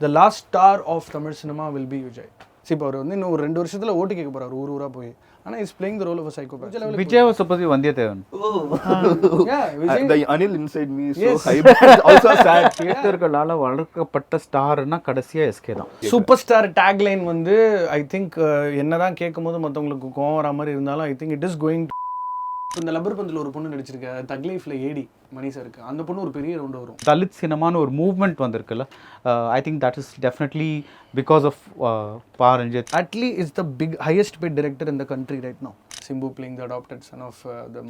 The last star of Tamil cinema will be Vijay. See, இப்போ அவர் வந்து இன்னும் ஒரு 2 வருஷத்துல ஓட்டு கேட்க போறாரு ஊர் ஊரா போய். ஆனா is playing the role of a psychopath. Vijay was supposed to be Vandiyathevan. Yeah, Vijay. The Anil inside me is so hype. Also sad. தியேட்டர்களால வளர்க்கப்பட்ட ஸ்டார்னா கடைசியா எஸ்கே தான். சூப்பர் ஸ்டார் டேக்லைன் வந்து ஐ திங்க் என்னதான் கேட்கும்போது மற்றவங்களுக்கு கோவம் வர மாதிரி இருந்தாலும் ஐ திங்க் இட் இஸ் கோயிங். இந்த லப்பர் பந்தில் ஒரு பொண்ணு நடிச்சிருக்க தக் லைஃப்ல ஏடி மணி சாருக்கு அந்த பொண்ணு ஒரு பெரிய ரவுண்ட் வரும். தலித் சினிமான்னு ஒரு மூவ்மெண்ட் வந்திருக்குல்ல, I think that is definitely because of Ranjith. Atli is the highest paid director in the country right now. Simbu playing the adopted son of the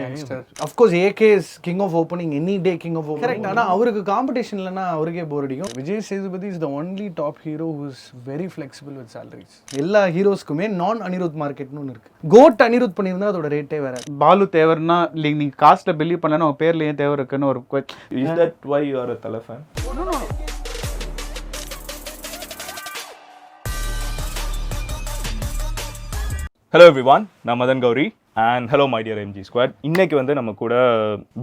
gangster. Of course, AK is king of opening, any day king of opening. Correct. ஆனா அவருக்கு competition இல்லைன்னா அவருக்கே போர் அடிக்கும். Vijay Sethupathi is the only top hero who is very flexible with salaries. எல்லா ஹீரோஸ்க்குமே நான் அனிருத் மார்க்கெட்னு ஒன்று இருக்கு. Code Anirudh பண்ணியிருந்தா அதோட ரேட்டே வேற. பாலு தேவர்னா நீங்க காஸ்ட்ல பிலீவ் பண்ணலன்னா உங்க பேர்ல ஏன் தேவர் இருக்குன்னு ஒரு Is that why you are a Thala fan? No. Hello everyone, நான் Madan Gowri and hello my dear MG squad. இன்னைக்கு வந்து நம்ம கூட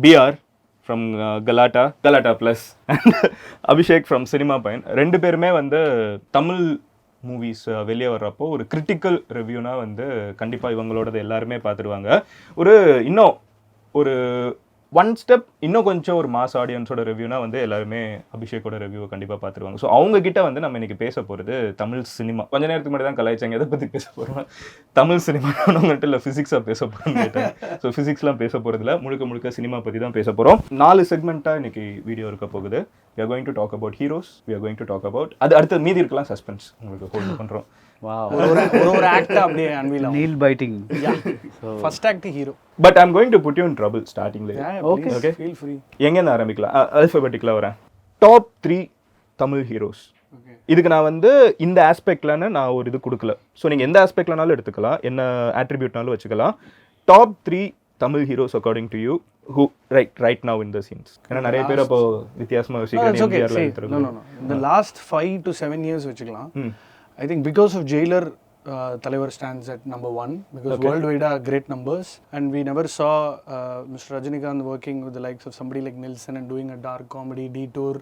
BR from Galatta plus and Abhishek from Cinema Pine. ரெண்டு பேருமே வந்து தமிழ் மூவிஸ் வெளியே வர்றப்போ ஒரு கிரிட்டிக்கல் ரிவ்யூனா வந்து கண்டிப்பாக இவங்களோடது எல்லாருமே பார்த்துடுவாங்க. இன்னும் ஒரு ஒன் ஸ்டெப் இன்னும் கொஞ்சம் ஒரு மாஸ் ஆடியன்ஸோட ரிவ்யூனா வந்து எல்லாருமே அபிஷேக்கோட ரிவ்யூவை கண்டிப்பாக பார்த்துருவாங்க. ஸோ அவங்க கிட்ட வந்து நம்ம இன்னைக்கு பேச போகிறது தமிழ் சினிமா. கொஞ்ச நேரத்துக்கு முன்னாடி தான் கலாய்ச்சாங்க, எதை பற்றி பேச போகிறோம், தமிழ் சினிமா அவங்கள்ட்ட இல்லை ஃபிசிக்ஸாக பேச போகிறோம்னு கேட்டேன். ஸோ ஃபிசிக்ஸ்லாம் பேச போகிறதுல முழுக்க சினிமா பற்றி தான் பேச போகிறோம். 4 செக்மெண்ட்டாக இன்னைக்கு வீடியோ இருக்க போகுது. We are going to talk about heroes. We are going to talk about அடுத்து மீதி இருக்கலாம் சஸ்பென்ஸ் உங்களுக்கு ஹோல்ட் பண்ணுறோம். ஒரு ஆக்ட் அப்படியே அன்வீல் நீல் fighting. First act hero. But I'm going to put you in trouble startingல. Okay. Feel free. எங்கேருந்து ஆரம்பிக்கலாம்? அல்ஃபபெட்டிக்கலாக வரேன். Top 3 Tamil heroes. இதுக்கு நான் வந்து இந்த ஆஸ்பெக்ட்லன்னு நான் ஒரு இது கொடுக்கல. ஸோ நீங்கள் எந்த ஆஸ்பெக்ட்லனாலும் எடுத்துக்கலாம், என்ன ஆட்ரிபியூட்னாலும் வச்சுக்கலாம். Top 3 Tamil heroes according to you who right now in the scenes. ஏன்னா நிறைய பேர் அப்போ வித்தியாசமாக யோசிக்கிறேன். இந்த லாஸ்ட் 5 to 7 years வச்சுக்கலாம். I think because of Jailer, தலைவர் stands at number 1 because worldwide are great numbers and we never saw Mr. Rajinikanth working with the likes of somebody like Nilsson and doing a dark comedy, detour,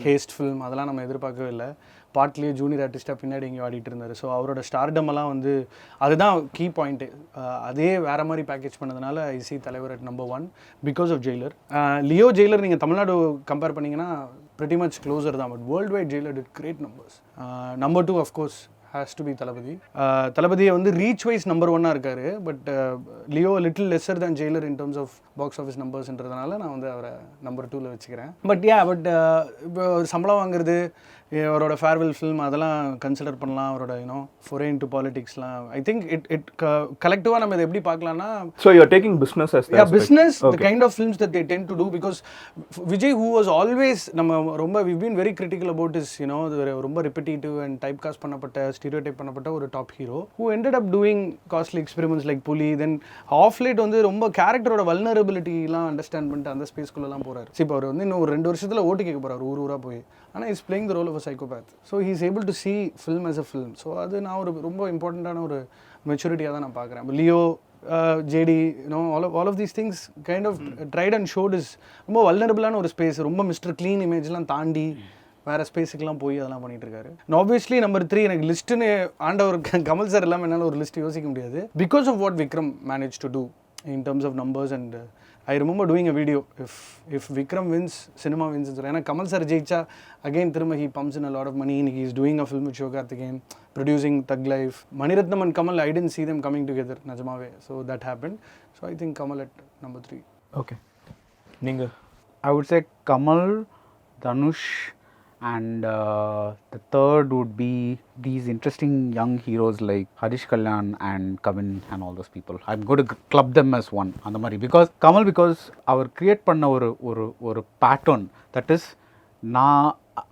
haste film. அதெல்லாம் நம்ம எதிர்பார்க்கவே இல்லை. பாட்லேயே junior ஆர்டிஸ்டாக பின்னாடி இங்கே ஆடிட்டு இருந்தார். So அவரோட stardom எல்லாம் வந்து அதுதான் கீ பாயிண்ட்டு. அதே வேறு மாதிரி பேக்கேஜ் பண்ணதுனால ஐசி தலைவர் at number 1 because of Jailer. Leo Jailer நீங்கள் தமிழ்நாடு கம்பேர் பண்ணிங்கன்னா pretty much closer தான். But world wide Jailer did great numbers. number 2 of course has to be Thalapathy. தளபதியை வந்து ரீச் வைஸ் நம்பர் 1 இருக்காரு. But Leo little lesser than Jailer in terms of box office நம்பர்ஸ்ன்றதுனால நான் வந்து அவரை number 2ல வச்சுக்கிறேன். But இப்போ சம்பளம் வாங்குறது, அவரோட ஃபேர்வெல் ஃபில்ம் அதெல்லாம் கன்சிடர் பண்ணலாம். அவரோட ஃபொரே இன்டு பாலிடிக்ஸ்லாம் ஐ திங்க் இட் கலெக்டிவாக நம்ம இதை எப்படி பார்க்கலாம்னா, so you are taking business as the business, the kind of films that they tend to do, because Vijay, who was always நம்ம ரொம்ப we've been very critical about his ரொம்ப repetitive and typecast பண்ணப்பட்ட stereotype பண்ணப்பட்ட ஒரு top hero who ended up doing costly experiments like புலி. then of late வந்து ரொம்ப கேரக்டரோட வல்னரபிலிட்டிலாம் அண்டர்ஸ்டாண்ட் பண்ணிட்டு அந்த ஸ்பேஸ்குள்ளெல்லாம் போகிறார். இப்போ அவர் வந்து இன்னும் ஒரு 2 வருஷத்தில் ஓட்டு கேட்க போகிறார் ஊர் ஊராக போய். ஆனால் is playing the role of a psychopath. So he is able to see film as a film. ஸோ அது நான் ஒரு ரொம்ப இம்பார்ட்டண்ட்டான ஒரு மெச்சூரிட்டியாக தான் நான் பார்க்குறேன். Leo, JD, all of these things kind of tried and showed is ரொம்ப வல்னரபிளான ஒரு ஸ்பேஸ். ரொம்ப மிஸ்டர் க்ளீன் இமேஜ்லாம் தாண்டி வேறு ஸ்பேஸுக்கெலாம் போய் அதெல்லாம் பண்ணிட்டு இருக்காரு. ஆப்வியஸ்லி நம்பர் 3 எனக்கு லிஸ்ட்டுன்னு ஆண்டவர் கமல் சார் இல்லாமல் என்னால் ஒரு லிஸ்ட் யோசிக்க முடியாது. Because of what Vikram manage to do in terms of numbers. and I remember doing a video, if Vikram wins, cinema wins. ஏன்னா கமல் சார் ஜெயிச்சா again திரும்ப he pumps in a lot of money and he is doing a film with Sivakarthikeyan, producing Thug Life. Maniratnam and Kamal, I didn't see them coming together najamave, so that happened. So I think Kamal at number 3. Okay, நீங்க? I would say Kamal, Dhanush, and the third would be these interesting young heroes like Harish Kalyan and Kavin and all those people. I'm going to club them as one and the mari because Kamal, because our create panna or pattern that is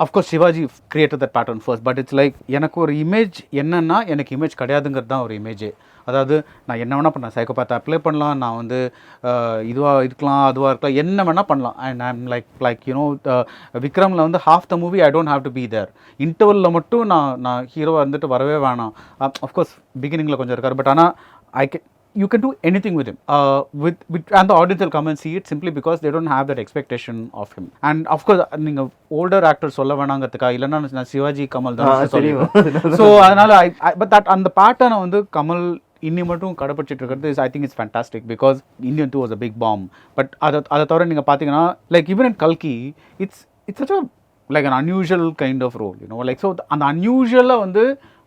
of course Shivaji created that pattern first, but it's like எனக்கு ஒரு image என்னன்னா எனக்கு image கிடையாதுங்கிறது தான் ஒரு இமேஜே. அதாவது நான் என்ன வேணால் பண்ணலாம், சைக்கோபேத்தை அப்ளை பண்ணலாம், நான் வந்து இதுவாக இருக்கலாம், அதுவாக இருக்கலாம், என்ன வேணால் பண்ணலாம். அண்ட் ஐம் லைக் விக்ரமில் வந்து half the movie I don't have to be there. இன்டர்வலில் மட்டும் நான் ஹீரோவாக இருந்துட்டு வரவே வேணாம். அஃப்கோர்ஸ் பிகினிங்கில் கொஞ்சம் இருக்கார், பட் ஆனால் you can do anything with him. And the audience will come and see it simply because they don't have that expectation of him. And of course, நீங்க older actors சொல்ல வேணாங்கிறதுக்கா இல்லைன்னா நான் சிவாஜி கமல் தான் சொல்லுவேன். ஸோ அதனால பட் தட் அந்த பேட்டர்னை வந்து கமல் இன்னி மட்டும் கடைப்பிடிச்சிட்டு இருக்கிறது I think it's fantastic because Indian 2 was a big bomb. But அதை தவிர நீங்கள் பார்த்தீங்கன்னா லைக் ஈவன் இன் கல்கி it's such a like an unusual kind of role you know like so அந்த அன்யூஷுவலாக வந்து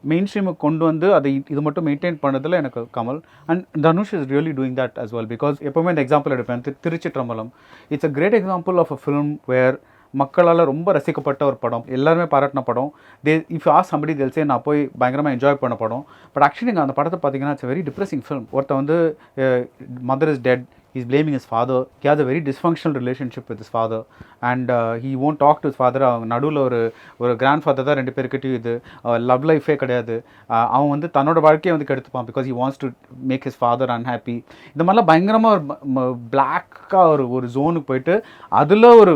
மெயின் ஸ்ட்ரீமுக்கு கொண்டு வந்து அதை இது மட்டும் மெயின்டைன் பண்ணதில் எனக்கு Kamal and Dhanush is really doing that as well because எப்போவுமே இந்த எக்ஸாம்பிள் எடுப்பேன் Thiruchitrambalam. It's a great example of a film where மக்களால் ரொம்ப ரசிக்கப்பட்ட ஒரு படம், எல்லாருமே பாராட்டின படம். இஃப் ஆஸ் சம்படி தெல்சே நான் போய் பயங்கரமாக என்ஜாய் பண்ண படம். பட் ஆக்சுவலி நீங்கள் அந்த படத்தை பார்த்தீங்கன்னா இட்ஸ் வெரி டிப்ரெசிங் ஃபிலிம். ஒருத்தர் வந்து mother is dead, he's blaming his father. He has a very dysfunctional relationship with his father and he won't talk to his father. நடுவில் ஒரு கிராண்ட் ஃபாதர் தான் ரெண்டு பேருக்கிட்டையும் இது லவ் லைஃபே கிடையாது. அவன் வந்து தன்னோட வாழ்க்கையை வந்து கெடுத்துப்பான் because he wants to make his father unhappy. இந்த மாதிரிலாம் பயங்கரமாக ஒரு பிளாக்காக ஒரு ஜோனுக்கு போயிட்டு அதில் ஒரு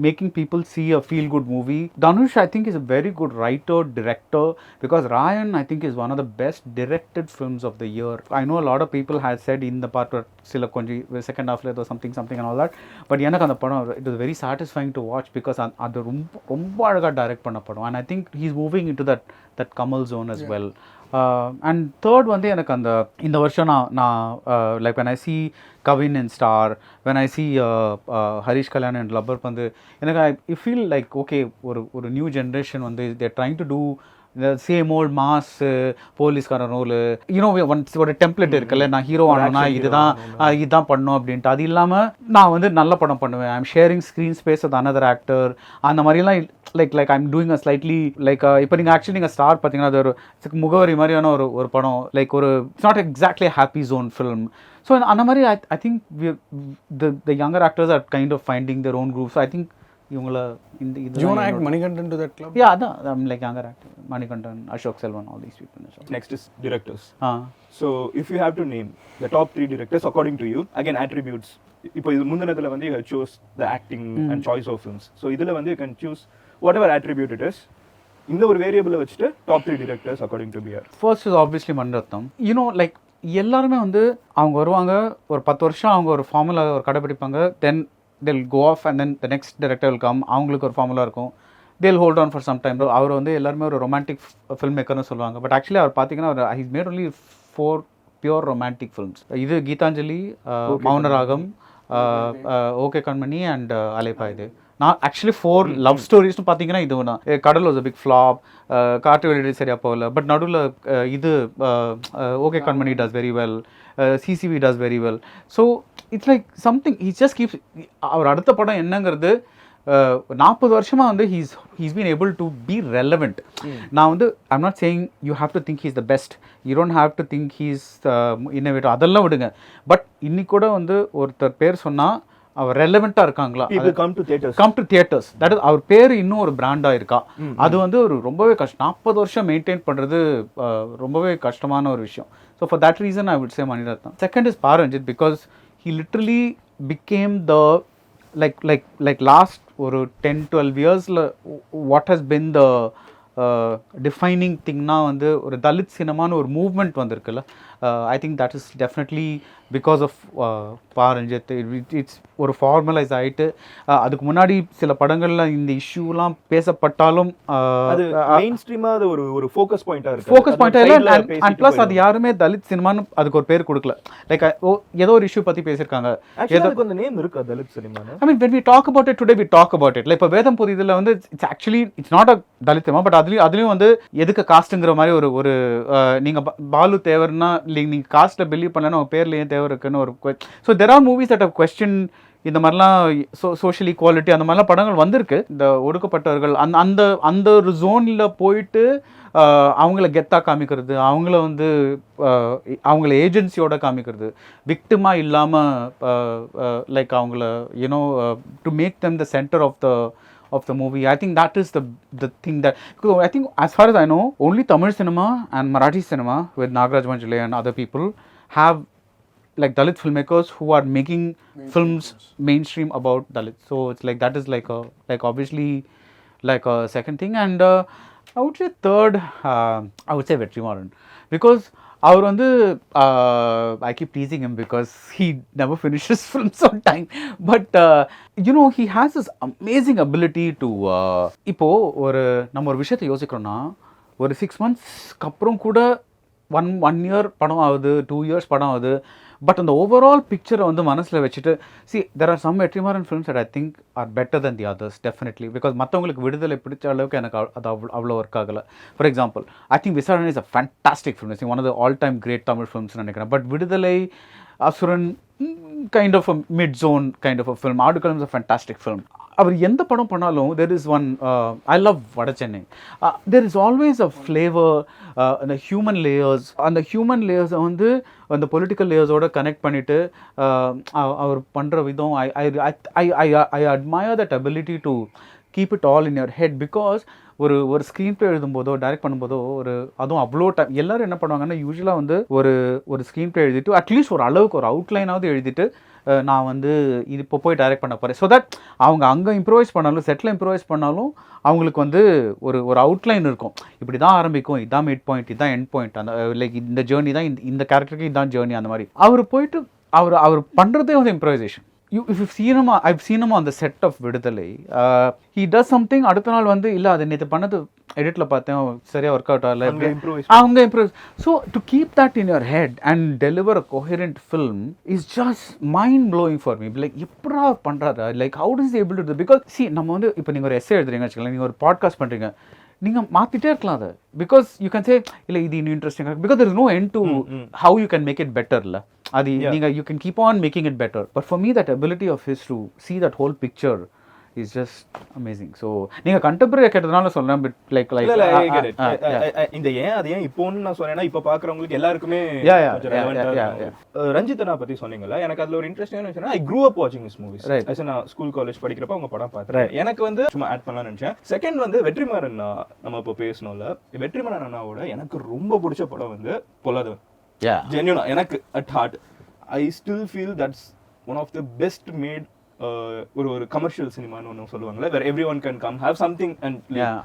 making people see a feel good movie. Dhanush I think is a very good writer, director because Raayan I think is one of the best directed films of the year. I know a lot of people have said in the part sila konji second half la something and all that, but எனக்கு அந்த படம் it was very satisfying to watch because அது ரொம்ப அழகாக direct பண்ண படம் and I think he's moving into that Kamal zone as well. And third வந்து எனக்கு அந்த இந்த வருஷம் நான் like when I see Kavin in Star, when I see Harish Kalyan and Labbar வந்து எனக்கு I feel like okay ஒரு new generation வந்து they're trying to do the same old mass போலீஸ்கார ரோல் யூனோ ஒரு டெம்ப்ளேட் இருக்குல்ல, நான் hero ஆனோன்னா இதுதான் பண்ணணும் அப்படின்ட்டு. அது இல்லாமல் நான் வந்து நல்ல படம் பண்ணுவேன், I'm sharing screen space with another actor, அந்த மாதிரிலாம் like I'm doing a slightly like இப்போ நீங்கள் ஆக்சுவலி நீங்கள் ஸ்டார் பார்த்தீங்கன்னா அது ஒரு முகவரி மாதிரியான ஒரு படம், லைக் ஒரு it's not exactly happy zone film. So அந்த மாதிரி I think the younger actors are kind of finding their own groove. So I think இவங்கள you want to add Manikandan to that club? Yeah, அதான் I'm like younger actor, Manikandan, Ashok Selvan, all these people. Next is directors. So if you have to name the top 3 directors according to you, again attributes. இப்போ இது முந்தினத்துல வந்து you have chose the acting and choice of films. So இதுல வந்து you can choose whatever attribute it is. இந்த ஒரு வேரியபிளை வச்சுட்டு top 3 directors according to BR. First is obviously Maniratnam. You know like எல்லாருமே வந்து அவங்க வருவாங்க, ஒரு 10 வருஷம் அவங்க ஒரு ஃபார்முலா ஒரு கடைபிடிப்பாங்க, தென் they'll go off and then the next director will come, அவங்களுக்கு ஒரு ஃபார்முலா இருக்கும், they'll hold on for some time. அவர் வந்து எல்லாருமே ஒரு ரொமான்டிக் ஃபில்ம் மேக்கர்னு சொல்லுவாங்க. பட் ஆக்சுவலி அவர் பார்த்தீங்கன்னா he's made only 4 pure romantic films. இது Gitanjali, Mouna Ragam, okay Kanmani and அலைப்பா. இது நான் ஆக்சுவலி 4 லவ் ஸ்டோரிஸ்னு பார்த்தீங்கன்னா இது ஒன்று. கடல் வாஸ் அ பிக் ஃப்ளாப், காட்டு வெளியிட சரியா போகல, பட் நடுவில் இது okay Kanmani does very well, CCV does very well. So it's like something he just keeps. அவர் அடுத்த படம் என்னங்கிறது 40 வருஷமாக வந்து he's been able to be relevant. நான் வந்து I'm not saying you have to think he's the best, you don't have to think he's innovative, அதெல்லாம் விடுங்க. பட் இன்னைக்கு கூட வந்து ஒருத்தர் பேர் சொன்னால் அவர் ரெலவெண்ட்டாக இருக்காங்களா, come to theatres, that is அவர் பேர் இன்னும் ஒரு பிராண்டாக இருக்கா, அது வந்து ஒரு ரொம்பவே கஷ்டம். 40 வருஷம் மெயின்டைன் பண்ணுறது ரொம்பவே கஷ்டமான ஒரு விஷயம். So for that reason I would say Mani Ratnam. Second is Ranjith because he literally became the like last ஒரு 10-12 yearsல what has been the defining thingனா வந்து ஒரு தலித் சினிமான்னு ஒரு movement வந்திருக்குல்ல. I think that is definitely because of Ranjith. It's ஒரு formalise ஆகிட்டு அதுக்கு முன்னாடி சில படங்களில் இந்த இஷ்யூலாம் பேசப்பட்டாலும் அது மெயின் ஸ்ட்ரீமாக அது ஒரு ஃபோக்கஸ் பாயிண்டாக இருக்குது. ஃபோக்கஸ் பாயிண்டாக இல்லை அண்ட் ப்ளஸ் அது யாருமே தலித் சினிமான்னு அதுக்கு ஒரு பேர் கொடுக்கல. லைக் ஏதோ ஒரு இஷ்யூ பற்றி பேசியிருக்காங்க, ஏதோ அந்த நேம் இருக்கா Dalit cinema. I mean when we talk about it today we talk about it. Like இப்போ வேதம் பொது இதில் வந்து it's actually it's not a Dalit cinema, but அதுலேயும் வந்து எதுக்கு காஸ்ட்டுங்கிற மாதிரி ஒரு நீங்கள் பாலு தேவர்னா நீங்கள் காஸ்ட்டில் பிலீவ் பண்ணலன்னா உங்கள் பேரில் ஏன் தேவர் இருக்குன்னு ஒரு. So there are movies that have question இந்த மாதிரிலாம் சோஷியல் ஈக்குவாலிட்டி அந்த மாதிரிலாம் படங்கள் வந்திருக்கு. இந்த ஒடுக்கப்பட்டவர்கள் அந்த ஒரு ஜோனில் போயிட்டு அவங்கள கெத்தாக காமிக்கிறது, அவங்கள வந்து அவங்கள ஏஜென்சியோட காமிக்கிறது, விக்டிமாக இல்லாமல் லைக் அவங்கள you know to make them the centre of the movie. I think that is the thing that, I think as far as I know only Tamil cinema and Marathi cinema with Nagaraj Manjule and other people have like Dalit filmmakers who are making films mainstream about Dalit. So it's like that is like obviously like a second thing. And I would say third I would say Vetrimaran because அவர் வந்து I keep teasing him because he never finishes films on time. But you know, he has this amazing ability to இப்போ நம்ம ஒரு விஷயத்தை யோசிக்கிறோம்னா ஒரு 6 monthsக்கு அப்புறம் கூட one year படம் ஆகுது, 2 years படம் ஆகுது. பட் அந்த ஓவரால் பிக்சரை வந்து மனசில் வச்சுட்டு there are some Vetrimaran films that I think are better than the others, definitely, because மற்றவங்களுக்கு விடுதலை பிடிச்ச அளவுக்கு எனக்கு அது அவ்வளோ ஒர்க் ஆகலை. For example, I think Visaran is a fantastic film. It's one of the all-time great Tamil films நினைக்கிறேன். But விடுதலை, அசுரன், kind of a mid-zone kind of a film. Aadukalam is a fantastic film. அவர் எந்த படம் பண்ணாலும் there is one, I love வட Chennai. There is always a flavor, அந்த human layers, அந்த human லேயர்ஸை வந்து அந்த பொலிட்டிக்கல் லேயர்ஸோட கனெக்ட் பண்ணிவிட்டு அவர் பண்ணுற விதம், I admire that ability to keep it all in your head, because ஒரு ஸ்க்ரீன் ப்ளே எழுதும்போதோ டைரக்ட் பண்ணும்போதோ அதுவும் அவ்வளோ டைம் எல்லாரும் என்ன பண்ணுவாங்கன்னா யூஸ்வலாக வந்து ஒரு ஸ்க்ரீன் ப்ளே எழுதிட்டு அட்லீஸ்ட் ஒரு அளவுக்கு ஒரு அவுட்லைனாவது எழுதிட்டு நான் வந்து இது இப்போ போய் டைரக்ட் பண்ண போகிறேன். ஸோ தட் அவங்க அங்கே இம்ப்ரூவைஸ் பண்ணாலும் செட்டில் இம்ப்ரூவைஸ் பண்ணாலும் அவங்களுக்கு வந்து ஒரு அவுட்லைன் இருக்கும். இப்படி தான் ஆரம்பிக்கும், இதுதான் மிட் பாயிண்ட், இதுதான் எண்ட் பாயிண்ட், அந்த லைக் இந்த ஜேர்னி தான் இந்த கேரக்டருக்கு இதுதான் ஜேர்னி. அந்த மாதிரி அவர் போயிட்டு அவர் பண்ணுறதே வந்து improvisation. If you've seen him, I've seen him on the set of விடுதலை. He does something, அடுத்த நாள் வந்து இல்லை அது நேற்று பண்ணது எடிட்டில் பார்த்தேன் சரியாக ஒர்க் அவுட் ஆகலை, அவங்க improve. So to keep that in your head and deliver a coherent film is just mind blowing for me. Like எப்படா பண்ணுறாரு, like how is able to to, because நம்ம வந்து இப்போ நீங்கள் ஒரு எஸ்ஸே எழுதுறீங்க வச்சுக்கலாம், நீங்கள் ஒரு பாட்காஸ்ட் பண்ணுறீங்க, நீங்கள் மாற்றிட்டே இருக்கலாம் அதை, பிகாஸ் யூ கேன் சே இல்லை இது இன்னும் இன்ட்ரெஸ்டிங்காக, because there is no end to how you can make it better. இல்லை அது நீங்கள் you can keep on making it better. But for me that ability of his to see that whole picture is just amazing. So நீங்கள் contemporary கேட்டதுனால சொல்கிறேன், but like இந்த அது ஏன் இப்போன்னு நான் சொன்னேன்னா இப்போ பார்க்குறவங்களுக்கு எல்லாருக்குமே ரஞ்சித்தனா பற்றி சொன்னீங்களா, எனக்கு அதில் ஒரு இன்ட்ரெஸ்டிங்கான விஷயம், I grew up watching his movies. நான் ஸ்கூல் காலேஜ் படிக்கிறப்ப அவங்க படம் பார்த்தேன். எனக்கு வந்து சும்மா ஆட் பண்ணலாம்னு நினச்சேன். செகண்ட் வந்து வெற்றிமாறன், நம்ம இப்போ பேசணும்ல, வெற்றிமாறன் அண்ணாவோட எனக்கு ரொம்ப பிடிச்ச படம் வந்து பொல்லாதவன். ஜென்யூனா எனக்கு at heart I still feel that's one of the best made ஒரு கமர்ஷியல் சினிமான்னு ஒன்று சொல்லுவாங்கல்ல, where everyone can come have something and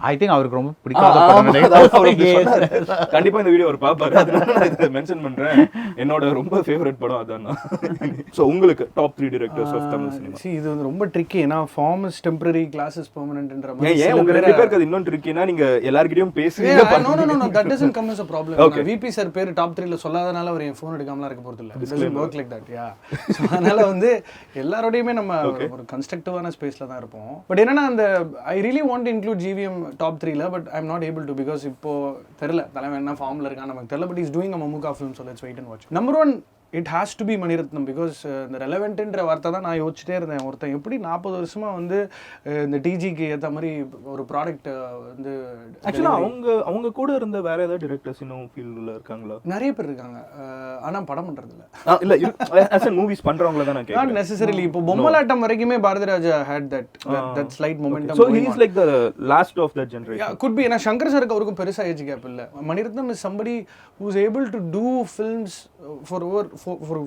I think அவருக்கு ரொம்ப பிடிக்காத படம். கண்டிப்பா இந்த வீடியோ ஒரு பாப்பாரு, அதனால நான் இதை மென்ஷன் பண்றேன். என்னோட ரொம்ப ஃபேவரட் படம் அதான். ஸோ உங்களுக்கு top 3 directors of Tamil cinema. இது வந்து ரொம்ப ட்ரிக்கி. ஏன்னா form is temporary, class is பெர்மனன்ட்ன்ற மாதிரி. ஏன் உங்க ரெண்டு பேருக்கு அது இன்னும் ட்ரிக்கினா நீங்க எல்லார்கிட்டயும் பேசுவீங்க. No, that doesn't come as a problem. VP sir பேர் டாப் 3ல சொல்லாதனால அவர் என் ஃபோன் எடுக்காமலாம் இருக்க போறது இல்ல. It doesn't work like that. அதனால வந்து எல்லாரோடையுமே நம்ம ஒரு கன்ஸ்ட்ரக்டிவான ஸ்பேஸ்ல தான் இருப்போம். பட் என்னன்னா அந்த I really want to include GVM top 3ல, but I am not able to, because இப்போ தெரியல தலைவன் என்ன ஃபார்ம்ல இருக்கான்னு நமக்கு தெரியல. பட் இஸ் டூயிங் அ மமுகா film, so let's wait and watch. Number 1 it has to be Maniratnam, because இந்த ரெலவெண்ட்ன்ற வார்த்தை தான் நான் யோசிச்சுட்டே இருந்தேன். ஒருத்தன் எப்படி 40 வருஷமா வந்து இந்த டிஜிக்கு ஏற்ற மாதிரி ஒரு ப்ராடக்ட் வந்து ஆக்சுவலாக அவங்க கூட இருந்த வேற ஏதாவது டிரெக்டர்ஸ் இன்னும் ஃபீல்டில் இருக்காங்களா? நிறைய பேர் இருக்காங்க, ஆனால் படம் பண்ணுறது இல்லை மூவிஸ் பண்ணுறவங்கள தான் நாட் நெசசரிலி. இப்போ பொம்மலாட்டம் வரைக்குமே Bharathiraj had that slight momentum. So he is like the last of that generation. Yeah, could be. ஏன்னா சங்கர் சாருக்கு அவருக்கும் பெருசா ஏஜ் கேப் இல்லை. Mani Ratnam is somebody who is able to do films for over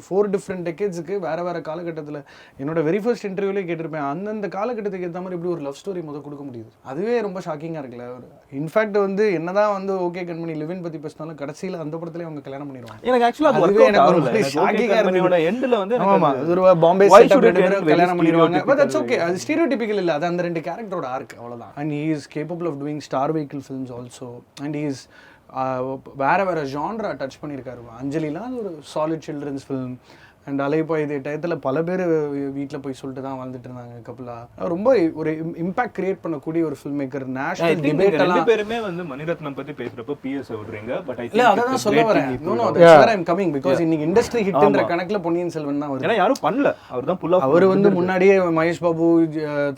4 different decades-க்கு வேற காலகட்டத்தில். என்னோட வெரி ஃபர்ஸ்ட் இன்டர்வியூலே கேட்டிருப்பேன், அந்தந்த காலகட்டத்துக்கு ஏற்ற மாதிரி இப்படி ஒரு லவ் ஸ்டோரி கொடுக்க முடியுது. அதுவே ரொம்ப ஷாக்கிங்காக இருக்குல்ல. இன்ஃபேக்ட் வந்து என்னதான் வந்து ஓகே கண்மணி லிவின் பற்றி பேசினாலும் கடைசியில் அந்த படத்துலேயே அவங்க கல்யாணம் பண்ணிடுவாங்க. எனக்கு ஆக்சுவலாக அதுவே எனக்கு ஒரு ஷாக்கிங்காக இருந்தது. எண்டில் வந்து ஆமா ஒரு பாம்பே செட்டப் கல்யாணம் பண்ணிடுவாங்க. பட் தட்ஸ் ஓகே, அது ஸ்டீரியோடிபிக்கல் இல்லை, அது அந்த 2 கேரக்டரோட ஆர்க், அவ்வளோதான். And he is capable of doing star vehicle films also, and he is வேற ஜான்ரா டச் பண்ணியிருக்காரு. அஞ்சலிலாம் ஒரு சாலிட் சில்ட்ரன்ஸ் ஃபிலிம், அண்ட் அலைப்பா இது டயத்தில் பல பேர் வீட்டில் போய் சொல்லிட்டு தான் வாழ்ந்துட்டு இருந்தாங்க கப்பலாக. ரொம்ப ஒரு இம்பாக்ட் கிரியேட் பண்ணக்கூடிய ஒரு ஃபில்ம் மேக்கர். நேஷனல் டிபேட் எல்லாம் பேருமே வந்து மணிரத்னம் பத்தி பேசுறப்ப பிஎஸ் விடுறீங்க. பட் இல்ல அதான் சொல்ல வரேன். No that's where I am coming, because இன்னைக்கு இண்டஸ்ட்ரி ஹிட்ன்ற கணக்குல பொன்னியின் செல்வன் தான் வருது. ஏன்னா யாரும் பண்ணல, அவர் தான் புல் ஆஃப். அவர் வந்து முன்னாடியே மகேஷ் பாபு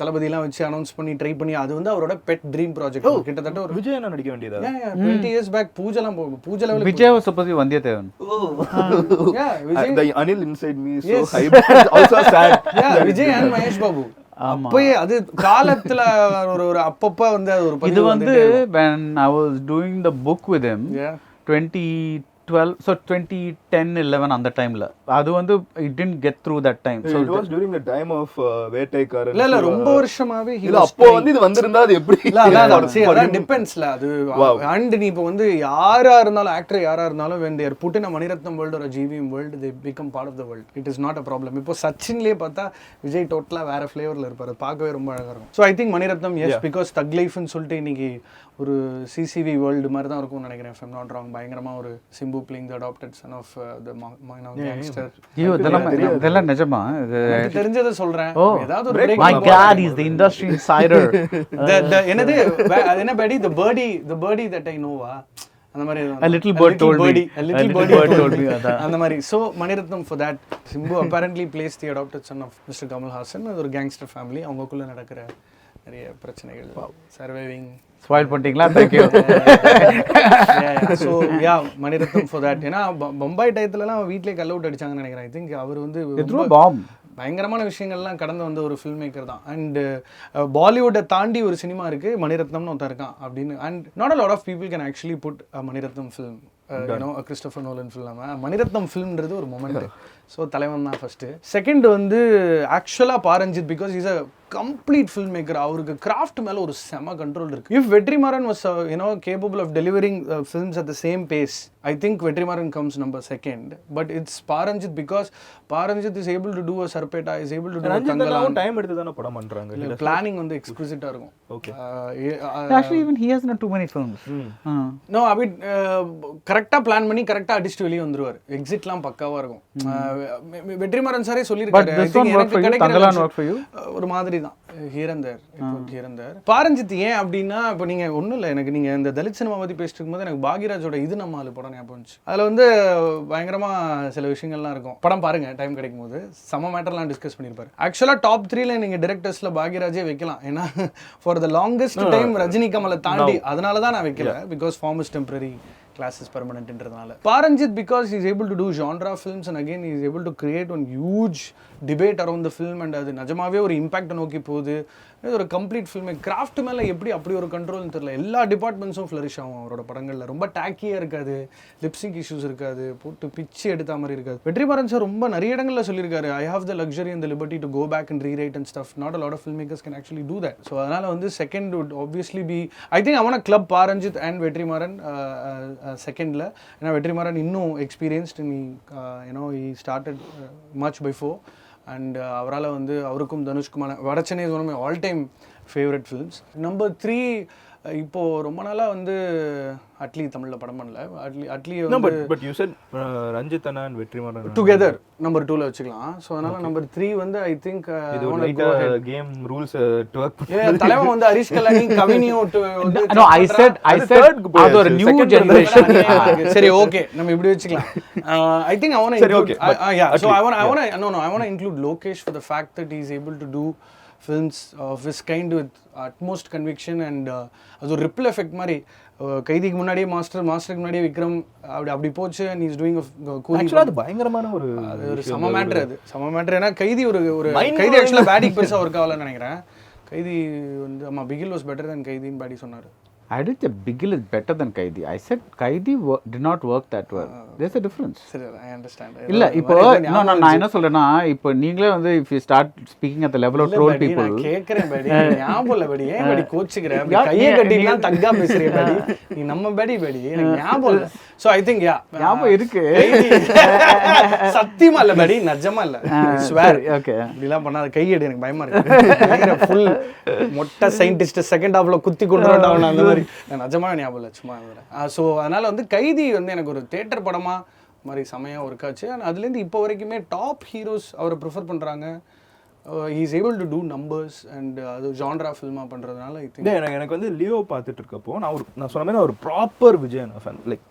தளபதி எல்லாம் வச்சு அனௌன்ஸ் பண்ணி ட்ரை பண்ணி அது வந்து அவரோட பெட் ட்ரீம் ப்ராஜெக்ட். கிட்டத்தட்ட ஒரு விஜய் என்ன நடிக்க வேண்டியதா 20 years பேக் பூஜைலாம் போகும். பூஜை level Vijay was supposed to be Vandiyathevan. The Anil inside me is so hype. Also sad. Vijay and Mahesh Babu அப்பயே அது காலத்துல ஒரு அப்பப்ப வந்து அது ஒரு இது வந்து when I was doing the book with him 20 2012, so 2010, 11 அந்த டைம்ல அது வந்து it didn't get through that time. So it was during the time of வேட்டைக்காரன். இல்ல ரொம்ப வருஷமாவே இல்ல அப்போ வந்து இது வந்திருந்தா அது எப்படி? இல்ல அதான் டிபெண்ட்ஸ்ல அது. அண்ட் நீ இப்போ வந்து யாரா இருந்தாலும் ஆக்டர் யாரா இருந்தாலும் when they are put in a Mani Ratnam world or a GVM world they become part of the world. It is not a problem. இப்போ சச்சின்லயே பார்த்தா விஜய் டோட்டலா வேற ஃப்ளேவர்ல இருப்பாரு, பார்க்கவே ரொம்ப அழகா இருக்கும். So I think Mani Ratnam yes because thug லைஃப்னு சொல்லிட்டு இன்னைக்கு ஒரு சிசிவி வேர்ல்டு மாதிரி தான் இருக்கும்னு நினைக்கிறேன். if I'm not wrong. பயங்கரமா ஒரு Simbu playing the adopted son of the gangster. ஐயோ இதெல்லாம் நிஜமா? எனக்கு தெரிஞ்சதை சொல்றேன். ஏதாவது ஒரு break. My God, he's the industry insider. என்னது என்ன Bedi the birdie that I know வா அந்த மாதிரி a little bird told me அந்த மாதிரி. So Maniratnam for that. Simbu apparently plays the adopted son of Mr. Kamal Haasan. அது ஒரு gangster family. அவங்களுக்குள்ள நடக்கிற நிறைய பிரச்சனைகள், சர்வைவிங் ஸ்பாயில் பண்ணிட்டீங்களா? Thank you. So yeah, Maniratnam for that. ஏன்னா பம்பாய் டயத்துலலாம் வீட்லயே கல் அவுட் அடிச்சாங்கன்னு நினைக்கிறேன். ஐ திங்க் அவர் வந்து பாம் பயங்கரமான விஷயங்கள்லாம் கடந்து வந்த ஒரு ஃபில்ம் மேக்கர் தான். அண்ட் பாலிவுட்டை தாண்டி ஒரு சினிமா இருக்கு, மணிரத்னம்னு ஒருத்தர் இருக்கான் அப்படின்னு. And not a lot of people can actually put Maniratnam film, Christopher Nolan film. Maniratnam ஃபில்ம்ன்றது ஒரு மொமெண்ட். ஸோ தலைவன் தான் ஃபர்ஸ்ட். செகண்ட் வந்து ஆக்சுவலாக Paranjith because is a complete film maker. அவருக்கு கிராஃப்ட் மேலே ஒரு செம கண்ட்ரோல் இருக்கு. If Vetrimaaran was capable of delivering films at the same pace, I think Vetrimaaran comes number second. But it's Paranjith because Paranjith is able to do a Sarpatta, is able to do Thangalaan. Time எடுத்து தான படம் பண்றாங்க. Planning வந்து எக்ஸ்க்ளூசிவா இருக்கும். Okay. Actually even he has not too many films. No, a bit கரெக்ட்டா plan பண்ணி கரெக்ட்டா அடிச்சிட்டு வெளிய வந்துருவார். எக்ஸிட்லாம் பக்காவா இருக்கும். வெற்றிமாறன் சாரே சொல்லிருக்காரு. But this one work for you, Thangalaan work for you? ஒரு மாதிரி தான் here and there. Here and there. Paranjith ஏன் அப்படின்னா இப்போ நீங்க ஒன்றும் இல்லை, எனக்கு நீங்க இந்த தலித் சினிமா பற்றி பேசிட்டு இருக்கும்போது எனக்கு பாக்யராஜோட இது நம்ம ஆளு படம் ஞாபகம் வந்துச்சு. அதில் வந்து பயங்கரமா சில விஷயங்கள்லாம் இருக்கும். படம் பாருங்க டைம் கிடைக்கும் போது. சம மேட்டர்லாம் டிஸ்கஸ் பண்ணியிருப்பாரு. ஆக்சுவலாக டாப் 3ல நீங்க டிரெக்டர்ஸ்ல பாக்யராஜே வைக்கலாம். ஏன்னா for the longest time Rajini கமலை தாண்டி, அதனால தான் நான் வைக்கல. Because form is temporary, class is permanent என்றதுனால. Paranjit because he is able to do genre films and again he is able to create one huge debate around the film and அது நிஜமாவே ஒரு இம்பாக்ட் நோக்கி போகுது. இது ஒரு complete film. Craft மேலே எப்படி அப்படி ஒரு கண்ட்ரோல்னு தெரியல. எல்லா டிபார்ட்மெண்ட்ஸும் ஃப்ளரிஷ் ஆகும் அவரோட படங்களில். ரொம்ப டேக்கியாக இருக்காது, லிப்ஸிங் இஷ்யூஸ் இருக்காது, போட்டு பிச்சு எடுத்த மாதிரி இருக்காது. வெற்றிமாறன் சார் ரொம்ப நிறைய இடங்களில் சொல்லியிருக்காரு, I have the luxury and the liberty to go back and rewrite and stuff. Not a lot of film makers can actually do that. So அதனால் வந்து second would obviously be I think அவன club Paranjith and Vetrimaaran செகண்டில். ஏன்னா வெற்றிமாறன் இன்னும் experienced, he started much before. And அவரால் வந்து அவருக்கும் தனுஷ்குமான Vadachennai is one of my all time favourite films. Number 3 இப்போது ரொம்ப நாளாக வந்து அட்லி தமிழில் படம் பண்ணல. Atlee but you said Ranjith அண்ணா அண்ட் வெற்றிமாறன் டுகெதர் நம்பர் 2ல வச்சுக்கலாம். ஸோ அதனால நம்பர் 3 வந்து ஐ திங்க் கேம் ரூல்ஸ் தலைவன் வந்து ஹரிஷ் கல்யாணி கவினியோ வந்து no I said அது ஒரு நியூ ஜெனரேஷன். சரி ஓகே நம்ம இப்படி வச்சுக்கலாம். I think I want to include yeah, so I want to include Lokesh for the fact that he is able to do films of his kind with utmost conviction and அது ஒரு ripple effect மாதிரி. கைதிக்கு முன்னாடியே மாஸ்டருக்கு முன்னாடியே விக்ரம் அப்படி போச்சு and he is doing ஆக்சுவலா அது பயங்கரமான ஒரு சம மேட்டர். அது சம மேட்டர். ஏன்னா கைதி ஒரு கைதி ஆக்சுவலா பேடிக்கு பெருசா ஒர்க் ஆகலன்னு நினைக்கிறேன். கைதி வந்து ஆமா பிகில் வாஸ் பெட்டர் தென் கைதின்னு பேடி சொன்னாரு. I didn't say Bigil is better than Kaidi. I said Kaidi did not work that well. There's a difference. Sir, I understand. இல்ல இப்போ நான் என்ன சொல்றேன்னா இப்போ நீங்களே வந்து if you start speaking at the level of troll people. நான் கேக்குறேன் பேடி, ஞாபகம் இல்ல பேடி, ஏன் பேடி கோச்சிக்கற? கையை கட்டிலாம் தக்கா பேசுறீங்க பேடி. நீ நம்ம பேடி எனக்கு ஞாபகம் இல்ல. So I think ஞாபகம் இருக்கு. சத்தியமா இல்ல பேடி, நிஜமா இல்ல. swear. Okay. இப்படிலாம் பண்ணாத, கை எடு, எனக்கு பயமா இருக்கு. ஃபுல் மொட்டை சயின்டிஸ்ட் செகண்ட் ஹாஃப்ல குத்தி கொண்டுறடா அந்த மாதிரி. நிஜமாக ஞாபகம் இல்லை, சும்மா. ஸோ அதனால் வந்து கைதி வந்து எனக்கு ஒரு தேட்டர் படமாக மாதிரி செமையாக ஒர்க் ஆச்சு. அண்ட் அதுலேருந்து இப்போ வரைக்குமே டாப் ஹீரோஸ் அவரை ப்ரிஃபர் பண்ணுறாங்க. he is able to do numbers and அது ஜான்ரா ஃபில்மாக பண்ணுறதுனால ஐ திங்க் எனக்கு வந்து லியோ பார்த்துட்டு இருக்கப்போ நான் சொன்ன மாதிரி ஒரு proper Vijay fan, like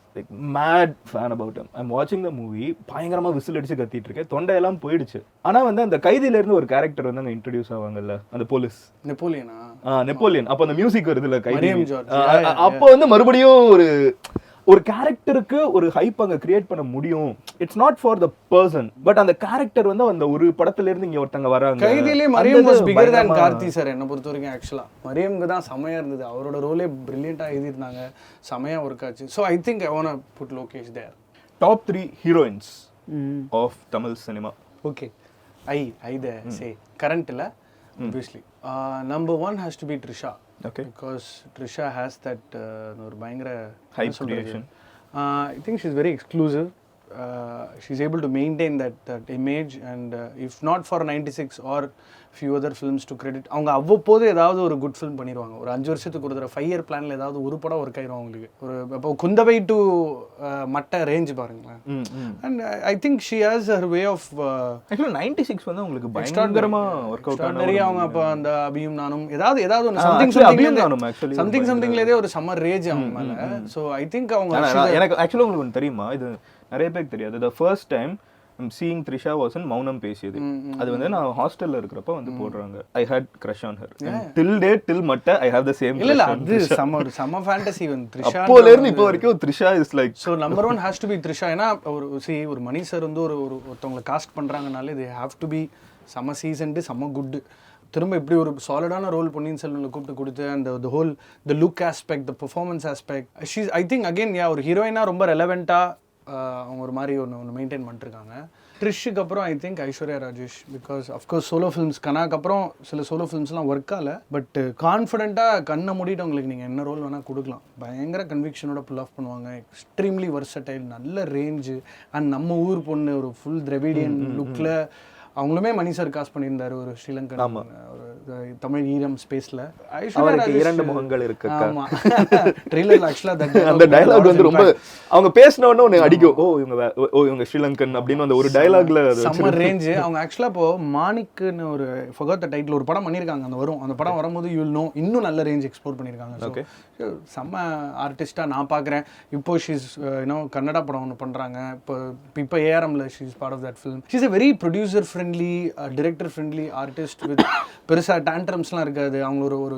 mad fan about him. I'm வாட்சிங் த மூவி. பயங்கரமாக விசில் அடிச்சு கத்திட்டு இருக்கேன், தொண்டையெல்லாம் போயிடுச்சு. ஆனால் வந்து அந்த கைதியிலேருந்து ஒரு கேரக்டர் வந்து அங்கே இன்ட்ரடியூஸ் ஆவாங்கல்ல, அந்த போலீஸ் நெப்போலியன். அப்போ அந்த மியூசிக் வருதுல்ல கைதி, அப்போ வந்து மறுபடியும் ஒரு கேரக்டருக்கு ஒரு ஹைப் அங்க கிரியேட் பண்ண முடியும். It's not for the person, but அந்த கேரக்டர் வந்து அந்த ஒரு படத்துல இருந்து இங்க ஒருத்தங்க வராங்க. கைதிலே Mariam was bigger than Karthi sir என்ன பொறுத்த வரைக்கும். ஆக்சுவலா மரியம்க்கு தான் செமையா இருந்தது. அவரோட ரோலே பிரில்லியண்டா எழுதிருந்தாங்க, செமையா ஒர்க் ஆச்சு. So I think I want to put Lokesh there. top 3 heroines of Tamil cinema. Okay, I there say current la obviously. Number 1 has to be Trisha. Okay. Because Trisha has that ஒரு பயங்கர Hype creation. I think she's very exclusive. She's able to maintain that image, and if not for 96 or few other films to credit, அவங்க அவ்வப்போது ஏதாவது ஒரு good film பண்ணிடுவாங்க. ஒரு 5 வருஷத்துக்கு ஒரு தடவை 5 இயர் பிளானில் ஏதாவது ஒரு படம் ஒர்க் ஆயிரும் அவங்களுக்கு. ஒரு இப்போ குந்தவை டு மட்ட ரேஞ்ச் பாருங்களேன். And I think she has her way of actually 96 வந்து உங்களுக்கு பயங்கரமா ஒர்க் அவுட் ஆன நிறைய. அவங்க அப்போ அந்த அபியும் நானும் ஏதாவது ஒன்று சம்திங்லேயே ஒரு சம்மர் ரேஜ் அவங்க மேலே. ஸோ ஐ திங்க் அவங்க எனக்கு ஆக்சுவலி உங்களுக்கு ஒன்று தெரியுமா, இது நிறைய பேருக்கு தெரியாது. The first time I'm seeing Trisha was in மௌனம் பேசியது. அது வந்து நான் ஹாஸ்டல்ல இருக்கிறப்ப வந்து போடுறாங்க. I had crush on her. Till date, till matta I have the same crush. இல்ல அது சம ஃபேண்டசி வந்து Trisha. அப்போல இருந்து இப்போ வரைக்கும் Trisha is like so number 1 has to be Trisha. ஏனா ஒரு மணி சார் வந்து ஒருத்தவங்களை காஸ்ட் பண்றாங்கனாலே they have to be some seasoned some good. திரும்ப இப்படி ஒரு சாலிடான ரோல் பொன்னியின் செல்வன்ல கூப்பிட்டு கொடுத்து அந்த the whole the look aspect, the performance aspect, she's I think again ஒரு ஹீரோயினா ரொம்ப ரெலவெண்டா அவங்க ஒரு மாதிரி ஒன்று மெயின்டைன் பண்ணிருக்காங்க. ட்ரிஷ்ஷுக்கு அப்புறம் I think Aishwarya Rajesh. Because of course solo films கனாக்கு அப்புறம் சில சோலோ ஃபிலிம்ஸ்லாம் ஒர்க் ஆகல. பட் கான்ஃபிடென்ட்டாக கண்ணை மூடிட்டு உங்களுக்கு நீங்கள் என்ன ரோல் வேணால் கொடுக்கலாம். பயங்கர கன்விக்ஷனோட புல் ஆஃப் பண்ணுவாங்க. எக்ஸ்ட்ரீம்லி வர்சடைல், நல்ல ரேஞ்சு. அண்ட் நம்ம ஊர் பொண்ணு ஒரு ஃபுல் திராவிடியன் லுக்கில் அவங்களுமே மணி சார் காஸ்ட் பண்ணியிருந்தாரு ஒரு ஸ்ரீலங்கன் ஒரு தமிழ் ஈரம் ஸ்பேஸ்ல. அவருக்கு 2 முகங்கள் இருக்கு. ஆமா, ட்ரெய்லர்ல ஆக்சுவலா அந்த டயலாக் வந்து ரொம்ப அவங்க பேசின உடனே ஒன்னு அடிக்கும். இவங்க ஸ்ரீலங்கன் அப்படின்னு அந்த ஒரு டயலாக்ல சம்மர் ரேஞ்ச். அவங்க ஆக்சுவலா இப்போ மாணிக்னு ஒரு forgot the title ஒரு படம் பண்ணிருக்காங்க. அந்த வரும் அந்த படம் வரும்போது யூ வில் நோ இன்னும் நல்ல ரேஞ்ச் எக்ஸ்ப்ளோர் பண்ணிருக்காங்க. செம்ம ஆர்டிஸ்டா நான் பாக்குறேன். இப்போ ஷீஸ் கன்னடா படம் ஒன்று பண்றாங்க. இப்போ ஏஆர்எம்ல she's part of that film. She's a very producer friendly, director friendly artist with பெருசா டான்ட்ரம்ஸ்லாம் இருக்காது. அவங்க ஒரு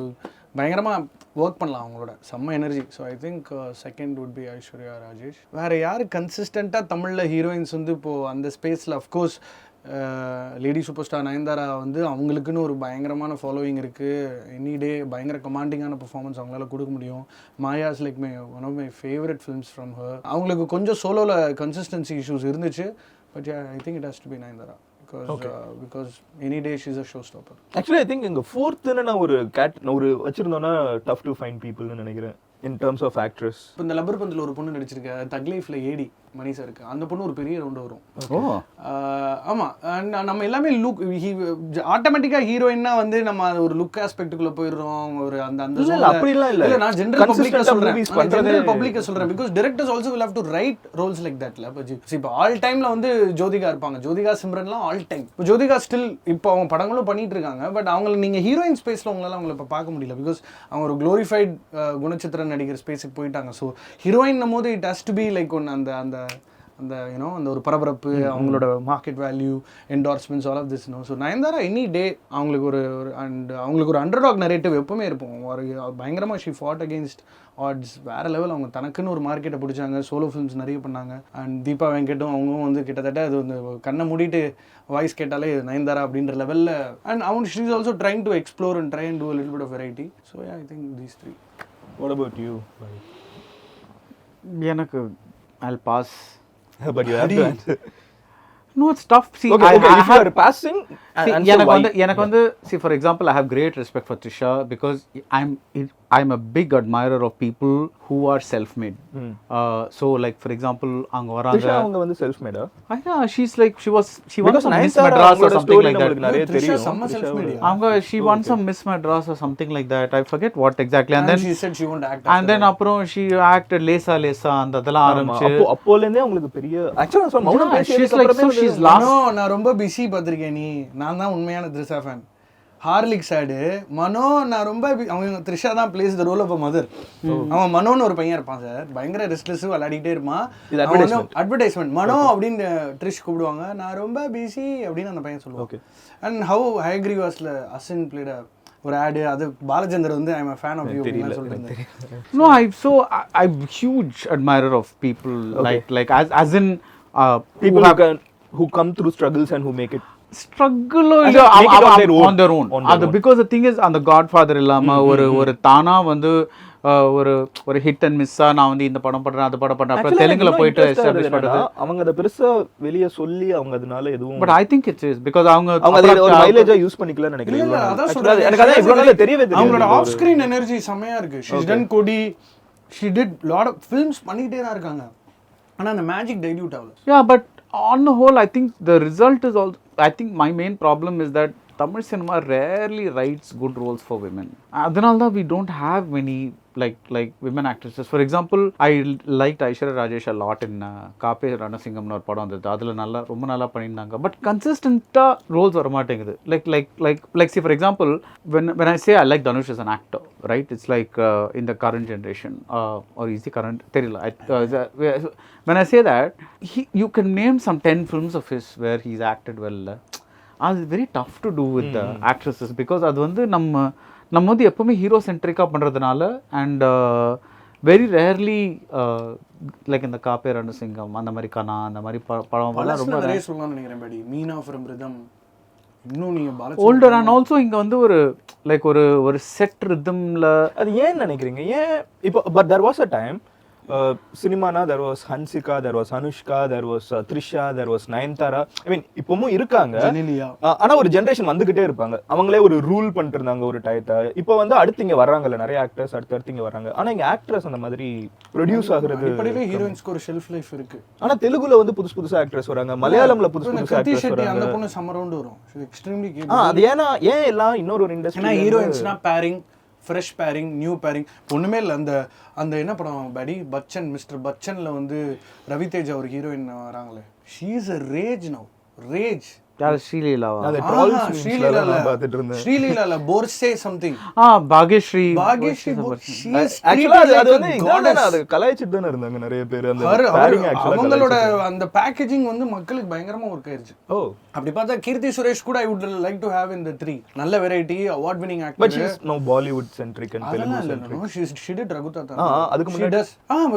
பயங்கரமாக ஒர்க் பண்ணலாம் அவங்களோட செம்ம energy. So I think second would be Aishwarya Rajesh. வேறு யார் கன்சிஸ்டண்ட்டாக தமிழில் ஹீரோயின்ஸ் வந்து இப்போது அந்த ஸ்பேஸில் of course lady super star Nayanthara வந்து அவங்களுக்குன்னு ஒரு பயங்கரமான ஃபாலோவிங் இருக்குது. எனி டே பயங்கர கமாண்டிங்கான பர்ஃபார்மன்ஸ் அவங்களால கொடுக்க முடியும். Maya's like one of my favourite films from her. அவங்களுக்கு கொஞ்சம் சோலோவில் கன்சிஸ்டன்சி இஷ்யூஸ் இருந்துச்சு. But I think it has to be Nayanthara. Because any day she's a showstopper. Actually I think இங்க fourth-னு நான் ஒரு வச்சிருந்தோம்னா tough to find people னு நினைக்கிறேன் in terms of actress. இப்போ இந்த லப்பர் பந்தில் ஒரு பொண்ணு நடிச்சிருக்க தக் லைஃப்ல ஏடி மணி சாருக்கு. அந்த பொண்ணு ஒரு பெரிய ரவுண்டு வரும். ஆமாம், நம்ம எல்லாமே லுக் ஆட்டோமேட்டிக்காக ஹீரோயின்னா வந்து நம்ம ஒரு லுக் ஆஸ்பெக்டுக்குள்ளே போயிடுறோம். ஒரு அந்த அப்படிலாம் இல்லை, நான் ஜென்ரல் பப்ளிக்காக சொல்கிறேன். Because directors also will have to write roles like தட்ல. இப்போ ஆல் டைமில் வந்து ஜோதிகா இருப்பாங்க. ஜோதிகா சிம்ரன்லாம் ஆல் டைம். இப்போ ஜோதிகா ஸ்டில் இப்போ அவங்க படங்களும் பண்ணிட்டு இருக்காங்க. பட் அவங்களை நீங்கள் ஹீரோயின் ஸ்பேஸில் அவங்களால அவங்களை இப்போ பார்க்க முடியல. பிகாஸ் அவங்க ஒரு க்ளோரிஃபைட் குணச்சித்திரன் நடிகர் ஸ்பேஸுக்கு போயிட்டாங்க. ஸோ ஹீரோயின் போது it has to be like one அந்த அந்த அந்த அந்த ஒரு பரபரப்பு, அவங்களோட market value, endorsements, all of this. So Nayanthara any day அவங்களுக்கு ஒரு அண்ட் அவங்களுக்கு ஒரு அண்டர்டாக் நரேட்டிவ் எப்பவுமே இருக்கும். ஒரு பயங்கரமாக ஷி ஃபாட் அகெயின்ஸ்ட் ஆட்ஸ். வேற லெவல். அவங்க தனக்குன்னு ஒரு மார்க்கெட்டை பிடிச்சாங்க. சோலோ ஃபிலிம்ஸ் நிறைய பண்ணாங்க. அண்ட் தீபா வெங்கட்டும் அவங்களும் வந்து கிட்டத்தட்ட அது வந்து கண்ணை மூடிட்டு வாய்ஸ் கேட்டாலே நயன்தாரா அப்படின்ற லெவலில். அண்ட் அவங்க she is also trying to explore and try and do a little bit of variety. So yeah, I think these three. What about you? எனக்கு I'll pass. But you have to answer. No, it's tough. See, okay, if you are passing, எனக்கு வந்து see for example I have great respect for Trisha because I'm a big admirer of people who are self-made. So like for example அங்க வராங்க. Trisha அவங்க வந்து self-made ah? Yeah, she won some Miss Madras or something like that. நிறைய தெரியும். அவங்க she won some Miss Madras or something like that. I forget what exactly. And then she said she won't act. And then அப்புறம் she acted லேசா அந்த அதெல்லாம் ஆரம்பிச்சு அப்போல இருந்தே உங்களுக்கு பெரிய actually மௌனம் she's like so she's last. No, நான் ரொம்ப பிஸி பார்த்திருக்கேன். நான் தான் உண்மையான த்ரிஷா ஃபேன். ஹார்லிக்ஸ் ஆடு மனோ. நான் ரொம்ப அவங்க த்ரிஷா தான் plays the role of a mother. அவன் மனோன்னு ஒரு பையன் இருப்பான் சார். பயங்கர ரெஸ்ட்லெஸ், விளையாடிட்டே இருப்பான். அட்வர்டைஸ்மெண்ட் மனோ அப்படின்னு ட்ரிஷ் கூப்பிடுவாங்க. நான் ரொம்ப பிஸி அப்படின்னு அந்த பையன் சொல்லுவான். அண்ட் ஹவு ஹயக்ரீவாஸ்ல அசின் பிளேட் ஒரு ஆடு. அது பாலச்சந்தர் வந்து I am a fan of you அப்படின்னு சொல்லிட்டு. No, I'm huge admirer of people like as in people who come through struggles and who make it struggle on their own. Because the thing is அந்த Godfather இல்லாம ஒரு தானா வந்து ஒரு ஒரு hit and மிஸ்ஸா நான் வந்து இந்த படம் பண்றேன் அது படம் பண்றேன் அப்புறம் தெலுங்குல போயிட்டு எஸ்டாப்லிஷ் பண்றது அவங்க அத பெருசா வெளிய சொல்லி அவங்க அதனால எதுவும் but I think it's is because அவங்க அத ஒரு மைலேஜா யூஸ் பண்ணிக்கலாம்னு நினைக்கிறேன். எனக்கு அதான் இவ்வளவு தெரியவே தெரியும். அவங்களோட ஆஃப் ஸ்கிரீன் எனர்ஜி செமையா இருக்கு. She done Kodi, she did lot of films பண்ணிட்டே தான் இருக்காங்க. ஆனா அந்த மேஜிக் டைல்யூட் ஆகல. Yeah, but on the whole I think the result is also, I think my main problem is that Tamil cinema rarely writes good roles for women. Adanal we don't have many like women actresses. For example, I liked Aishwarya Rajesh a lot in Kape Ranasingam nu or padam andha adula nalla romba nalla panniranga, but consistent roles vara maatengudhu. Like see for example, when I say I like Dhanush as an actor, right, it's like in the current generation or is the current therilla when I say that you can name some 10 films of his where he's acted well. It's very tough to do with the actresses because அது வந்து நம்ம வந்து எப்பவுமே hero சென்ட்ரிக்காக பண்ணுறதுனால and very rarely like இந்த காப்பே ரணசிங்கம் அந்த மாதிரி கனா அந்த மாதிரி படம் ரொம்ப நிறைய சொல்லலாம்னு நினைக்கிறேன். படி மீனா ஃப்ரம் ரிதம் இன்னும் நீங்க ஓல்டர் அண்ட் ஆல்சோ இங்கே வந்து ஒரு லைக் ஒரு செட் ரிதம்ல அது ஏன் நினைக்கிறீங்க? ஏன் இப்போ but there was a time சினிமானா there was Hansika, there was Anushka, there was Trisha, there was Nayanthara. I mean இப்பவும் இருக்காங்க. ஆனா ஒரு ஜெனரேஷன் வந்துகிட்டே இருப்பாங்க. அவங்களே ஒரு ரூல் பண்ணிட்டு இருந்தாங்க ஒரு டயத்தை. இப்போ வந்து அடுத்து இங்க வர்றாங்கல்ல நிறைய ஆக்டர்ஸ் அடுத்து இங்க வர்றாங்க. ஆனா இங்க ஆக்ட்ரஸ் அந்த மாதிரி ப்ரொடியூஸ் ஆகுறது இப்படியே ஹீரோயின்ஸ்க்கு ஒரு ஷெல்ஃப் லைஃப் இருக்கு. ஆனா தெலுங்குல வந்து புதுசா ஆக்ட்ரஸ் வராங்க, மலையாளம்ல புதுசா ஆக்ட்ரஸ் வராங்க. அந்த பொண்ணு சம்மர் ரவுண்ட் வரும். எக்ஸ்ட்ரீம்லி அது ஏன் எல்லாம் இன்னொரு இண்டஸ்ட்ரி ஹீரோயின்ஸ்னா pairing, fresh pairing, new pairing ஒண்ணுமே இல்லை. அந்த என்ன படம் படி பச்சன், மிஸ்டர் பச்சன்ல வந்து ரவிதேஜா ஒரு ஹீரோயின் வராங்களே, she is a rage now, rage. ஸ்ரீலீலாவா? ஸ்ரீலீலால போர்சே சம்திங் பாக்யஸ்ரீ கலாய்ச்சிட்டு தானே இருந்தாங்க நிறைய பேர். அவங்களோட அந்த பேக்கேஜிங் வந்து மக்களுக்கு பயங்கரமா ஒர்க் ஆயிருச்சு. அப்படி பார்த்தா கீர்த்தி சுரேஷ் கூட I would like to have in the 3 நல்ல variety award winning actor. But she is no Bollywood centric and Telugu centric. She did Raghuthatha. அதுக்கு முன்னாடி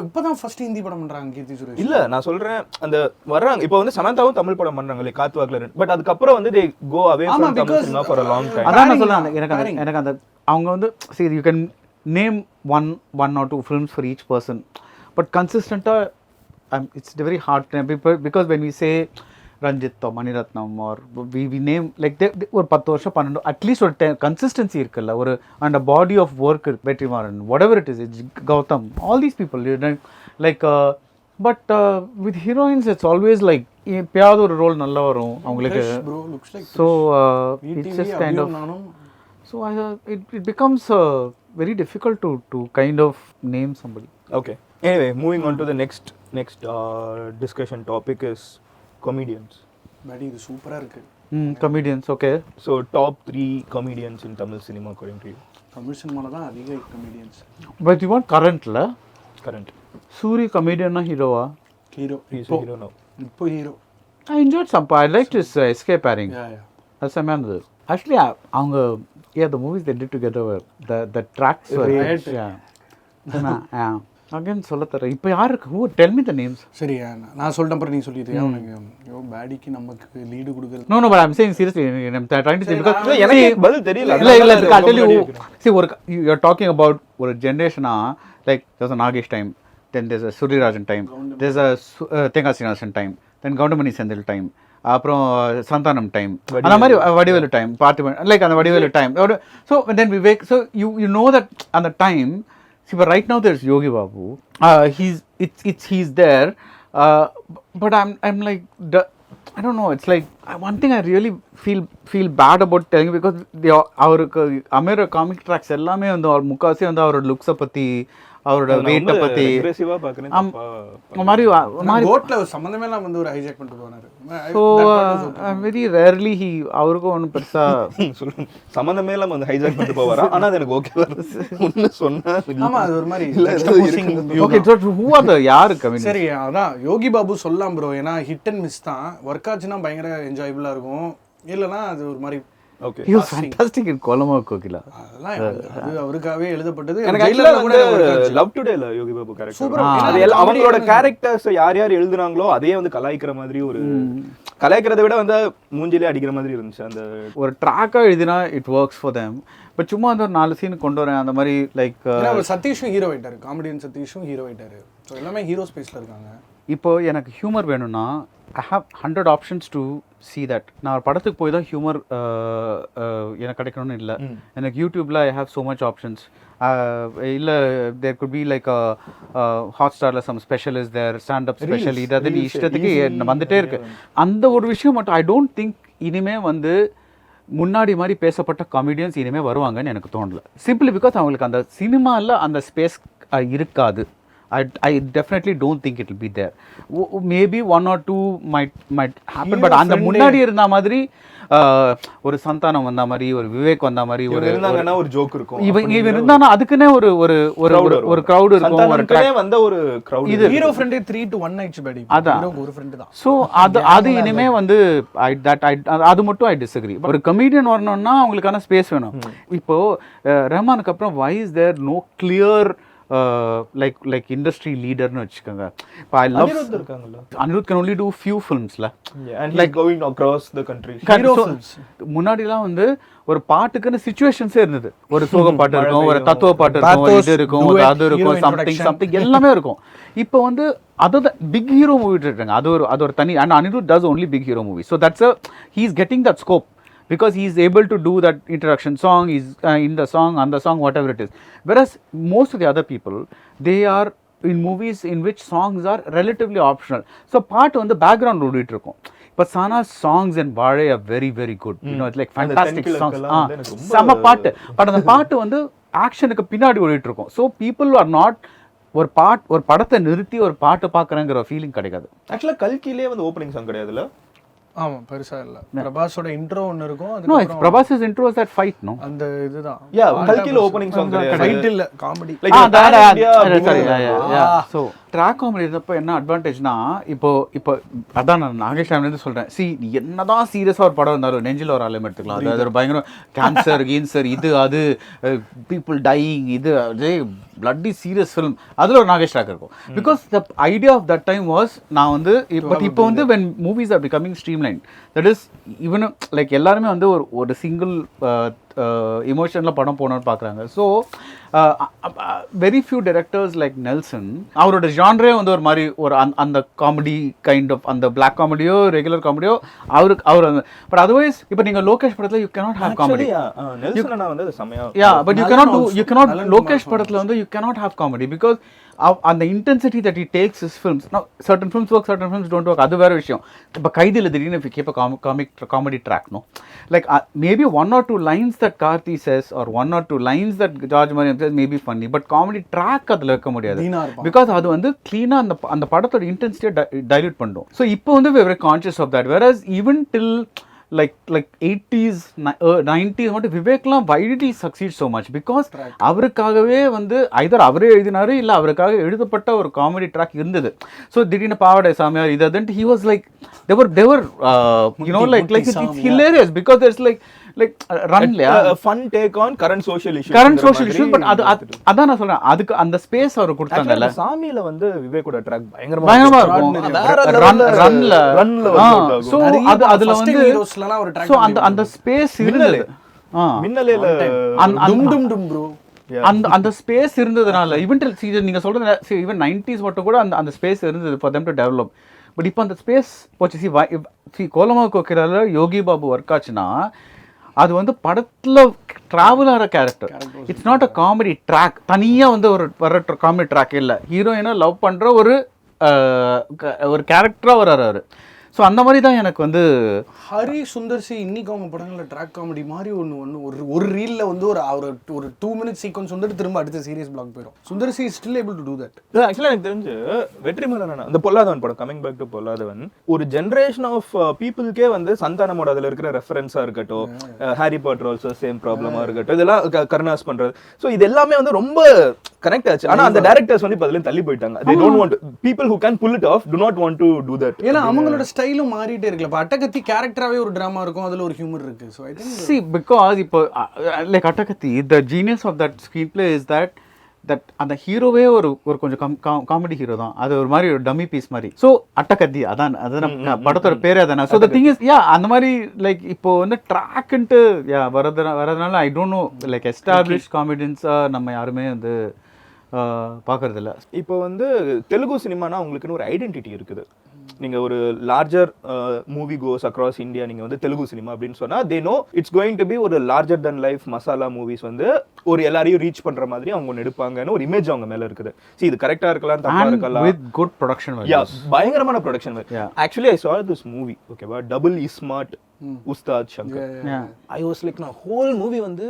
இப்பதான் ஃபர்ஸ்ட் ஹிந்தி படம் பண்றாங்க கீர்த்தி சுரேஷ். இல்ல நான் சொல்றேன் அந்த வர்றாங்க இப்போ வந்து சமந்தாவும் தமிழ் படம் பண்றாங்களே காத்துவாக்ல. பட் அதுக்கப்புறம் வந்து they go away from Tamil cinema for a long time. அதான் நான் சொல்றேன். எனக்கு அந்த அவங்க வந்து see you can name one or two films for each person, but consistent it's very hard because when we say Ranjith or Maniratnam or we name like ஒரு 10 வருஷம் 12 at least ஒரு consistency இருக்குல்ல, ஒரு and a body of work. Vetrimaran, whatever it is, Gautam, all these people like but with heroines it's always like எப்பயாவது ஒரு role நல்லா வரும் அவங்களுக்கு. So it's just kind of so it becomes very difficult to kind of name somebody. Okay, anyway, moving on to the next discussion topic is comedians. படி இது சூப்பரா இருக்கு. Comedians, okay. So top 3 comedians in Tamil cinema according to you. Tamil சினிமால தான் அதிக comedians. But you want current Suri comedian hero hero. He's a hero now. இப்போ hero. I enjoyed some part. I liked his escape pairing. Yeah. That's a man. Actually அவங்க the movies they did together were the tracks were yeah. Again சொல்ல தர இப்போ யாருக்கு who tell me the names. சரி நான் சொல்றேன் அப்புறம் நீ சொல்லிடுறியா? உனக்கு பேடிக்கு நமக்கு லீட் கொடுக்கிறது. No but I'm saying seriously I'm trying to say because எனக்கு பதில் தெரியல. இல்ல I'll tell you. See you're talking about ஒரு generation like there's a Nagesh time, then there's a Surirajan time, there's a Tengasinasan time, then Gaundamani Sendil time, அப்புறம் Santhanam time, அந்த மாதிரி Vadivelu time, Parthiban like அந்த Vadivelu time. So then Vivek, so you know that at the time, see but right now there's Yogi Babu, he's there, but I'm like I don't know, it's like one thing I really feel bad about telling because அவருக்கு அமேர comic tracks எல்லாமே வந்து அவர் முக்காசி வந்து அவரோட லுக்ஸை பற்றி அவரோட வெயிட்டை பற்றி மாதிரி கோட்ல சம்பந்தமே எல்லாம் வந்து ஒரு ஹைஜாக் பண்ணிட்டு போனாரு. ஸோ வெரி ரேர்லி அவருக்கும் ஒன்றும் பெருசா சம்பந்தமே எல்லாம் வந்து ஹைஜாக் பண்ணிட்டு போவாரா? ஆனா அது எனக்கு ஓகே ஒன்னு சொன்னா ஆமா அது ஒரு மாதிரி ஓகே. ஹூ ஆர் த யாரு கமிங்? சரி அதான் யோகி பாபு சொல்லலாம் ப்ரோ. ஏன்னா ஹிட் அண்ட் மிஸ் தான். ஒர்க் ஆச்சுன்னா பயங்கர என்ஜாயபிளா இருக்கும், இல்லைன்னா அது ஒரு மாதிரி okay. he was fantastic in Kolamaavu Kokila. அதெல்லாம் அது அவருக்காகவே எழுதப்பட்டது. எனக்கு ஆக்சுவலா வந்து லவ் டுடேல யோகி பாபு கேரக்டர் சூப்பரா. அவங்களோட கேரக்டர்ஸ் யார் எழுதுனாங்களோ அதே வந்து கலாய்க்கிற மாதிரி ஒரு கலாய்க்கிறத விட வந்து மூஞ்சிலே அடிக்கிற மாதிரி இருந்துச்சு அந்த ஒரு ட்ராக்காக எழுதினா it works for them. But சும்மா அந்த ஒரு 4 சீன் கொண்டு வரேன் அந்த மாதிரி லைக் சதீஷும் ஹீரோ ஆயிட்டாரு, காமெடியன் சதீஷும் ஹீரோ ஆயிட்டாரு. ஸோ எல்லாமே ஹீரோ ஸ்பேஸில் இருக்காங்க. இப்போ எனக்கு ஹியூமர் வேணும்னா I have 100 options to see that. நான் ஒரு படத்துக்கு போய் தான் ஹியூமர் எனக்கு கிடைக்கணும்னு இல்லை. எனக்கு யூடியூப்பில் I have so much options. இல்லை தேர் குட் பி லைக் ஹாட்ஸ்டாரில் some special is there standup special இது அது இஷ்டத்துக்கு வந்துட்டே இருக்கு. அந்த ஒரு விஷயம் மட்டும் ஐ டோன்ட் திங்க் இனிமே வந்து முன்னாடி மாதிரி பேசப்பட்ட காமெடியன்ஸ் இனிமேல் வருவாங்கன்னு எனக்கு தோணல. சிம்பிளி பிகாஸ் அவங்களுக்கு அந்த சினிமாவில் அந்த ஸ்பேஸ் இருக்காது. I definitely don't think it will be there. Maybe 1 or 2 might happen, but அந்த முன்னாடி இருந்த மாதிரி ஒரு சந்தானம் வந்த மாதிரி, ஒரு விவேக் வந்த மாதிரி, ஒரு இருந்தாங்கன்னா ஒரு ஜோக் இருக்கும். இவங்க இருந்தானா அதுக்குனே ஒரு ஒரு ஒரு crowd இருக்கும். ஒரு ட்ராக் வந்த ஒரு crowd. இது ஹீரோ ஃப்ரெண்டே 3 to 1 nights படி. அதான் ஒரு ஃப்ரெண்ட் தான். சோ அது இனிமே வந்து அது மட்டும் I disagree. ஒரு கமெடியன் வரணும்னா அவங்களுக்கான ஸ்பேஸ் வேணும். இப்போ ரஹ்மானுக்கு அப்புறம் why is there no clear like industry leader nu vechukanga. Ipo I love Anirudh irukangala. Anirudh can only do few films la. Yeah, and like going across the country. Hero films. முன்னாடி எல்லாம் வந்து ஒரு பாட்டுக்குன்னு சிச்சுவேஷன்ஸே இருந்தது. ஒரு சோக பாட்டு இருக்கும், ஒரு தத்துவ பாட்டு இருக்கும், இது இருக்கும், அது இருக்கும், சம்திங் எல்லாமே இருக்கும். இப்போ வந்து அதோட பிக் ஹீரோ மூவி இருக்காங்க. அது ஒரு தனி. and Anirudh does only big hero movies, so that's he is getting that scope because he is able to do that introduction song, he's in the song, on the song, whatever it is. Whereas most of the other people, they are in movies in which songs are relatively optional. So part on the background ஓடிட்டு இருக்கும். But Sana's songs and Vijay are very very good. You know, it's like fantastic songs. sama பாட்டு. But அந்த பாட்டு வந்து ஆக்ஷனுக்கு பின்னாடி ஓடிட்டு இருக்கும். So people are not ஒரு படத்தை நிறுத்தி ஒரு பாட்டு பார்க்கறங்கற ஃபீலிங் கிடைக்காது. ஆக்சுவலா கல்கிலே வந்து ஓபனிங் சாங் கிடையாதுல. ஆமா பெருசா இல்ல. பிரபாஸோட இன்ட்ரோ ஒன்னு இருக்கும். No, it's Prabhas's intro is that fight, no? அந்த இதுதான். Yeah, கல்கில ஓபனிங் சாங் கிடையாது. ஃபைட் இல்ல, comedy. Like so track comedy இருந்தப்ப என்ன அட்வான்டேஜ்னா இப்போ அதான் நான் நாகேஷ்ல இருந்து சொல்றேன். see என்னதான் சீரியஸா ஒரு படம் இருந்தாலும் நெஞ்சில ஒரு அலைம் எடுத்துக்கலாம். அது ஒரு பயங்கர கேன்சர் கீன்சர் இது அது people dying இது bloody serious film அதுல ஒரு நாகேஷ் ட்ராக் இருக்கும். because the idea of that time was நான் வந்து இப்போ வந்து when movies are becoming streamlined, that is even like எல்லாரும் வந்து ஒரு சிங்கிள் இமோஷன்ல படம் போகணும்னு பார்க்குறாங்க. So very few directors like Nelson அவரோட ஜான்ரே வந்து ஒரு மாதிரி ஒரு அந்த காமெடி கைண்ட் ஆஃப் அந்த பிளாக் காமெடியோ ரெகுலர் காமெடியோ அவர் பட் அதர்வைஸ் இப்போ நீங்கள் லோகேஷ் படத்தில் you cannot have comedy. But you cannot Lokesh படத்தில் வந்து you cannot have comedy because அந்த intensity that it takes is films. Certain films work, certain films don't work. அது வேறு விஷயம். இப்போ கைதில் திடீர்னு if you keep a comedy track, no, like maybe 1 or 2 lines that Karthi says or 1 or 2 lines that George Mariam says may be funny, but comedy track அதில் வைக்க முடியாது because அது வந்து clean-ஆ அந்த படத்தோட இன்டென்சிட்டியை டைல்யூட் பண்ணும். ஸோ இப்போ வந்து we are very conscious of that, whereas even till like 80s 90s மட்டும் விவேக்லாம் why did he succeed so much because அவருக்காகவே வந்து either அவரே எழுதினாரு இல்லை அவருக்காக எழுதப்பட்ட ஒரு காமெடி ட்ராக் இருந்தது. ஸோ திடீர்னு பாவாடை சாமியார் இது அதுன்ட்டு he was like they were you know like it's hilarious because there's like run fun take on current social issues but அதான் நான் சொல்றேன் அதுக்கு அந்த ஸ்பேஸ் அவர் கொடுத்தாங்கல்ல. சாமியில வந்து விவேக்கோட ட்ராக் பயங்கரமா இருக்கும். ரன்ல சோ அதுல வந்து சோ அந்த ஸ்பேஸ் இருந்தது. மின்னலேல டும் டும் ப்ரோ அந்த ஸ்பேஸ் இருந்ததுனால ஈவன் நீங்க சொல்றது ஈவன் 90s மட்டும் கூட அந்த ஸ்பேஸ் இருந்தது for them to develop. But இப்போ அந்த ஸ்பேஸ் போச்சு. கோலமா கோக்கிரால யோகி பாபு ஒர்க் ஆச்சுன்னா அது வந்து படத்துல டிராவல் ஆகிற character. It's not a comedy track. தனியா வந்து வர காமெடி ட்ராக் இல்லை. ஹீரோயினை லவ் பண்ற ஒரு கேரக்டரா வர்றாரு. ஸோ அந்த மாதிரி தான் எனக்கு வந்து ஹரி சுந்தர்சி இன்னைக்கு அவங்க படங்களில் ட்ராக் காமெடி மாதிரி ஒரு ரீலில் வந்து ஒரு 2 minute சீக்வன்ஸ் வந்துட்டு திரும்ப அடுத்த சீரியஸ் பிளாக் போயிடும். Sundar C is still able to do that. ஆக்சுவலாக எனக்கு தெரிஞ்சு வெற்றிமாறன் அந்த பொல்லாதவன் படம் கமிங் பேக் டு பொல்லாதவன் ஒரு ஜென்ரேஷன் ஆஃப் பீப்புளுக்கே வந்து சந்தானமோட அதில் இருக்கிற ரெஃபரன்ஸாக இருக்கட்டும், ஹாரி பாட்டர் ஆல்சோ சேம் ப்ராப்ளமாக இருக்கட்டும், இதெல்லாம் கருணாஸ் பண்ணுறது. ஸோ இது எல்லாமே வந்து ரொம்ப கனெக்ட் ஆச்சு. ஆனால் அந்த டேரக்டர்ஸ் வந்து இப்போ அதில் தள்ளி போயிட்டாங்க. they don't want people who can pull it off do not want to do that. ஏன்னா அவங்களோட ஸ்டைலும் மாறிட்டே இருக்குல்ல. இப்போ அட்டகத்தி கேரக்டராகவே ஒரு ட்ராமா இருக்கும், அதில் ஒரு ஹியூமர் இருக்கு. So I think see because இப்போ like Attakathi the genius of that screenplay is that that அந்த ஹீரோவே ஒரு கொஞ்சம் காமெடி ஹீரோ தான், அது ஒரு மாதிரி ஒரு டம்மி பீஸ் மாதிரி. ஸோ அட்டகத்தி அதான் படத்தோட பேரே அதானே. ஸோ த திங் இஸ் அந்த மாதிரி லைக் இப்போ வந்து ட்ராக்ன்ட்டு வரதுனால I don't know like establish காமெடியன்ஸா நம்ம யாருமே வந்து பார்க்கறது இல்ல. இப்போ வந்து தெலுங்கு சினிமானா உங்களுக்குன்னு ஒரு ஐடென்டிட்டி இருக்குது. நீங்க ஒரு larger movie goes across India, நீங்க வந்து தெலுங்கு சினிமா அப்படின்னு சொன்னா they know it's going to be ஒரு larger than life masala movies வந்து ஒரு எல்லாரையும் ரீச் பண்ற மாதிரி அவங்க ஒன்று எடுப்பாங்கன்னு ஒரு இமேஜ் அவங்க மேல இருக்குது. See இது கரெக்டா இருக்கலாம், தப்பா இருக்கலாம். With good production values. பயங்கரமான production value. Actually I saw this movie, ஓகேவா, double ismart Ustaad Shankar. I was like நான் ஹோல் மூவி வந்து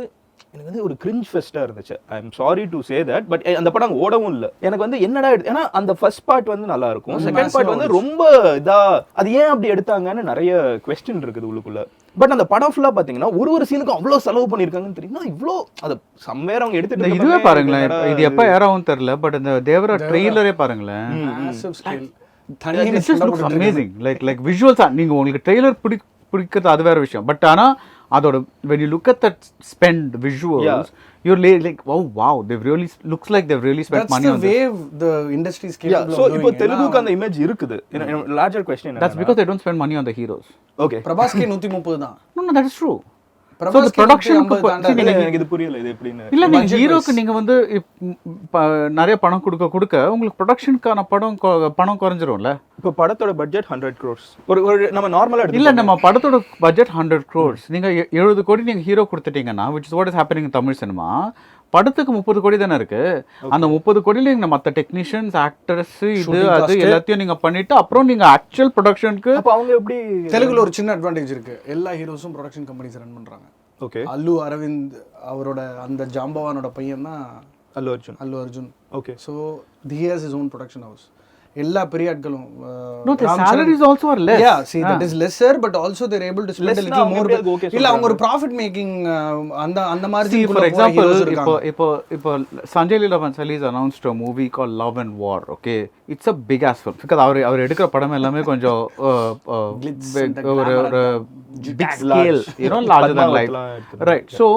எனக்கு வந்து ஒரு கிரிஞ்ச் ஃபெஸ்டா இருந்துச்சு. I am sorry to say that, but அந்த படம் ஓடவும் இல்லை. எனக்கு வந்து என்னடா ஏன்னா அந்த ஃபர்ஸ்ட் பார்ட் வந்து நல்லா இருக்கும், செகண்ட் பார்ட் வந்து ரொம்ப இதா அது ஏன் அப்படி எடுத்தாங்கன்னு நிறைய குவெஸ்டின் இருக்குது உள்ளுக்குள்ள. பட் அந்த படம் ஃபுல்லா பாத்தீங்கன்னா ஒரு சீனுக்கு அவ்வளவு செலவு பண்ணிருக்காங்கன்னு தெரியுமா, இவ்வளோ அது சம்வேர் அவங்க எடுத்துட்டு இதுவே பாருங்களேன், இது எப்ப ஏறாவும் தெரியல, பட் இந்த தேவரா ட்ரெய்லரே பாருங்களேன், அமேசிங். லைக் விஷுவல்ஸ் நீங்க உங்களுக்கு ட்ரெய்லர் பிடிக்கிறது அது வேற விஷயம், பட் ஆனா அதோட when you look at that spend visuals, you're like wow they've really looks like they've really spent money on this. That's the wave the industry is capable of so doing. இப்போ தெலுங்குக்கு அந்த image இருக்குது. larger question that's because they don't spend money on the heroes. Okay, பிரபாஸ்கே 130 தான். No that is true. So the production எனக்கு இது புரியல, இது எப்படின்னு இல்ல. நீங்க ஹீரோக்கு நீங்க வந்து நிறைய பணம் கொடுக்க உங்களுக்கு ப்ரொடக்ஷனுக்கான பணம் குறைஞ்சிரும்ல. இப்போ படத்தோட பட்ஜெட் 100 crores ஒரு நம்ம நார்மலா இல்ல, நம்ம படத்தோட பட்ஜெட் 100 crores, நீங்க 70 கோடி நீங்க ஹீரோ கொடுத்துட்டீங்கன்னா which is what is happening in Tamil cinema, படத்துக்கு 30 கோடி தானே இருக்கு. அந்த 30 கோடியில நீங்க மத்த டெக்னீஷியன்ஸ், ஆக்டர்ஸ், இது அது எல்லாத்தையும் நீங்க பண்ணிட்டு அப்புறம் நீங்க ஆக்சுவல் ப்ரொடக்ஷனுக்கு. அப்ப அவங்க எப்படி தெலுங்குல ஒரு சின்ன அட்வான்டேஜ் இருக்கு, எல்லா ஹீரோஸும் ப்ரொடக்ஷன் கம்பெனிஸ் ரன் பண்றாங்க. ஓகே, அல்லு அரவிந்த் அவரோட அந்த ஜாம்பவானோட பையன் தான் Allu Arjun. Okay, so he has his own production house. எல்லா பெரிய ஆட்களும் no the salaries also are less. Yeah, see that is lesser, but also they're able to spend a little more. இல்ல அவங்க ஒரு profit making அந்த margin. For example, இப்போ Sanjay Leela Bhansali has announced a movie called Love and War. Okay, it's a big ass film because அவர் எடுக்கிற படம் எல்லாமே கொஞ்சம் ஒரு big scale, you know, larger than life, right? So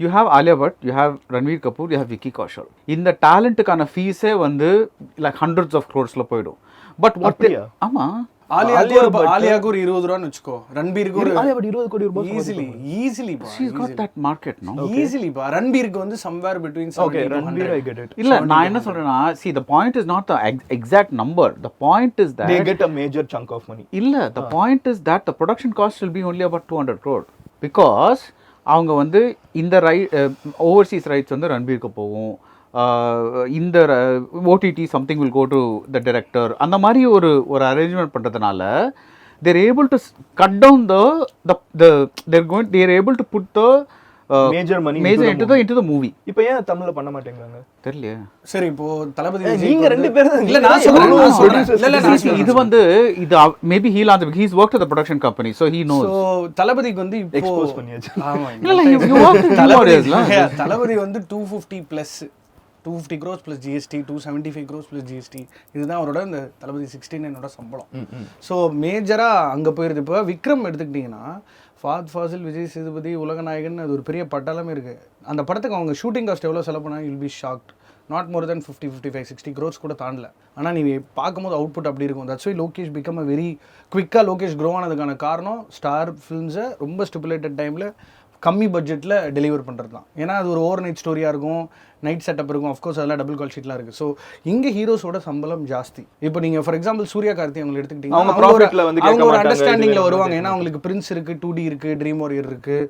you have Alia Bhatt, you have Ranveer Kapoor, you have Vicky Kaushal. இந்த டாலண்ட்டுக்கான ஃபீஸே வந்து like hundreds of crores-ல போயிடும். But what ஆமா, ஆலியாக்கு ஒரு 20 ரூபான்னு வெச்சுக்கோ, ரன்பீருக்கு ஒரு 20 கோடி ரூபாய் easily she's got that market, no? Easily பா, ரன்பீருக்கு வந்து somewhere between 70 to 100. I get it. இல்ல நான் என்ன சொல்றேன்னா, see the point is not the exact number, the point is that they get a major chunk of money. இல்ல, the point is that the production cost will be only about 200 crore because அவங்க வந்து இந்த Overseas rights வந்து ரன்பீருக்கு போகும், இந்த OTT something will go to the director, அந்த மாதிரி ஒரு அரேஞ்ச்மெண்ட் பண்ணுறதுனால they're able to cut down they're able to put the major money into the movie. இப்போ ஏன் தமிழ்ல பண்ண மாட்டேங்கறாங்க தெரியல. சரி, இப்போ தலபதி நீங்க ரெண்டு பேரும் இல்ல நான் சொல்றேன் இது வந்து இது maybe he launched he's worked at the production company so he knows. So தலபதிக்கு வந்து இப்போ எக்ஸ்போஸ் பண்ணியாச்சு. ஆமா, இல்ல you worked in தலபதி வந்து 250 plus 250 crores plus GST, 275 crores plus GST. இதுதான் அவரோட இந்த தலபதி 69 சம்பளம். ஸோ மேஜராக அங்கே போயிருது. இப்போ விக்ரம் எடுத்துக்கிட்டிங்கன்னா ஃபாத் ஃபாசில், விஜய் சேதுபதி, உலகநாயகன், அது ஒரு பெரிய பட்டாளமே இருக்குது. அந்த படத்துக்கு அவங்க ஷூட்டிங் காஸ்ட் எவ்வளோ செலவு பண்ணால் will be shocked. Not more then 50, 55, 60 crores கூட தாண்டல. ஆனால் நீ பார்க்கும்போது அவுட்புட் அப்படி இருக்கும். That's why Lokesh become a very குவிக்காக லோகேஷ் க்ரோ ஆனதுக்கான காரணம் ஸ்டார் ஃபிலிம்ஸை ரொம்ப ஸ்டிப்புலேட்டட் டைமில் கம்மி பட்ஜெட்டில் டெலிவர் பண்ணுறது தான். ஏன்னா அது ஒரு ஓவர் நைட் ஸ்டோரியாக இருக்கும், நைட் செட்டப் இருக்கும், அஃப்கோர்ஸ் அதெல்லாம் டபுள் கால் ஷீட்லாம் இருக்குது. ஸோ இங்கே ஹீரோஸோட சம்பளம் ஜாஸ்தி. இப்போ நீங்கள் ஃபார் எக்ஸாம்பிள் சூர்யா கார்த்தி அவங்க எடுத்துக்கிட்டீங்கன்னா அவங்க ஒரு அண்டர்ஸ்டாண்டிங்கில் வருவாங்க. ஏன்னா அவங்களுக்கு பிரின்ஸ் இருக்குது, 2D இருக்குது, ட்ரீம் வாரியர் இருக்குது,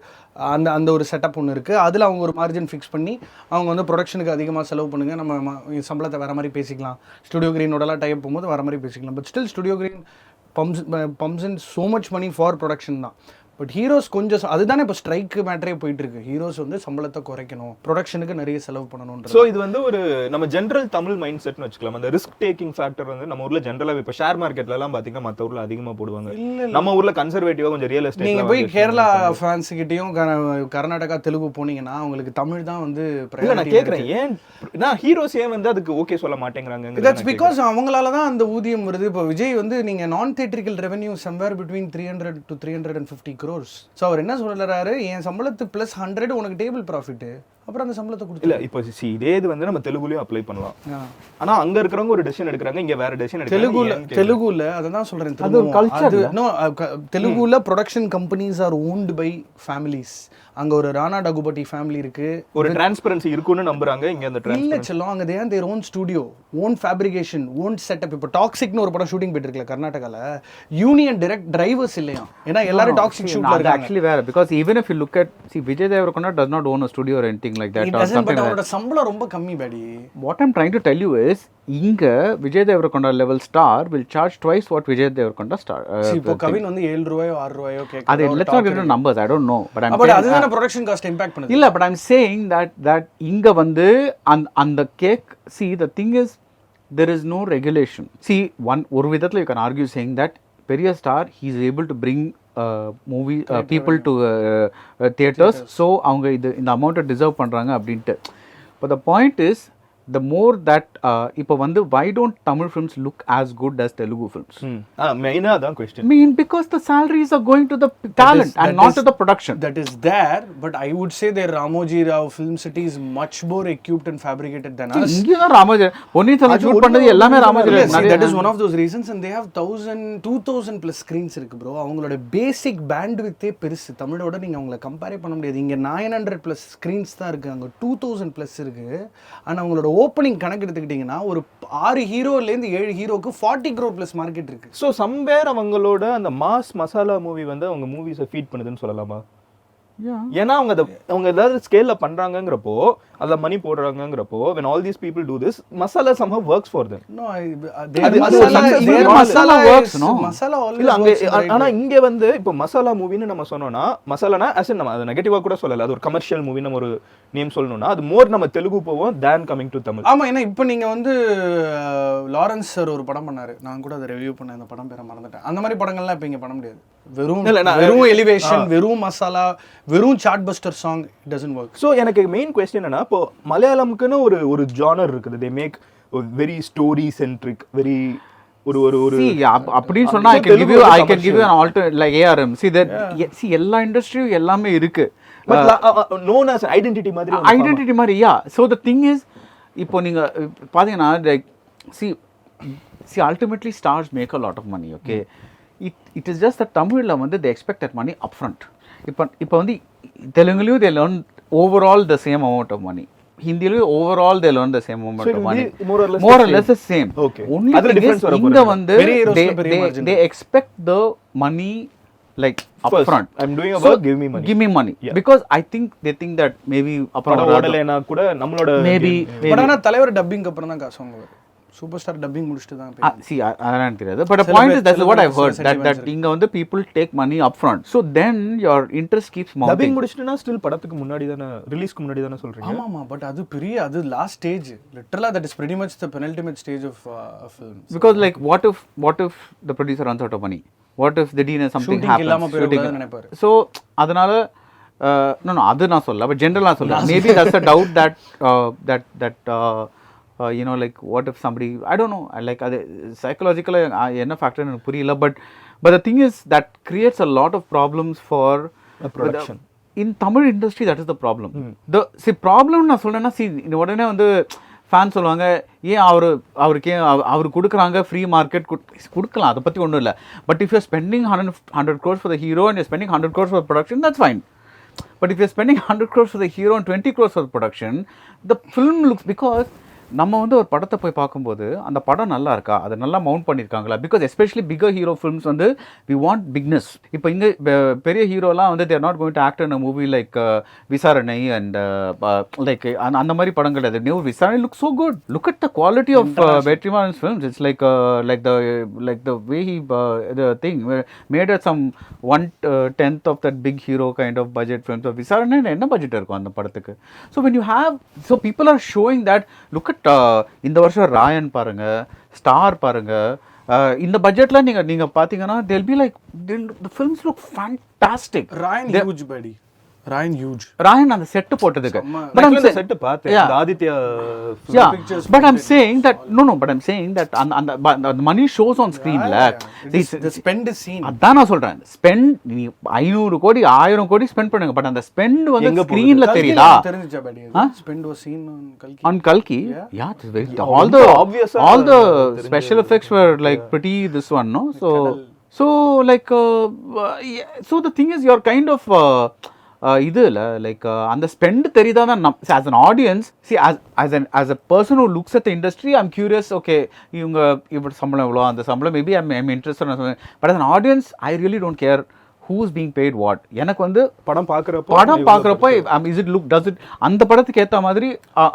அந்த ஒரு செட்டப் ஒன்று இருக்குது. அதில் அவங்க ஒரு மார்ஜின் ஃபிக்ஸ் பண்ணி அவங்க வந்து ப்ரொடக்ஷனுக்கு அதிகமாக செலவு பண்ணுங்கள், நம்ம சம்பளத்தை வேறு மாதிரி பேசிக்கலாம், ஸ்டுடியோ கிரீனோடலாம் டைப் போகும்போது வேறு மாதிரி பேசிக்கலாம். But still Studio Green pumps in so much money for production தான். பட் ஹீரோஸ் கொஞ்சம் அதுதானே இப்போ ஸ்ட்ரைக் மேட்டரே போயிட்டு இருக்கு. ஹீரோஸ் வந்து சம்பளத்தை குறைக்கணும், ப்ரொடக்ஷனுக்கு நிறைய செலவு பண்ணணும். ஸோ இது வந்து ஒரு நம்ம ஜென்ரல் தமிழ் மைண்ட் செட்னு வச்சுக்கலாம். அந்த ரிஸ்க் டேக்கிங் ஃபேக்டர் வந்து நம்ம ஊர்ல ஜென்ரலாக இப்போ ஷேர் மார்க்கெட்லாம் பார்த்தீங்கன்னா மற்ற ஊர்ல அதிகமாக போடுவாங்க. நம்ம ஊர்ல கன்சர்வேட்டிவா கொஞ்சம் ரியல் எஸ்டேட். நீங்க போய் கேரளா ஃபேன்ஸ் கிட்டயும் கர்நாடகா தெலுங்கு போனீங்கன்னா அவங்களுக்கு தமிழ் தான் வந்து நான் கேட்குறேன், ஏன் நான் ஹீரோஸ் ஏன் வந்து அதுக்கு ஓகே சொல்ல மாட்டேங்கிறாங்க? தட்ஸ் பிகாஸ் அவங்களால தான் அந்த ஊதியம் வருது. இப்போ விஜய் வந்து நீங்க நான் theatrical revenue somewhere between 300 to 350 crores. So அவர் என்ன சொல்றாரு, என் சம்பளத்து +100 உனக்கு டேபிள் ப்ராஃபிட், அப்புறம் அந்த சம்பளத்தை இல்ல கொடுத்து இப்போ இதே இது வந்து நம்ம தெலுங்குலயும் அப்ளை பண்ணலாம். ஆனா அங்க இருக்கிறவங்க ஒரு டெசிஷன் எடுக்கிறாங்க, இங்க வேற டெசிஷன் எடுக்கிறாங்க. தெலுங்குல அதான் சொல்றேன், தெலுங்குல production companies are owned by families. அங்க ஒரு ராணா டகுபதி ஃபேமிலி இருக்கு, ஒரு டிரான்ஸ்பரன்சி இருக்குன்னு நம்புறாங்க. இங்க அந்த இல்ல செல்லம், அங்க their their own studio, own fabrication, own setup. இப்போ டாக்ஸிக்னு ஒரு படம் ஷூட்டிங் போயிட்டு இருக்குல்ல கர்நாடகால, யூனியன் டைரக்ட் டிரைவர்ஸ் இல்லையா, ஏன்னா எல்லாரும் டாக்ஸிக் ஷூட்ல இருக்காங்க. Actually வேற, because even if you look at, see, Vijay Deverakonda does not own a studio or anything like that. It doesn't, but அவரோட சம்பளம் ரொம்ப கம்மி பாடி. What I'm trying to tell you is, இங்க Vijay Deverakonda level star will charge twice what Vijay Deverakonda star. இப்போ கவின் வந்து 7 ரூபாயோ 6 ரூபாயோ கேக்குறாரு. அது let's not get into numbers, I don't know, but I'm but அதுதான ப்ரொடக்ஷன் காஸ்ட் இம்பாக்ட் பண்ணுது. இல்ல, but I'm saying that இங்க வந்து அந்த cake, see, the thing is there is no regulation. See, ஒரு விதத்துல you can argue saying that பெரிய star he is able to bring movie people to theaters, so அவங்க இந்த அமௌண்ட்டை டிசர்வ் பண்றாங்க அப்படின்ட்டு. But the point is, the more that இப்போ வந்து why don't Tamil films look as good as Telugu films? மெயினா அதான் question. Because the salaries are going to the talent and not to the production. That is there, but I would say their Ramoji Rao film city is much more equipped and fabricated than us. இங்க தான் ராமோஜி பொன்னியின் shoot பண்ணது எல்லாமே Ramoji. That is one of those reasons, and they have 2000 plus screens இருக்கு bro. அவங்களோட பேசிக் bandwidth பெருசு. தமிழோட நீங்க அவங்கள கம்பேர் பண்ண முடியாது. இங்க 900 plus screens தான் இருக்கு, அங்க 2000 plus இருக்கு. ஆனா அவங்களோட ஓப்பனிங் கணக்கு எடுத்துக்கிட்டீங்கன்னா ஒரு 6 ஹீரோலேருந்து 7 ஹீரோக்கு 40 crore plus மார்க்கெட் இருக்கு. ஸோ சம்வேர் அவங்களோட அந்த மாஸ் மசாலா மூவி வந்து அவங்க மூவிஸை ஃபீட் பண்ணுதுன்னு சொல்லலாமா? ஏன்னா அவங்க ஏதாவது ஸ்கேல்ல பண்றாங்கங்கிறப்போ, அத மணி போடுறாங்கங்கிறப்போ, when all these people do this, masala somehow works for them. No, masala works, no? Masala always இல்ல அங்க works. ஆனா இங்க வந்து இப்போ மசாலா மூவின்னு நம்ம சொன்னோம்னா, மசாலானா as in நம்ம அது நெகட்டிவா கூட சொல்லல, அது ஒரு கமர்ஷியல் மூவி நம்ம ஒரு நேம் சொல்லணும்னா அது மோர் நம்ம தெலுங்கு போவோம் than coming to Tamil. ஆமா, ஏன்னா இப்போ நீங்க வந்து லாரன்ஸ் சார் ஒரு படம் பண்ணாரு, நான் கூட அதை ரிவ்யூ பண்ணேன், அந்த படம் பேரை மறந்துட்டேன். அந்த மாதிரி படங்கள்லாம் இப்போ இங்க பண்ண முடியாது. வெறும் எலிவேஷன், வெறும் மசாலா, வெறும் chart buster song, it doesn't work. So எனக்கு மெயின் கொஸ்டின் என்னன்னா, இப்போ மலையாளம்க்குன்னு ஒரு ஜானர் இருக்குது. They make very story centric, very ஒரு அப்படின்னு சொன்னா I can give you an alternate like ARM. See எல்லா இண்டஸ்ட்ரியும் எல்லாமே இருக்கு, known as identity மாதிரி. ஐடென்டிட்டி மாதிரி, so the thing is, இப்போ நீங்க பாத்தீங்கன்னா like see ultimately stars make a lot of money, okay? It is just that தமிழ்ல வந்து they expect that money upfront. இப்போ வந்து தெலுங்குலயும் they learn overall the same amount of money, ஹிந்திலயும் overall they learn the same amount of money, more or less the same. Okay, only thing is இங்க வந்து they expect the money like upfront. I'm doing a work, give me money. Yeah. Because I think they think that maybe அப்புறம் ஓடலைனா கூட நம்மளோட maybe but ஆனா தலைவர் dubbing அப்புறம் தான் காசு வாங்குவார். சூப்பர் ஸ்டார் டப்பிங் முடிச்சிட்டு தான் see அதெல்லாம் தெரியாது, but the point is that's what I've heard, that இங்க வந்து people take money upfront, so then your interest keeps mounting. Dubbing முடிச்சிட்டனா ஸ்டில் படத்துக்கு முன்னாடி தான, ரிலீஸ்க்கு முன்னாடி தான சொல்றீங்க? ஆமா, பட் அது பெரிய, அது லாஸ்ட் ஸ்டேஜ், லிட்டரலா that is pretty much the penultimate stage of a film. Because like what if the producer runs out of money, what if the dinner something happens, so அதனால no அது நான் சொல்ல, but generally நான் சொல்ல, maybe that's a doubt that you know, like what if somebody, I don't know, like அது psychological என்ன factor எனக்கு புரியல, but the thing is that creates a lot of problems for production. In Tamil industry, that is the problem. The problem நான் சொல்றேன்னா, see உடனே வந்து fan சொல்லுவாங்க, ஏன் அவருக்கு கொடுக்குறாங்க ஃப்ரீ மார்க்கெட், கொடுக்கலாம், அதை பற்றி ஒன்றும் இல்லை, but if you're spending 100 crores for the hero and you're spending 100 crores for the production, that's fine. But if you're spending 100 crores for the hero and 20 crores for the production, the film looks, because நம்ம வந்து ஒரு படத்தை போய் பார்க்கும்போது அந்த படம் நல்லா இருக்கா, அதை நல்லா மவுண்ட் பண்ணியிருக்காங்களா, because especially bigger hero films வந்து வி வாண்ட் பிக்னஸ். இப்போ இங்கே பெரிய ஹீரோலாம் வந்து they're not going to act in a movie like Visaranai and like அந்த மாதிரி படம் கிடையாது. New Visaranai look so good, look at the quality of வெற்றிமாறன்ஸ் films. It's like the way he the thing made at some 1/10 of that big hero kind of budget films. So விசாரணை என்ன budget இருக்கும் அந்த படத்துக்கு? So when you have, so people are showing that, look at இந்த வருஷம் ராயன் பாருங்க, star பாருங்க, இந்த பட்ஜெட்ல நீங்க பாத்தீங்கன்னா they'll be like the films look fantastic. Rayan huge buddy. Raayan huge. Rayan அந்த செட்டு போட்டதுக்கு But I'm the set பார்த்தேன் அந்த Aditya yeah but I'm saying that no but I'm saying that அந்த money shows on screen la The spend is seen. அதான் நான் சொல்றேன் spend நீ 500 கோடி 1000 கோடி ஸ்பெண்ட் பண்ணுங்க பட் அந்த ஸ்பெண்ட் வந்து ஸ்கிரீன்ல தெரியுதா தெரிஞ்சா படி spend was seen on Kalki. on Kalki yeah it's very all the special effects were like pretty this one no so like so the thing is you're kind of இது இல்லை like அந்த spend தெரியுதா தான் as an audience C as a person who looks at the industry I'm curious okay இவங்க இப்படி சம்பளம் எவ்வளோ அந்த சம்பளம் maybe I'm interested but as an audience I really don't care who's being paid what எனக்கு வந்து படம் பார்க்குறப்போ is it look does it அந்த படத்துக்கு ஏற்ற மாதிரி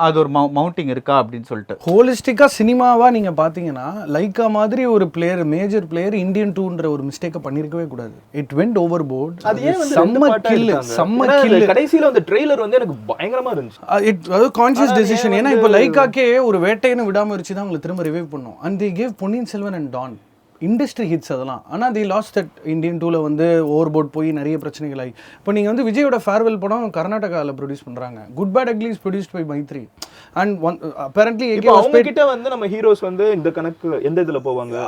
அது ஒரு மவுண்டிங் இருக்கா அப்படின்னு சொல்லிட்டு ஹோலிஸ்டிக்காக சினிமாவாக நீங்கள் பார்த்தீங்கன்னா லைக்கா மாதிரி ஒரு பிளேயர் மேஜர் பிளேயர் இந்தியன் டூன்ற ஒரு மிஸ்டேக்கை பண்ணியிருக்கவே கூடாது இட் வெண்ட் ஓவர் போர்ட் அது ஏன் செம்ம கில் கடைசியில் அந்த ட்ரெய்லர் வந்து எனக்கு பயங்கரமாக இருந்துச்சு அது கான்ஷியஸ் டெசிஷன் ஏன்னா இப்போ லைக்காக்கே ஒரு வேட்டைன்னு விடாமல் வச்சு தான் அவங்களை திரும்ப ரிவைவ் பண்ணோம் and they gave Ponniyin Selvan and Don industry hits அதெல்லாம் ஆனால் தி லாஸ்ட் தட் இந்தியன் டூவில் வந்து ஓவர் போர்ட் போய் நிறைய பிரச்சனைகள் ஆகி இப்போ நீங்கள் வந்து விஜயோட ஃபேர்வெல் படம் கர்நாடகாவில் ப்ரொடியூஸ் பண்ணுறாங்க good bad ugly is produced by Mythri and one apparently அவங்க கிட்ட வந்து நம்ம ஹீரோஸ் வந்து இந்த கணக்கு எந்த இதில் போவாங்க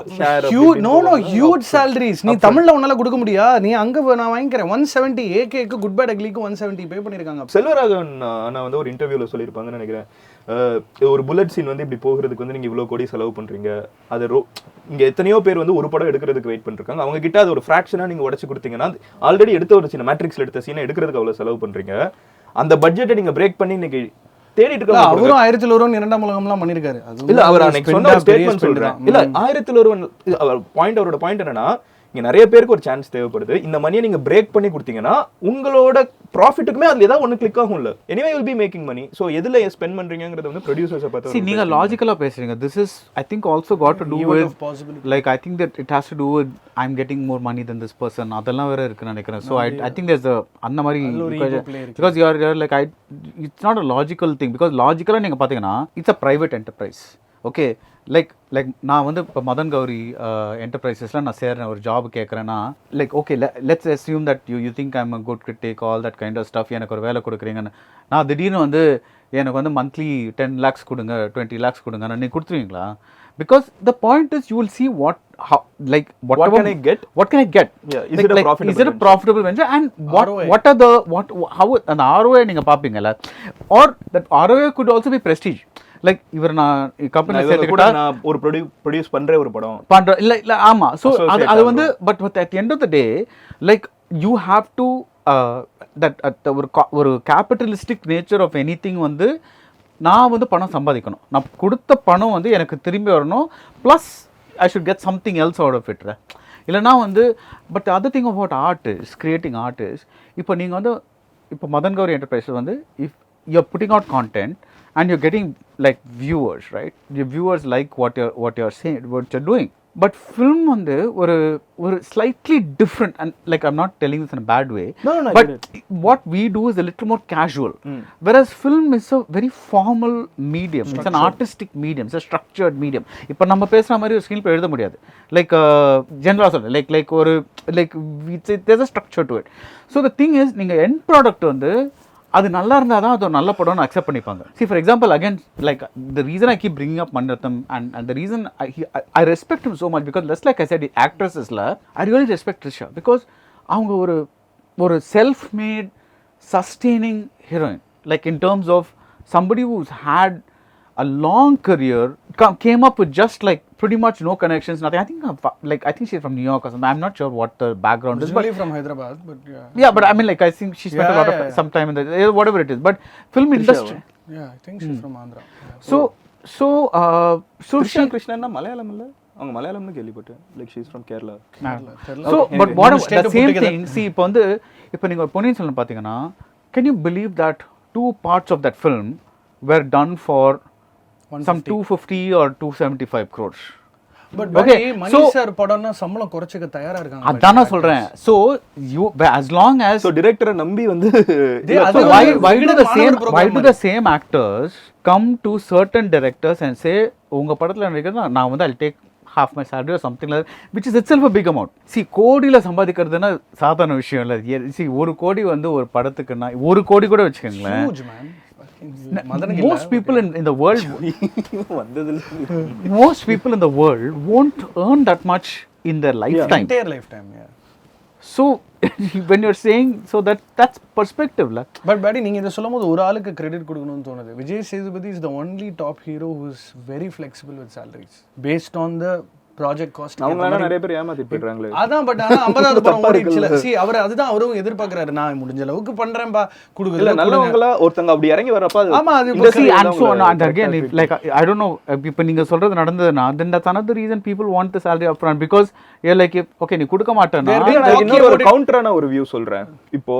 ஹியூஜ் சேலரிஸ் நீ தமிழில் உன்னால கொடுக்க முடியா நீ அங்கே நான் வாங்கிக்கிறேன் 170 ஏகேக்கு குட் பேட் அக்லிக்கு 170 பே பண்ணியிருக்காங்க செல்வராகவன் நான் வந்து ஒரு இன்டர்வியூவில் சொல்லியிருப்பாங்கன்னு நினைக்கிறேன் ஒரு புல்லட் சீன் வந்து இப்படி போகிறதுக்கு வந்து நீங்கள் இவ்வளோ கோடி செலவு பண்ணுறீங்க அது இங்கே எத்தனையோ பேர் வந்து ஒரு படம் எடுக்கிறதுக்கு வெயிட் பண்ணிருக்காங்க அவங்க கிட்ட அது ஒரு ஃப்ராக்ஷனாக நீங்கள் உடச்சு கொடுத்தீங்கன்னா ஆல்ரெடி எடுத்த ஒரு சீனை மேட்ரிக்ஸில் எடுத்த சீனை எடுக்கிறதுக்கு அவ்வளோ செலவு பண்ணுறீங்க அந்த பட்ஜெட்டை நீங்கள் பிரேக் பண்ணி இன்னைக்கு தேடிட்டு இருக்காங்க அவரும் 1001 இரண்டாம் உலகம்லாம் பண்ணியிருக்காரு இல்லை அவர் அன்னைக்கு சொன்ன ஒரு ஸ்டேட்மெண்ட் சொல்கிறேன் இல்லை 1001 பாயிண்ட் அவரோட பாயிண்ட் என்னன்னா இங்கே நிறைய பேருக்கு ஒரு சான்ஸ் தேவைப்படுது இந்த மணியை நீங்கள் பிரேக் பண்ணி கொடுத்தீங்கன்னா உங்களோட ப்ராஃபிட்டுக்குமே அதில் ஏதாவது ஒன்று கிளிக் ஆகும் இல்லை anyway will be making money so எதில் ஸ்பெண்ட் பண்ணுறீங்கிறது வந்து ப்ரொடியூசர்ஸை பார்த்து நீங்கள் லாஜிக்கலாக பேசுறீங்க this is I think also got to do with like I think that it has to do with I am getting more money than this person அதெல்லாம் வேற இருக்குன்னு நினைக்கிறேன் ஸோ ஐ திங்க் தேர்ஸ் அந்த மாதிரி because you're like it's not a logical thing because லாஜிக்கலாக நீங்கள் பார்த்தீங்கன்னா it's a private enterprise okay like நான் வந்து இப்போ மதன் கௌரி என்டர்பிரைசஸில் நான் சேர்றேன் ஒரு ஜாப் கேட்குறேன்னா like okay let's assume that you think I'm a good critic all that kind of stuff எனக்கு ஒரு வேலை கொடுக்குறீங்கன்னு நான் திடீர்னு வந்து எனக்கு வந்து மந்த்லி 10 lakhs கொடுங்க 20 lakhs கொடுங்க நீங்கள் கொடுத்துருவீங்களா because the point is you will see what can I get is it a profitable venture and what are the how அந்த ROI நீங்க பாப்பீங்கல or that ROI could also be prestige like இவர் நான் company சேர்த்துக்கிட்டா நான் ஒரு produce பண்ற ஒரு படம் பண்ற இல்ல ஆமா சோ அது வந்து but at the end of the day like you have to that ஒரு கேபிட்டலிஸ்டிக் நேச்சர் ஆஃப் எனிதிங் வந்து நான் வந்து பணம் சம்பாதிக்கணும் நான் கொடுத்த பணம் வந்து எனக்கு திரும்பி வரணும் plus I should get something else out of it இல்லைனா வந்து but other thing about art is creating art is இப்போ நீங்கள் வந்து இப்போ மதன் கௌரி என்டர்பிரைஸ் வந்து if you are putting out content and you're getting like viewers, right? Your viewers like what you're saying, what you're doing. But film வந்து ஒரு slightly different and like I'm not telling this in a bad way. No, but what we do is a little more casual. Whereas film is a very formal medium. It's an artistic medium. It's a structured medium. இப்போ நம்ம பேசுற மாதிரி ஒரு screen play எழுத முடியாது. Like general சொல்றேன். Like ஒரு like there's a structure to it. So the thing is நீங்க end product வந்து அது நல்லா இருந்தால் தான் அது ஒரு நல்ல படம்னு அக்செப்ட் பண்ணிப்பாங்க see for example again like the reason I keep bringing up Maniratnam and the reason I respect him so much because less like I said ஆக்ட்ரஸஸில் I really respect Trisha because அவங்க ஒரு self made sustaining heroine like in terms of somebody who's had a long career came up with just like pretty much no connections nothing I think she's from New York or something I'm not sure what the background is but from Hyderabad but yeah but I mean like I think she spent a lot of some time in the whatever it is but film industry I think she's from Andhra so Krishna na Malayalam illa அவங்க மலையாளம்னு கேள்விப்பட்டேன் like she is from Kerala so but what the same thing see இப்போ வந்து இப்போ நீங்க ஒரு பொன்னியின் செல்வன் பாத்தீங்கன்னா can you believe that 2 parts of that film were done for some 250 or 275 crores but okay Mani sir படம்னா சம்பளம் குறைச்சுக்க தயாரா இருக்காங்க அதான் நான் சொல்றேன் so you as long as so director நம்பி வந்து why do the same actors come to certain directors and say உங்க படத்துல நடிக்கிறதா நான் வந்து I'll take half my salary or something like that, which is itself a big amount. See, கோடியில் சம்பாதிக்கிறதுனா சாதாரண விஷயம் இல்லை. See, 1 கோடி வந்து ஒரு படத்துக்குன்னா 1 கோடி கூட வச்சுக்கோங்களேன். Huge, man. Most people in the world most people in the world won't earn that much in their lifetime. Entire lifetime, yeah. So when you're saying, so that's perspective la. But buddy, நீங்க இத சொல்லும்போது ஒரு ஆளுக்கு credit கொடுக்கணும்னு தோணுது. Vijay Sethupathi is the only top hero who is very flexible with salaries based on the project cost. அவங்களால நிறைய பேர் ஏமாத்திட்டு போயிடுறாங்களே. அதான் பட் ஆனா 50வது படம் ஓடிச்சுல. See, அவர் அதுதான் அவரும் எதிர்பார்க்கறாரு. நான் முடிஞ்ச அளவுக்கு பண்றேன்பா கொடுங்க. இல்ல நல்லவங்களா ஒருத்தங்க அப்படி இறங்கி வரப்ப ஆமா அது and so on and again like I don't know, இப்போ நீங்க சொல்றது நடந்ததுனா then that's another reason people want the salary upfront because you're like okay நீ கொடுக்க மாட்டேனா இன்னொரு ஒரு கவுண்டரான ஒரு வியூ சொல்றேன். இப்போ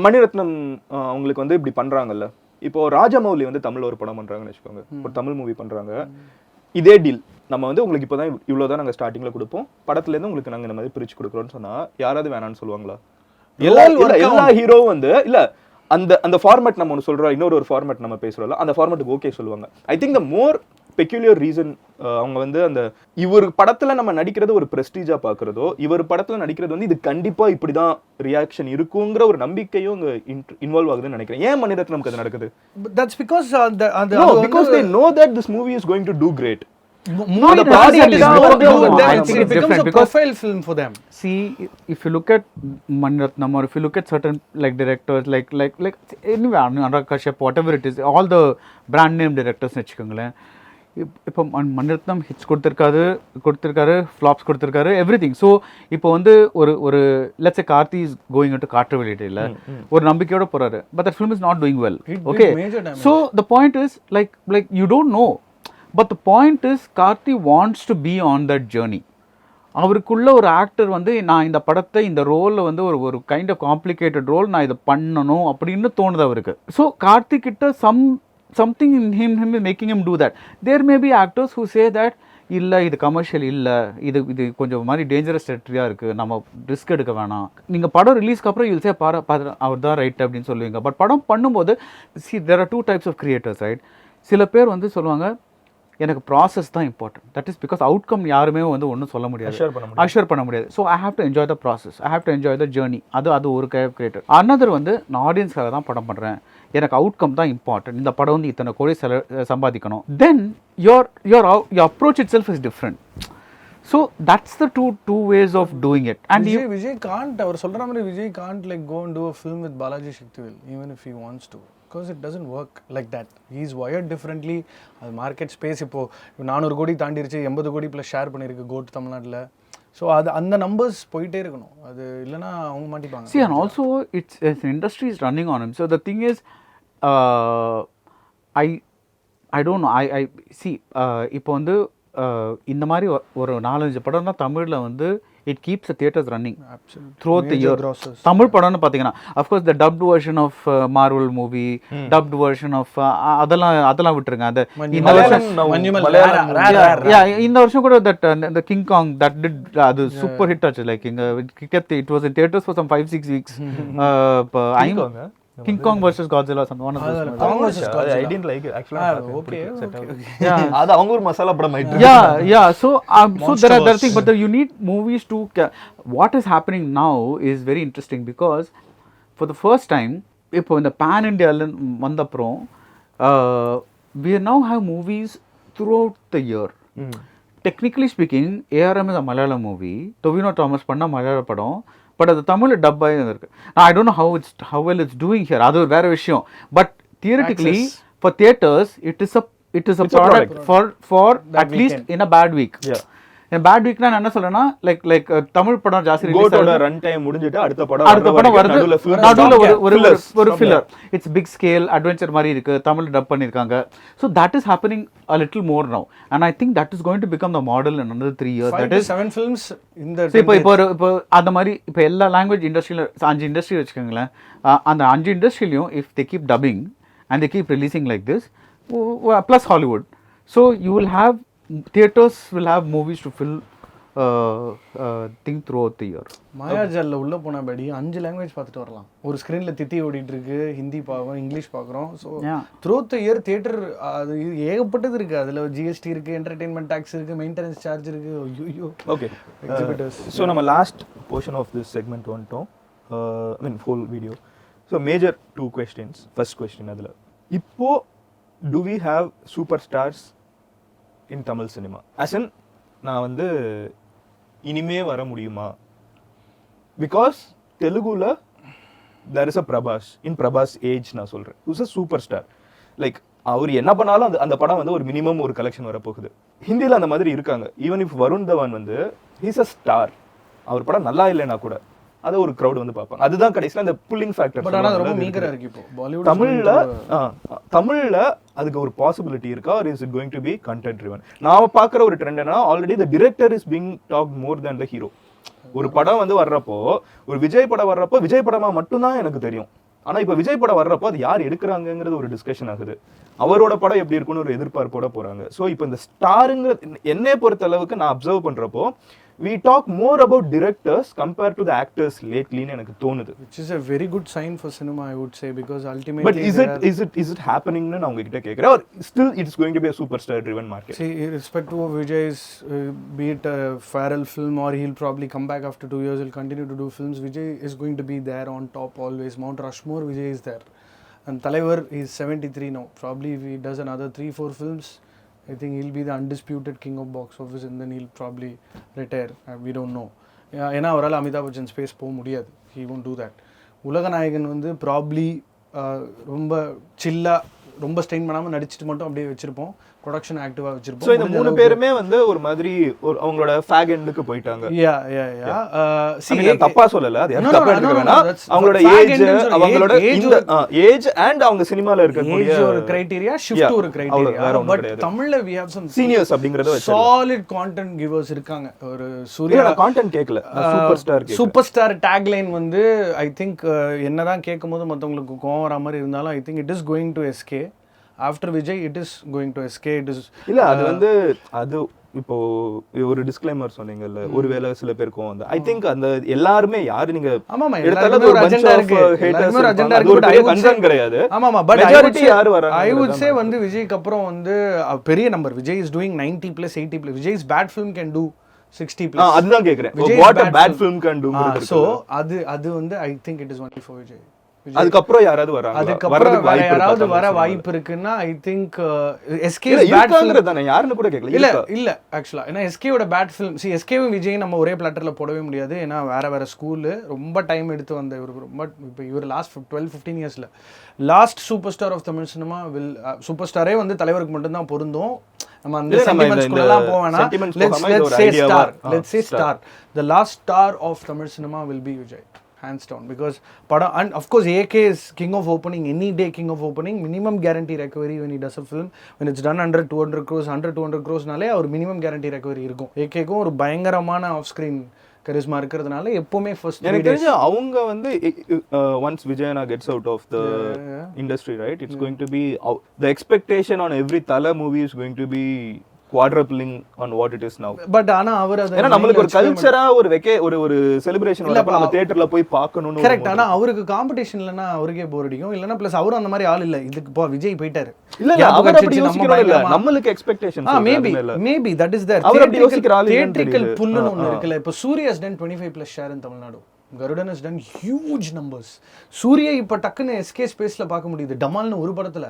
மணிரத்னம் அவங்களுக்கு வந்து இப்படி பண்றாங்கல்ல. இப்போ ராஜமௌலி வந்து தமிழ்ல ஒரு படம் பண்றாங்கன்னு வெச்சுக்கோங்க. ஒரு தமிழ் மூவி பண்றாங்க. இதே டீல் நம்ம வந்து உங்களுக்கு இப்போதான் இவ்வளோதான் நாங்கள் ஸ்டார்டிங்கில் கொடுப்போம், படத்துலேருந்து உங்களுக்கு நாங்கள் இந்த மாதிரி பிரித்து கொடுக்குறோன்னு சொன்னால் யாராவது வேணான்னு சொல்லுவாங்களா? எல்லா ஹீரோவும் வந்து இல்லை அந்த ஃபார்மேட் நம்ம ஒன்று சொல்கிறோம், இன்னொரு ஃபார்மேட் நம்ம பேசுகிறோம்ல, அந்த ஃபார்மேட்டுக்கு ஓகே சொல்லுவாங்க. I think the more peculiar reason அவங்க வந்து அந்த இவர் படத்தில் நம்ம நடிக்கிறது ஒரு ப்ரெஸ்டீஜாக பார்க்குறதோ, இவர் படத்தில் நடிக்கிறது வந்து இது கண்டிப்பாக இப்படி தான் ரியாக்ஷன் இருக்குங்கிற ஒரு நம்பிக்கையும் இங்கே இன்வால்வ் ஆகுதுன்னு நினைக்கிறேன். ஏன் மணிரத்னம்க்கு அது நடக்குது? That's because because they know that this movie is going to do great. It becomes a profile film for them. See, if you look at Maniratnam or if you look at certain like directors like anyway Anurag Kashyap, whatever it is, all the brand name directors வெச்சுக்கோங்களேன். இப்போ Mani Ratnam hits கொடுத்துருக்காரு, flops கொடுத்துருக்காரு, everything. So இப்போ வந்து ஒரு let's Karthi is going to காற்று வெளியிட்டில் ஒரு நம்பிக்கையோட போறாரு. But that film is not doing well. Okay, so the point is like you don't know. But the point is Karthi wants to be on that journey. அவருக்குள்ள ஒரு ஆக்டர் வந்து நான் இந்த படத்தை இந்த ரோலில் வந்து ஒரு கைண்ட் ஆஃப் காம்ப்ளிகேட்டட் ரோல் நான் இதை பண்ணணும் அப்படின்னு தோணுது அவருக்கு. ஸோ கார்த்தி கிட்ட something in him is making him do that. There may be actors who say that இல்லை இது கமர்ஷியல் இல்லை, இது கொஞ்சம் மாதிரி டேஞ்சரஸ் டெரிட்டரியாக இருக்குது, நம்ம ரிஸ்க் எடுக்க வேணாம். நீங்கள் படம் ரிலீஸ்க்கு அப்புறம் யூல் சே அவர் தான் ரைட் அப்படின்னு சொல்லுவீங்க. பட் படம் பண்ணும்போது there are 2 types of creators, right? சில பேர் வந்து சொல்லுவாங்க எனக்கு ப்ராசஸ் தான் important. That is because outcome யாருமே வந்து ஒன்றும் சொல்ல முடியாது, அஷூர் பண்ண முடியாது. So I have to enjoy the process, I have to enjoy the journey. அது ஒரு கிரியேட்டர். அனதர் வந்து நான் ஆடியன்ஸ்க்காக தான் படம் பண்ணுறேன், எனக்கு அவுட்கம் தான் இம்பார்ட்டன்ட், இந்த படம் வந்து இத்தனை கோடி சம்பாதிக்கணும். தென் your approach itself is different. So that's the two ways of doing it. And Vijay can't, அவர் சொல்ற மாதிரி Vijay can't like go and do a film with Balaji Shaktivel even if he wants to, because it doesn't work like that. He is wired differently. அது market space இப்போ 400 கோடி தாண்டிருச்சு, 80 கோடி plus share பண்ணியிருக்கு code தமிழ்நாட்டில். So அது அந்த numbers போயிட்டே இருக்கணும், அது இல்லைன்னா அவங்க மாட்டிப்பாங்க. See, and also it's an industry is running on him. So the thing is I don't know, I see இப்போ வந்து இந்த மாதிரி ஒரு 4-5 படம் தான் தமிழில் வந்து it keeps the theatres running throughout the year. Tamil படம்னு பார்த்தீங்கன்னா of course the dubbed version of Marvel movie, dubbed version of அதெல்லாம் விட்டுருங்க. அந்த இந்த வருஷம் கூட that the King Kong that did அது super hit ஆச்சு. like it was in theatres for some 5-6 weeks. King Kong versus Godzilla, something one of those. Kong versus Godzilla. I didn't like it actually. Okay. Yeah, அது அவங்க ஒரு மசாலா படம் ஆயிட்டு. Yeah. So there are things, but you need movies to what is happening now is very interesting because for the first time இப்போ இந்த pan India வந்த அப்புறம் we now have movies throughout the year. Technically speaking, ARM is a Malayalam movie. Tovino Thomas பண்ண மலையாள படம், but அது தமிழில் dub ஆகி இருக்கு. ஐ don't no how well it's doing here, அது வேற விஷயம். But theoretically for theaters it is a product for at least in a bad week. in bad week நான் என்ன சொல்றேன்னா like தமிழ் படம் ஜாஸ்தி ரிலீஸ் ஆகுது, ரன் டைம் முடிஞ்சிட்டு அடுத்த படம் வருது, நடுவுல ஒரு filler. It's big scale adventure மாதிரி இருக்கு, தமிழ் டப் பண்ணிருக்காங்க. so that is happening a little more now and I think that is going to become the model in another 3 years. That is 7 films in the இப்போ அந்த மாதிரி இப்போ எல்லா language இண்டஸ்ட்ரியில 5 industry வச்சுக்கோங்களேன். அந்த 5 இண்டஸ்ட்ரியிலையும் if they keep dubbing and they keep releasing like this plus Hollywood, so you will have theaters will have movies to fill thing throughout the year. மாயாஜாலில் உள்ளே போனால் படி 5 லாங்குவேஜ் பார்த்துட்டு வரலாம். ஒரு ஸ்க்ரீனில் தித்தி ஓடிட்டு இருக்கு, ஹிந்தி பார்க்குறோம், இங்கிலீஷ் பார்க்குறோம். So through the year theatre அது ஏகப்பட்டது இருக்குது. அதில் ஜிஎஸ்டி இருக்குது, என்டர்டெயின்மெண்ட் டேக்ஸ் இருக்குது, மெயின்டெனன்ஸ் சார்ஜ் இருக்குது. ஐயோ. ஓகே, ஸோ நம்ம last portion of this segment வந்துட்டோம். I mean full video. So major 2 questions. First question, அதில் இப்போ do we have super stars in Tamil cinema? As in நான் வந்து இனிமே வர முடியுமா? பிகாஸ் தெலுங்குல there is a Prabhas, in Prabhas age நான் சொல்கிறேன், who's a super star. Like அவர் என்ன பண்ணாலும் அந்த படம் வந்து ஒரு மினிமம் ஒரு கலெக்ஷன் வரப்போகுது. ஹிந்தியில் அந்த மாதிரி இருக்காங்க. ஈவன் இஃப் வருண் தவன் வந்து ஹீஸ் அ ஸ்டார், அவர் படம் நல்லா இல்லைன்னா கூட அதை ஒரு க்ரௌட் வந்து பார்ப்பாங்க. அதுதான் கடைசியில் அந்த புல்லிங் ஃபேக்டர். தமிழ்ல அதுக்கு ஒரு பாசிபிலிட்டி இருக்கா, or is it going to be content driven? நான் பார்க்குற ஒரு ட்ரெண்ட் என்ன, already the director is being talk more than the hero. ஒரு படம் வந்து வர்றப்போ, ஒரு விஜய் படம் வர்றப்போ விஜய் படமா மட்டும்தான் எனக்கு தெரியும். ஆனால் இப்போ விஜய் படம் வர்றப்போ அது யார் எடுக்கிறாங்கிறது ஒரு டிஸ்கஷன் ஆகுது. அவரோட படம் எப்படி இருக்குன்னு ஒரு எதிர்பார்ப்போட போகிறாங்க. ஸோ இப்போ இந்த ஸ்டாருங்கிற என்னை பொறுத்த அளவுக்கு நான் அப்சர்வ் பண்ணுறப்போ we talk more about directors compared to the actors lately னு எனக்கு தோணுது. Which is a very good sign for cinema, I would say, because ultimately. But is it happening னு நான் உங்ககிட்ட கேக்குறேன், or still it's going to be a superstar driven market? See, irrespective of Vijay's be it a viral film or he'll probably come back after 2 years, he'll continue to do films, Vijay is going to be there on top always. Mount Rushmore, Vijay is there. And Talaivar is 73 now. Probably if he does another 3-4 films, I think he'll be the undisputed king of box office, and then he'll probably retire. We don't know. ஏன்னா அவரால் Amitabh Bachchan space போக முடியாது. He won't do that. உலகநாயகன் வந்து probably ரொம்ப சில்லாக ரொம்ப strain பண்ணாமல் நடிச்சிட்டு மட்டும் அப்படியே வச்சிருப்போம், ப்ரொடக்ஷன் ஆக்டிவாக வச்சிருப்போம். ஸோ இந்த 3 பேருமே வந்து ஒரு மாதிரி அவங்களோட ஃபேக் எண்டுக்கு போயிட்டாங்க. தப்பா சொல்லல, அது தப்பா எடுக்க வேணாம். அவங்களோட ஏஜ், அவங்களோட ஏஜ் அண்ட் அவங்க சினிமால இருக்கக்கூடிய ஒரு கிரைட்டீரியா, ஷிஃப்ட் ஒரு கிரைட்டீரியா. பட் தமிழ்ல we have some சீனியர்ஸ் அப்படிங்கறத சாலிட் கான்டென்ட் கிவர்ஸ் இருக்காங்க. ஒரு சூர்யா கான்டென்ட் கேக்கல, சூப்பர் ஸ்டார் டேக் லைன் வந்து ஐ திங்க் என்னதான் கேட்கும்போது மற்றவங்களுக்கு கோவம் வர மாதிரி இருந்தாலும் ஐ think it is going to SK. After Vijay it is going to SK. It is இல்ல, அது வந்து அது இப்போ ஒரு டிஸ்க்ளைமர் சொன்னீங்கல்ல, ஒருவேளை சில பேருக்கும் வந்து ஐ திங்க் அந்த எல்லாருமே யாரு நீங்க எடுத்தாலும் ஒரு அஜெண்டா இருக்கு, ஹேட்டர்ஸ் அஜெண்டா இருக்கு, பட் ஐ கன்சர்ன் கிடையாது. ஆமாமா, பட் மெஜாரிட்டி யாரு வராங்க? ஐ வுட் சே வந்து விஜய்க்கு அப்புறம் வந்து பெரிய number. Vijay is doing 90+, 80+. Vijay's bad film can do 60+. அதுதான் கேக்குறேன், what a bad film can do. So அது வந்து I think it is only for Vijay. அதுக்கப்புறம் யாராவது வராங்க, அதுக்கப்புறம் யாராவது வர வாய்ப்பு இருக்குன்னா I think SK bad film தானே, யாருன்னு கூட கேட்கல. இல்ல ஆக்சுவலா ஏன்னா எஸ்கேவோட பேட் ஃபிலிம், எஸ்கேவும் விஜய் நம்ம ஒரே பிளாட்டர்ல போடவே முடியாது. ஏன்னா வேற ஸ்கூலு, ரொம்ப டைம் எடுத்து வந்த இவர். ரொம்ப இப்போ இவர் லாஸ்ட் 12-15 இயர்ஸ்ல last super star of Tamil cinema will. Super ஸ்டாரே வந்து தலைவருக்கு மட்டும்தான் பொருந்தும். நம்ம அந்த சென்டிமெண்ட்ஸ்குள்ளலாம் போவேனா. Let's say star. The last star of Tamil cinema will be Vijay, hands down, because padam, and of course AK is king of opening, any day king of opening. Minimum guarantee recovery when he does a film, when it's done under 200 crores 100-200 crores நாலே அவர் minimum guarantee recovery இருக்கும். AK க்கும் ஒரு பயங்கரமான of screen charisma இருக்கிறதுனால எப்பவுமே first எனக்கு தெரிஞ்சு அவங்க வந்து once Vijayana gets out of the industry, right, it's going to be the expectation on every Thala movie is going to be quadrupling on what it is now. But ஆனா அவர் ஏன்னா நம்மளுக்கு ஒரு கல்ச்சரா ஒரு செலிப்ரேஷன் வரப்ப நம்ம தியேட்டர்ல போய் பார்க்கணும்னு. கரெக்ட். ஆனா அவருக்கு காம்படிஷன் இல்லனா அவருக்கே போர் அடிக்கும். இல்லனா ப்ளஸ் அவரும் அந்த மாதிரி ஆள் இல்ல. இதுக்கு போ விஜய் போயிட்டாரு. இல்ல அவர் அப்படி யோசிக்கறது இல்ல, நம்மளுக்கு expectations. Maybe that is there. அவர் அப்படி யோசிக்கிற ஆள் இல்ல. தியேட்ரிக்கல் புல்லுன்னு ஒன்னு இருக்குல. இப்போ Surya has done 25+ share in Tamil Nadu. Garudan has done huge numbers. Surya இப்ப டக்குன்னு எஸ்கே ஸ்பேஸ்ல பார்க்க முடியுது டமால்னு ஒரு படத்துல.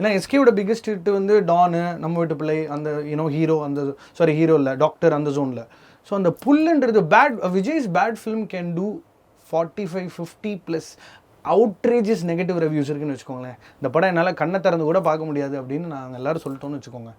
ஏன்னா எஸ்கேவோட பிக்கெஸ்ட் ஹிட் வந்து டானு, நம்ம வீட்டு பிள்ளை, அந்த ஹீரோ, அந்த ஹீரோ இல்லை டாக்டர், அந்த ஜோனில். ஸோ அந்த புல்லுன்றது Vijay's bad film can do 45-50+ outrageous negative reviews இருக்குன்னு வச்சுக்கோங்களேன். இந்த படம் என்னால் கண்ணை திறந்து கூட பார்க்க முடியாது அப்படின்னு நாங்கள் எல்லாரும் சொல்லிட்டோம்னு வச்சுக்கோங்க.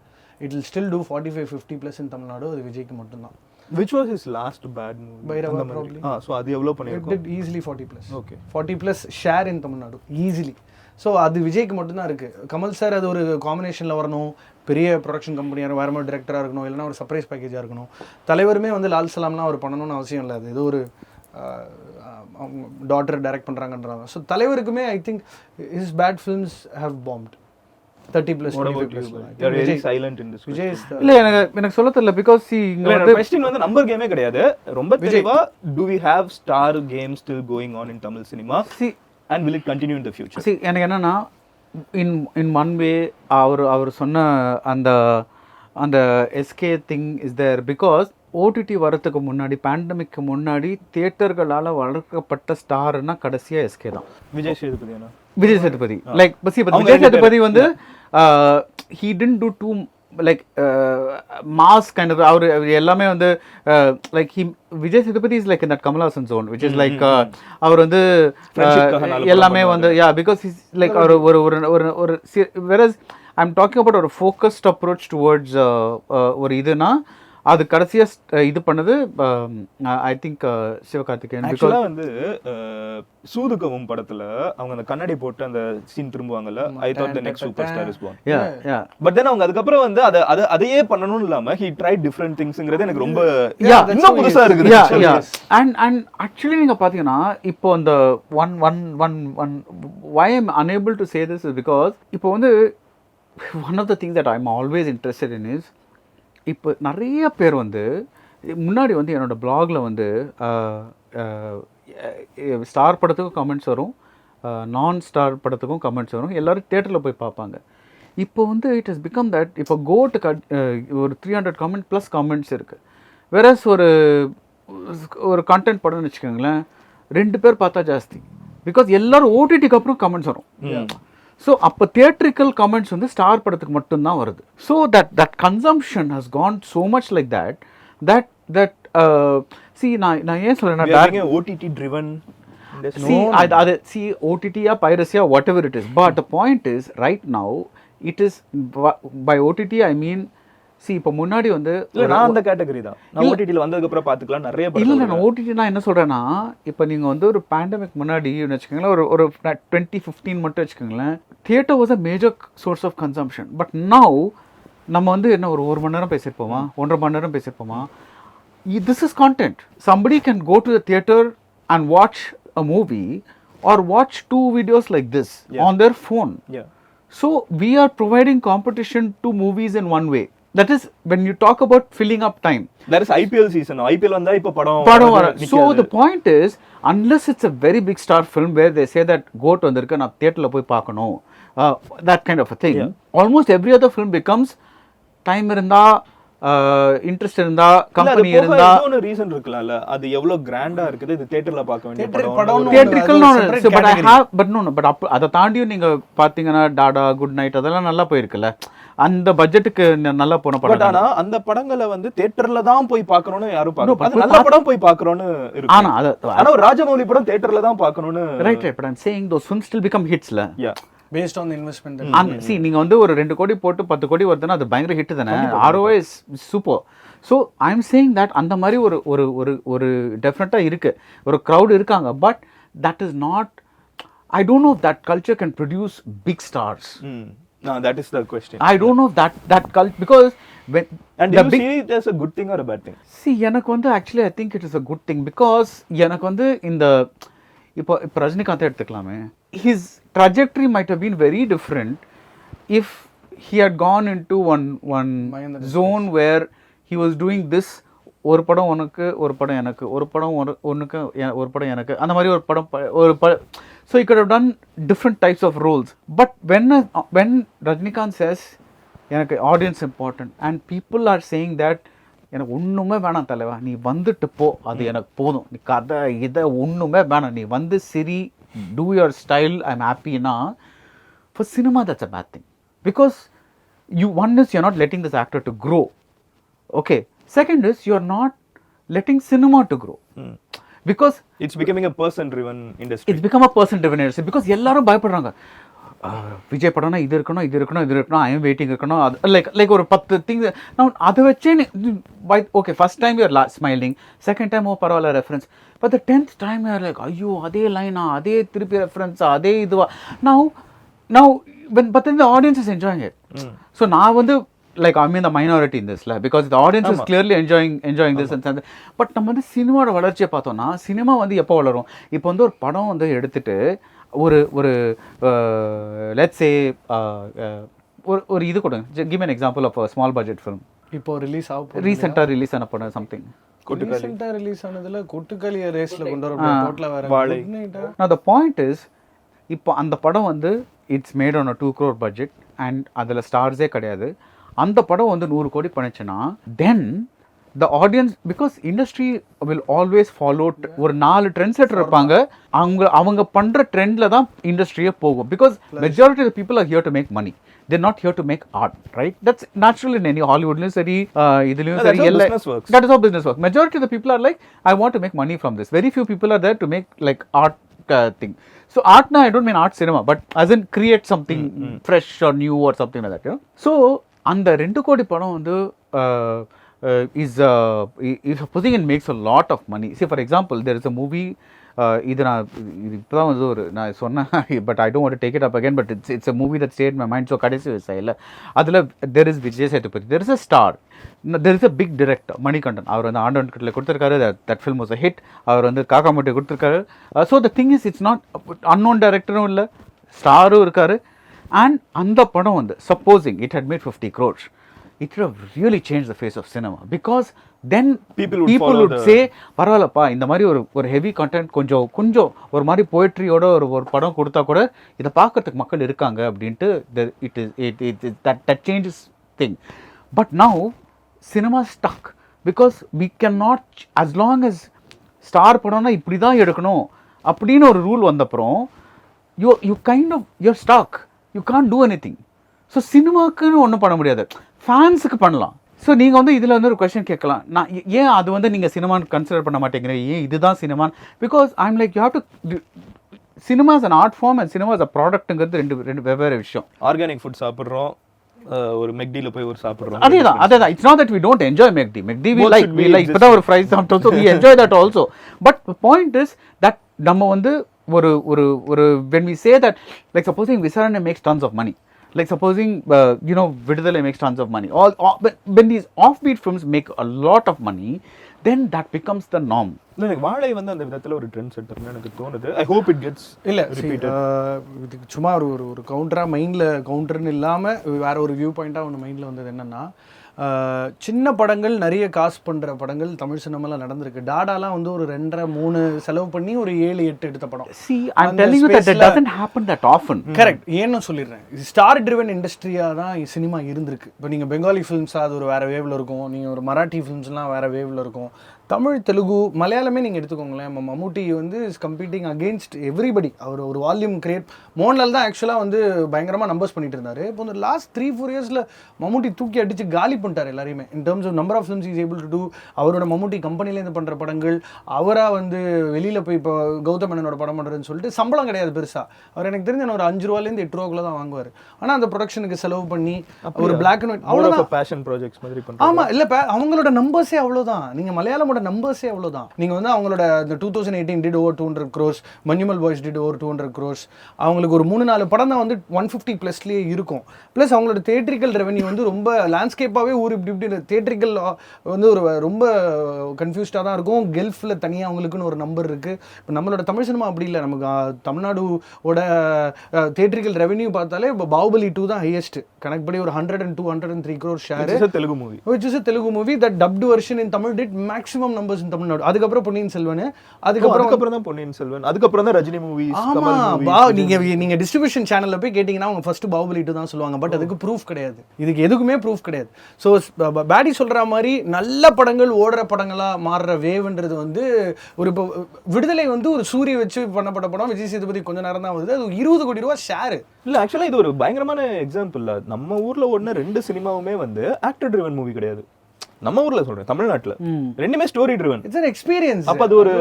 இட் வில் ஸ்டில் டூ 45-50+ இன் தமிழ்நாடு. அது விஜய்க்கு மட்டும்தான். Which was his last bad movie? Bhairava probably. So அது எவ்வளோ பண்ணிருக்கோம்? It did easily 40+. Okay. 40+ share in Tamil Nadu easily. So அது விஜய்க்கு மட்டும்தான் இருக்குது. கமல் சார் அது ஒரு காம்பினேஷனில் வரணும், பெரிய ப்ரொடக்ஷன் கம்பெனியாக வேறு மாதிரி டேரக்டராக இருக்கணும், இல்லைனா ஒரு சர்ப்ரைஸ் பேக்கேஜாக இருக்கணும். தலைவருமே வந்து லால் சலாம்லாம் அவர் பண்ணணும்னு அவசியம் இல்லை. அது ஏதோ ஒரு டாட்டர் டைரக்ட் பண்ணுறாங்கன்றாங்க. ஸோ தலைவருக்குமே I think his bad films have bombed. 30 plus, What 25 about plus. you? You are very silent in this. Vijay is the... இல்லை எனக்கு சொல்ல தெரியல பிகாஸ் இங்கே வந்து question வந்து நம்பர் கேமே கிடையாது. ரொம்ப தெளிவா do we have star games still going on in Tamil cinema? See, and will it continue in the future? see எனக்கு என்னன்னா இன் ஒன் வே அவர் சொன்ன அந்த SK thing is there because OTT வரத்துக்கு முன்னாடி பேண்டமிக்கு முன்னாடி தியேட்டர்களால் வளர்க்கப்பட்ட ஸ்டார்னா கடைசியாக எஸ்கே தான். விஜய் சேதுபதினா விஜய் சேதுபதி லைக் விஜய் சேதுபதி வந்து he didn't do too like mass kind of அவர் எல்லாமே வந்து like Vijay Sethupathi is like in that Kamal Haasan zone which is like அவர் வந்து எல்லாமே வந்து yeah because he's like அவர் ஒரு whereas I'm talking about ஒரு focused approach towards ஒரு இதுனா அது கடைசியாக இது பண்ணது ஐ திங்க் சிவகார்த்திகேயன். ஆக்சுவலாக வந்து சூதுகவும் படத்தில் அவங்க அந்த கண்ணாடி போட்டு அந்த சீன் திரும்புவாங்கல்ல, I thought the next super star is born. But then அவங்க அதுக்கப்புறம் வந்து அதையே பண்ணணும்னு இல்லாம ஹி ட்ரைட் டிஃப்ரெண்ட் திங்ஸ்ங்கிறது எனக்கு ரொம்ப இன்னும் புதுசா இருக்குது. அண்ட் ஆக்சுவலி நீங்க பாத்தீங்கன்னா இப்போ அந்த why I'm unable to say this is because இப்போ வந்து one of the things that I'm always interested in is இப்போ நிறைய பேர் வந்து முன்னாடி வந்து என்னோட பிளாகில் வந்து ஸ்டார் படத்துக்கும் கமெண்ட்ஸ் வரும், நான் ஸ்டார் படத்துக்கும் கமெண்ட்ஸ் வரும், எல்லோரும் தியேட்டரில் போய் பார்ப்பாங்க. இப்போ வந்து இட் ஹஸ் பிகம் தட் இப்போ கோட்டு ஒரு 300 கமெண்ட் ப்ளஸ் கமெண்ட்ஸ் இருக்குது. வேறஸ் ஒரு கண்டென்ட் படம்னு வச்சுக்கோங்களேன் 2 பேர் பார்த்தா ஜாஸ்தி பிகாஸ் எல்லோரும் ஓடிடிக்கு அப்புறம் கமெண்ட்ஸ் வரும். ஸோ அப்போ தியேட்ரிக்கல் கமெண்ட்ஸ் வந்து ஸ்டார் படத்துக்கு மட்டும்தான் வருது. So that consumption has gone so much like that see நான் ஏன் சொல்கிறேன்னா ஓடிடி ட்ரிவன் அது சி ஓடிடியா பைரசியா whatever it is, but the point is right now it is by OTT I mean see இப்போ முன்னாடி வந்து நான் அந்த கேட்டகரி தான். நான் ஓடிடியில் வந்ததுக்கு அப்புறம் பார்த்துக்கலாம் நிறைய இல்லை நான் ஓடிடி நான் என்ன சொல்கிறேன்னா இப்போ நீங்கள் வந்து ஒரு பேண்டமிக் முன்னாடி வச்சுக்கோங்களேன் ஒரு 2015 மட்டும் வச்சுக்கோங்களேன் theatre was a major source of consumption. But now நம்ம வந்து என்ன ஒரு 1 மணி நேரம் பேசியிருப்போமா 1.5 மணி நேரம் பேசியிருப்போமா. This is content. Somebody can go to the theatre and watch a movie or watch 2 videos like this on their phone. So we are providing competition to movies in one way. That is when you talk about filling up time. There is IPL season. IPL vanda ipo padam so the point is unless it's a very big star film where they say that goat vandirukku na theater la poi paakano that kind of a thing, almost every other film becomes time irundha interest இருந்தா company இருந்தா ஒரு reason இருக்குல்ல அது எவ்வளவு கிராண்டா இருக்குது இது தியேட்டர்ல பார்க்க வேண்டிய படம் theatrical but I have but no but அதை தாண்டியும் நீங்க பாத்தீங்கன்னா டாடா குட் நைட் அதெல்லாம் நல்லா போயிருக்குல்ல அந்த பட்ஜெட்டுக்கு நல்லா போன படம். ஆனா அந்த படங்களை வந்து தியேட்டர்ல தான் போய் பார்க்கணும்னு யாரும் பார்க்கணும். நல்ல படம் போய் பார்க்கணும்னு இருக்கு. ஆனா ராஜமௌலி படம் தியேட்டர்ல தான் பார்க்கணும்னு right but I am saying those films still become hitsல. based on the investment. See நீங்க வந்து ஒரு 2 கோடி போட்டு 10 கோடி வருதுன்னா அது பயங்கர ஹிட் தானே. ROI is super. So I am saying that அந்த மாதிரி ஒரு டெஃபினட்டா இருக்கு, ஒரு crowd இருக்காங்க. But that is not, I don't know if that culture can produce big stars. No, that is the question. I don't know if that culture, because when and do you see it as a good thing or a bad thing? See எனக்கு வந்து actually I think it is a good thing because எனக்கு வந்து இந்த இப்போ Rajinikanth எடுத்துக்கலாமே, his trajectory might have been very different if he had gone into one zone where he was doing this, ஒரு படம் உனக்கு ஒரு படம் எனக்கு ஒரு படம் ஒன்றுக்கு ஒரு படம் எனக்கு அந்த மாதிரி ஒரு படம் so he could have done different types of roles. But when Rajinikanth says எனக்கு audience important and people are saying that எனக்கு ஒன்றுமே வேணாம் தலைவா நீ வந்துட்டு போ அது எனக்கு போதும், நீ கதை இதை ஒன்றுமே வேணாம் நீ வந்து சிரி do your style I'm happy na, for cinema that's a bad thing because one is you're not letting this actor to grow, okay, second is you're not letting cinema to grow because it's becoming a person driven industry. It's become a person driven industry because எல்லாரும் பயப்படுறாங்க விஜய் படம்னா இது இருக்கணும் I am waiting இருக்கணும் like ஒரு 10 things நான் அதை வச்சே okay first time you're smiling, second time oh பரவாயில்ல reference, but the 10th time you're like ஐயோ அதே லைனா அதே திருப்பி ரெஃபரன்ஸா அதே இதுவா now but then the audience is enjoying it. So நான் வந்து like I'm in the minority in this because the audience is clearly enjoying this and that. But நம்ம வந்து சினிமாவோட வளர்ச்சியை பார்த்தோம்னா சினிமா வந்து எப்போ வளரும், இப்போ வந்து ஒரு படம் வந்து எடுத்துட்டு ஒரு லெட்ஸ் சே ஒரு இது கொடுங்க, give me an example of a small budget film. இப்போ ரிலீஸ் ஆகும் ரீசெண்டாக ரிலீஸ் ஆன படம் சம்திங். ரீசெண்டாக ரிலீஸ் ஆனதுல கொட்டுக்காலிய ரேஸ்ல கொண்டு வர டோட்டலா வேற வாழை. Now the point is, இப்போ அந்த படம் வந்து it's made on 2 crore budget and அதில் ஸ்டார்ஸே கிடையாது. அந்த படம் வந்து 100 கோடி பண்ணிச்சுன்னா then the audience, because industry will always follow, ஒரு 4 ட்ரெண்ட் செட்டர் இருப்பாங்க, அவங்க பண்ணுற ட்ரெண்டில் தான் இண்டஸ்ட்ரியே போகும். Because majority of people are here to make money, they're not here to make art, right? That's natural in any Hollywoodlum sari idilum sari ella, that is how business works. Majority of the people are like, I want to make money from this. Very few people are there to make like art thing. So art na, I don't mean art cinema, but as in create something fresh or new or something like that, you know. So and 2 கோடி படம் வந்து is supposing it makes a lot of money. See, for example, there is a movie, இது இப்போ தான் வந்து ஒரு நான் சொன்னேன், but I don't want to take it up again, but it's a movie that stayed in my mind. So கடைசி விவசாயில அதில் there is Vijay sethupathi, there is a star, there is a big director Maniratnam. அவர் வந்து ஆண்டவன் கிட்ட கொடுத்துருக்காரு, that film was a hit. அவர் வந்து காக்கா முட்டை கொடுத்துருக்காரு. So the thing is, it's not unknown director இல்லை, ஸ்டாரும் இருக்காரு. அண்ட் அந்த படம் வந்து supposing it had made 50 crores, it would have really changed the face of cinema, because then people would say, பரவாயில்லப்பா, இந்த மாதிரி ஒரு ஹெவி கண்டென்ட் கொஞ்சம் ஒரு மாதிரி போய்ட்ரியோட ஒரு படம் கொடுத்தா கூட இதை பார்க்கறதுக்கு மக்கள் இருக்காங்க அப்படின்ட்டு that changes thing. But now cinema stuck because we cannot, as long as star படம்னா இப்படி தான் எடுக்கணும் அப்படின்னு ஒரு ரூல் வந்தப்புறம் you kind of, you're stuck, you can't do anything. So சினிமாக்குன்னு ஒன்றும் பண்ண முடியாது, ஃபேன்ஸுக்கு பண்ணலாம். ஸோ நீங்கள் வந்து இதில் வந்து ஒரு கொஸ்டின் கேட்கலாம், நான் ஏன் அது வந்து நீங்கள் சினிமான்னு கன்சிடர் பண்ண மாட்டேங்கிறீங்க, ஏன் இதுதான் சினிமான்? Because I am like, you have to, cinema is an art form and cinema is a ப்ராடக்ட்டுங்கிறது ரெண்டு வெவ்வேறு விஷயம். ஆர்கானிக் ஃபுட் சாப்பிட்றோம், ஒரு மெக்டியில் போய் ஒரு சாப்பிட்றோம், அதேதான். It's not that we don't enjoy McD we like இப்போ தான் ஒரு ஃப்ரைஸ் சாப்பிட்டோம், so we enjoy that also. பட் point is that நம்ம வந்து ஒரு when we say that, like supposing Visarana makes tons of money, like supposing Vidudhalai makes tons of money, all when these offbeat films make a lot of money, then that becomes the norm. எனக்கு வாழை வந்து அந்த விதத்தில் ஒரு trend செட்டர்னு எனக்கு தோணுது. I hope it gets இல்லை இதுக்கு சும்மா ஒரு கவுண்டராக மைண்டில் கவுண்டர்னு இல்லாமல் வேற ஒரு வியூ பாயிண்ட்டாக ஒன்று மைண்டில் வந்தது என்னென்னா, சின்ன படங்கள் நிறைய காசு பண்ணுற படங்கள் தமிழ் சினிமாவில் நடந்திருக்கு. டாடாலாம் வந்து ஒரு 2.5-3 செலவு பண்ணி ஒரு 7-8 எடுத்த படம். See, I'm telling you that doesn't happen that often. Correct. ஏன்னு சொல்லிடுறேன், ஸ்டார் ட்ரிவன் இண்டஸ்ட்ரியாக தான் சினிமா இருந்திருக்கு. இப்போ நீங்கள் பெங்காலி ஃபிலிம்ஸாக அது ஒரு வேறு வேவில் இருக்கும், நீங்கள் ஒரு மராட்டி ஃபிலிம்ஸ்லாம் வேறு வேவில் இருக்கும், தமிழ் தெலுங்கு மலையாளமே நீங்கள் எடுத்துக்கோங்களேன். மம்முட்டி வந்து இஸ் கம்பீட்டிங் அகெயின்ஸ்ட் எவ்ரிபடி. அவர் ஒரு வால்யூம் கிரியேட், மோகன்லால் தான் ஆக்சுவலாக வந்து பயங்கரமாக நம்பர்ஸ் பண்ணிட்டு இருந்தார். இப்போ இந்த லாஸ்ட் 3-4 இயர்ஸில் மம்முட்டி தூக்கி அடித்து காலி பண்ணிட்டார் எல்லாரையுமே. In terms of number of films is able to do. அவரோட மம்முட்டி கம்பெனிலேருந்து பண்ணுற படங்கள், அவராக வந்து வெளியில் போய் இப்போ கௌதம் மேனனோட படம் பண்ணுறதுன்னு சொல்லிட்டு சம்பளம் கிடையாது பெருசாக. அவர் எனக்கு தெரிஞ்ச ஒரு 5 ரூபாலேருந்து 8 ரூபாக்குள்ள தான் வாங்குவார். ஆனால் அந்த ப்ரொடக்ஷனுக்கு செலவு பண்ணி ஒரு பிளாக் அண்ட் ஒயிட் அவ்வளோதான் பேஷன் ப்ராஜெக்ட்ஸ் மாதிரி பண்ணுறாங்க. ஆமாம், இல்லை அவங்களோட நம்பர்ஸே அவ்வளோதான். நீங்கள் மலையாளமோட நம்பர்ஸே அவ்வளோதான். நீங்கள் வந்து அவங்களோட இந்த 2018 did over 200 crores, Manjummel boys did over 200 crores. அவங்களுக்கு ஒரு 3-4 படம் தான் வந்து 150+ இருக்கும். ப்ளஸ் அவங்களோட தியேட்ரிக்கல் ரெவன்யூ வந்து ரொம்ப லேண்ட்ஸ்கேப்பாகவே இப்படி தியேட்ரிக்கல் வந்து ஒரு ரொம்ப கன்ஃபியூஸ்டாக தான் இருக்கும். கெல்ஃபில் தனியாக அவங்களுக்குன்னு ஒரு நம்பர் இருக்குது. இப்போ நம்மளோட தமிழ் சினிமா அப்படி இல்லை. நமக்கு தமிழ்நாடுவோட தியேட்ரிக்கல் ரெவன்யூ பார்த்தாலே இப்போ பாகுபலி 2 தான் ஹையஸ்ட் கணக்குப்படி, ஒரு 102-103 crores share. Telugu movie, which is a Telugu movie that dubbed version in Tamil did maximum numbers in Tamil Nadu. அதுக்கப்புறம் பொன்னியின் செல்வன், அதுக்கப்புறம் தான் பொன்னியின் செல்வன், அதுக்கப்புறம் தான் ரஜினி மூவிஸ். ஆமா, நீங்க டிஸ்ட்ரிபியூஷன் சேனல்ல போய் கேட்டீங்கன்னா அவங்க ஃபர்ஸ்ட் பாகுபலி 2 தான் சொல்லுவாங்க. பட் அதுக்கு ப்ரூஃப் கிடையாது, இதுக்கு எதுக்குமே ப்ரூஃப் கிடையாது. ஸோ பேடி சொல்ற மாதிரி நல்ல படங்கள் ஓடுற படங்களா மாறுற வேவ்ன்றது வந்து ஒரு இப்போ விடுதலை வந்து ஒரு சூரிய வச்சு பண்ணப்பட்ட படம். விஜய் சேதுபதி கொஞ்ச நேரம் தான் வருது, அது 20 கோடி ரூபாய் ஷேர். இல்ல ஆக்சுவலா இது ஒரு பயங்கரமான எக்ஸாம்பிள். நம்ம ஊர்ல ஓடுன 2 சினிமாவுமே வந்து ஆக்டர் ட்ரிவன் மூவி கிடையாது. நம்ம ஊர்ல சொல்றேன், தமிழ்நாட்டுல ரெண்டுமே story driven. It's an experience. அப்ப அது ஒரு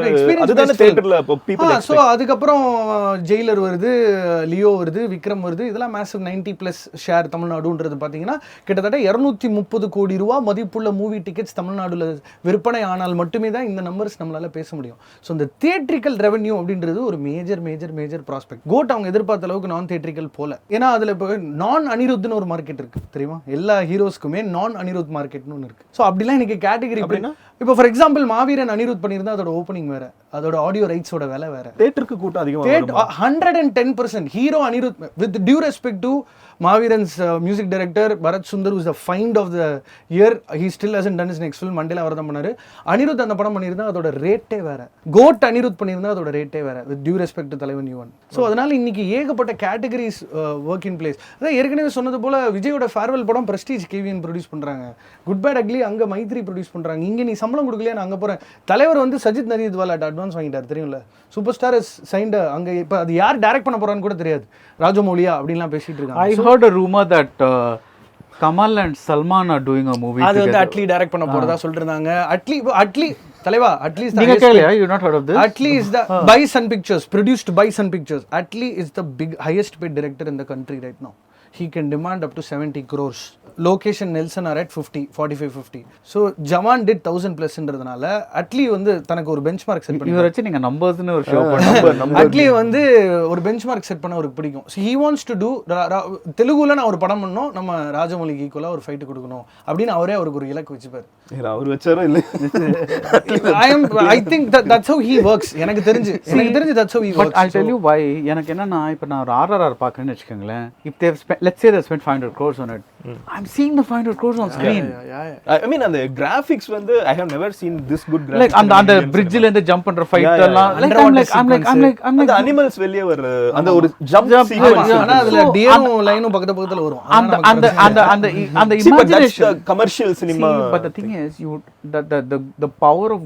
அதுதான தியேட்டர்ல பீப்பிள் எக்ஸ்பெக்ட். சோ அதுக்கப்புறம் ஜெயிலர் வருது, லியோ வருது, விக்ரம் வருது. இதெல்லாம் மேசிவ் 90+ ஷேர் தமிழ்நாடுன்றது பாத்தீங்கன்னா கிட்டத்தட்ட 230 கோடி ரூபாய் மதிப்புள்ள மூவி டிக்கெட்ஸ் தமிழ்நாடுல விற்பனை ஆனால் மட்டுமே தான் இந்த நம்பர்ஸ் நம்மளால பேச முடியும். ஸோ இந்த தியேட்ரிக்கல் ரெவன்யூ அப்படின்றது ஒரு மேஜர் ப்ராஸ்பெக்ட். கோட் அவங்க எதிர்பார்த்த அளவுக்கு நான் தியேட்ரிக்கல் போல. ஏன்னா அதுல இப்போ நான் அனிருத்னு ஒரு மார்க்கெட் இருக்கு தெரியுமா, எல்லா ஹீரோஸ்க்குமே நான் அனிருத் மார்க்கெட்னு ஒன்று இருக்கு. ஸோ அப்படிலாம் எனக்கு கேட்டகரி அப்படின்னா, இப்போ ஃபார் எக்ஸாம்பிள் மாவீரன் அனிருத் பண்ணியிருந்தா அதோட ஓப்பனிங் வேற, அதோட ஆடியோ ரைட்ஸோட விலை வேற. தியேட்டருக்கு கூட்டம் அதிகமாக 110%. Hero Anirudh, with due respect to Maaveeran's music director Bharath Sankar, is the find of the year. He still hasn't done his next film. மண்டேல அவர் தான் பண்ணாரு. அனிருத் அந்த படம் பண்ணியிருந்தா அதோட ரேட்டே வேற. கோட் அனிருத் பண்ணியிருந்தா அதோட ரேட்டே வேற, வித் டியூ ரெஸ்பெக்ட் டு தலைவன் யுவன். ஸோ அதனால இன்னைக்கு ஏகப்பட்ட கேட்டகரிஸ் ஒர்க் இன் பிளேஸ். அதான் ஏற்கனவே சொன்னது போல விஜயோட ஃபேர்வெல் படம் பிரஸ்டீஜ் கேவிஎன் ப்ரொடியூஸ் பண்றாங்க. குட் பேட் அக்லி அங்க மைத்ரி ப்ரொடியூஸ் பண்றாங்க. இங்க நீ சம்பளம் கொடுக்கலையா நான் அங்க போறேன். தலைவர் வந்து சஜித் நரீத்வாலா அட்வான்ஸ் வாங்கிட்டார் தெரியும்ல. சூப்பர் ஸ்டார் சைன்ட் அங்க. இப்போ அது யார் டைரக்ட் பண்ண போறான்னு கூட தெரியாது. ராஜமௌலியா அப்படின்லாம் பேசிட்டு இருக்காங்க. I heard a rumor that Kamal and Salman are doing a movie அது together. வந்து அட்லி டைரக்ட் பண்ண போறதா சொல்லிட்டு இருந்தாங்க. அட்லி தலைவா அட்லீஸ்ட் நீங்க கேளையா? You not heard of this? Atli is the by Sun Pictures, produced by Sun Pictures. Atli is the highest paid director in the country right now. He can demand up to 70 crores. Lokesh and Nelson are at 45-50. So Jawan did 1,000 plus ன்றதுனால Atlee வந்து தனக்கு ஒரு benchmark set பண்ணி இவர வச்சு நீங்க நம்பர்ஸ்னு ஒரு show பண்ண. அட்லி வந்து ஒரு பெஞ்ச்மார்க் செட் பண்ண அவருக்கு பிடிக்கும். So he wants to do தெலுங்குல நான் ஒரு படம் பண்ணனும், நம்ம ராஜமௌலிக்கு ஈக்குவலா ஒரு ஃபைட் கொடுக்கணும் அப்படின்னு அவரே அவருக்கு ஒரு இலக்கு வச்சுப்பாரு. அவர் வச்சாரோ இல்ல. I think that's how he works. எனக்கு தெரிஞ்சு that's how he works. But I'll tell you why. எனக்கு என்னன்னா இப்போ நான் ஒரு RRR பார்க்கறேன்னு வெச்சுக்கங்களேன். If they have spent, let's say they spent 500 crores on it. I'm seeing the 500 crores on screen. I mean அந்த graphics வந்து I have never seen this good graphics. Like அந்த bridgeல இருந்து jump பண்ற ஃபைட் எல்லாம் I'm like அந்த animals வெளிய வர அந்த ஒரு jump sequence. ஆனா அதுல டியரும் லைனும் பக்கத்துல வரும். அந்த imagination commercial cinema. But the thing is the power of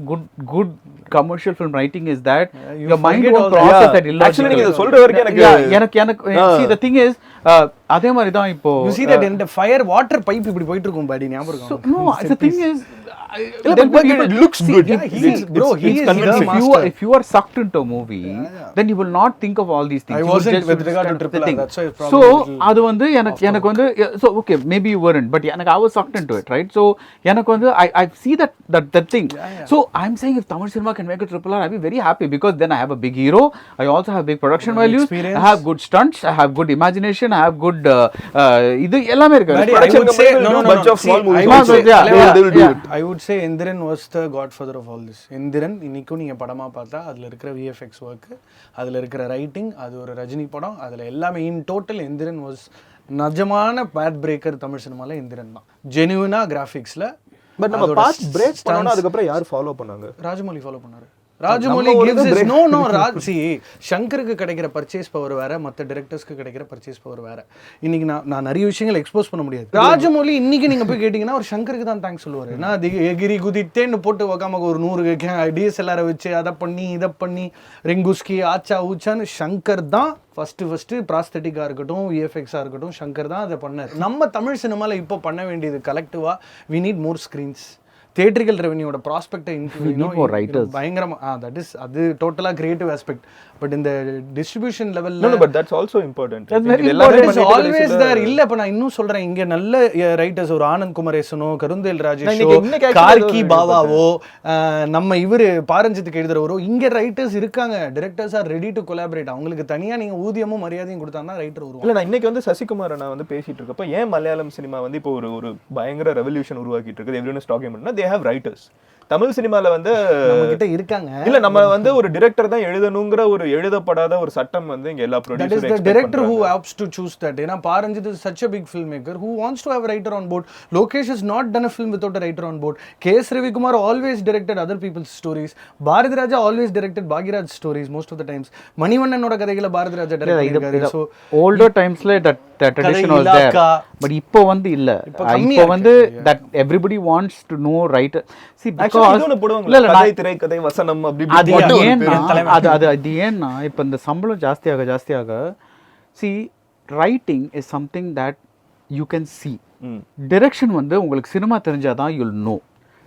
good commercial film writing is that your mind won't process that illogical. Actually நீங்க இத சொல்ற வரைக்கும் எனக்கு see the thing is அதே மாதிரி தான் இப்போ you see that in the fire water pipe இப்படி போயிட்டு இருக்கும் பாடி ஞாபகம் இருக்கா? So no, the thing is it looks good. He's convincing. If you are sucked into a movie, then you will not think of all these things. I wasn't with regard to triple R. That's why it's so probably அது வந்து எனக்கு வந்து so okay maybe you weren't, but எனக்கு I was sucked into it, right? So எனக்கு வந்து I see that thing. So I'm saying if Tamil cinema can make a triple R, I'll be very happy because then I have a big hero, I also have big production values, I have good stunts, I have good imagination, I have good இது எல்லாமே இருக்கு. I would say no bunch of small movies. I would say Enthiran was the godfather of all this. Enthiran இன்னைக்கு நீங்க படமா பார்த்தா அதுல இருக்கிற VFX work, அதுல இருக்கிற ரைட்டிங், அது ஒரு ரஜினி படம், அதுல எல்லாமே in total Enthiran was நிஜமான பாத் பிரேக்கர் தமிழ் சினிமால Enthiran தான். ஜெனுயினா கிராபிக்ஸ்ல. பட் நம்ம பாத் பிரேக் பண்ணோம்னா அதுக்கு அப்புறம் யார் ஃபாலோ பண்ணாங்க? ராஜமௌலி ஃபாலோ பண்ணாரு. Rajamouli gives us no see சங்கருக்கு கிடைக்கிற பர்ச்சேஸ் பவர் வேற, மத்த டைரக்டர்ஸ்க்கு கிடைக்கிற பர்ச்சேஸ் பவர் வேற. இன்னைக்கு நான் நிறைய விஷயங்களை எக்ஸ்போஸ் பண்ண முடியாது. ராஜமௌலி இன்னைக்கு நீங்க போய் கேட்டீங்கன்னா ஒரு சங்கருக்கு தான் தேங்க்ஸ் சொல்லுவாரு. நான் எகிரி குதித்தேன்னு போட்டு உக்காம ஒரு 100 DSLR வச்சு அதை பண்ணி இதை பண்ணி ரெங்குஸ்கி ஆச்சா ஊச்சான்னு சங்கர் தான் ஃபர்ஸ்ட் ப்ராஸ்தட்டிக்காக இருக்கட்டும், விஎஃப்எக்ஸாக இருக்கட்டும், சங்கர் தான் அதை பண்ணார். நம்ம தமிழ் சினிமாவில் இப்போ பண்ண வேண்டியது கலெக்டிவாக we need more screens. Theatrical ரெவன்யூட ப்ராஸ்பெக்டை பயங்கரமா தட் இஸ் அது டோட்டலா கிரியேட்டிவ் ஆஸ்பெக்ட். பட் இந்த டிஸ்ட்ரிபியூஷன் லெவல்ல but that's also important. Always there. இல்ல இப்ப நான் இன்னும் சொல்றேன், இங்க நல்ல ரைட்டர்ஸ் ஒரு ஆனந்த் குமரேசனோ, கருந்தேல் ராஜேஷோ, கார்கி பாவாவோ, நம்ம இவரு பாரஞ்சித்துக்கு எழுதுறவரோ இங்க ரைட்டர்ஸ் இருக்காங்க. Directors are ready to collaborate. அவங்களுக்கு தனியா நீங்க ஊதியமும் மரியாதையும் கொடுத்தாங்கன்னா ரைட்டர் வருவாங்க. இல்ல நான் இன்னைக்கு வந்து சசிகுமார் நான் வந்து பேசிட்டு இருக்கப்ப ஏன் மலையாளம் சினிமா வந்து இப்போ ஒரு பயங்கர ரெவல்யூஷன் உருவாக்கிட்டு இருக்குது, everyone is talking about. they have writers. Tamil சினிமால வந்து நம்ம கிட்ட இருக்காங்க. இல்ல நம்ம வந்து ஒரு டைரக்டர் தான் எழுதணும்ங்கற ஒரு எழுதப்படாத ஒரு சட்டம் வந்து இங்க எல்லா ப்ரொடியூசர்ஸ் எக்ஸ்பெக்ட் பண்றாங்க. That is the director who opts to choose that. ஏனா Pa Ranjith is such a big filmmaker who wants to have a writer on board. Lokesh has not done a film without a writer on board. K.S. Ravikumar always directed other people's stories. Bharathi Raja always directed Bhagyaraj stories most of the times. மணிவண்ணனோட கதைகளை Bharathi Raja direct பண்ணிருக்காரு. So older timesல that tradition was there. But இப்போ வந்து இல்ல. இப்போ வந்து that everybody wants to know writer. See because கதை திரைக்கதை வசனம் அப்படி அது ஏன்னா இப்போ இந்த சம்பளம் ஜாஸ்தியாக see writing is something that you can see. Direction வந்து உங்களுக்கு சினிமா தெரிஞ்சாதான் you'll know.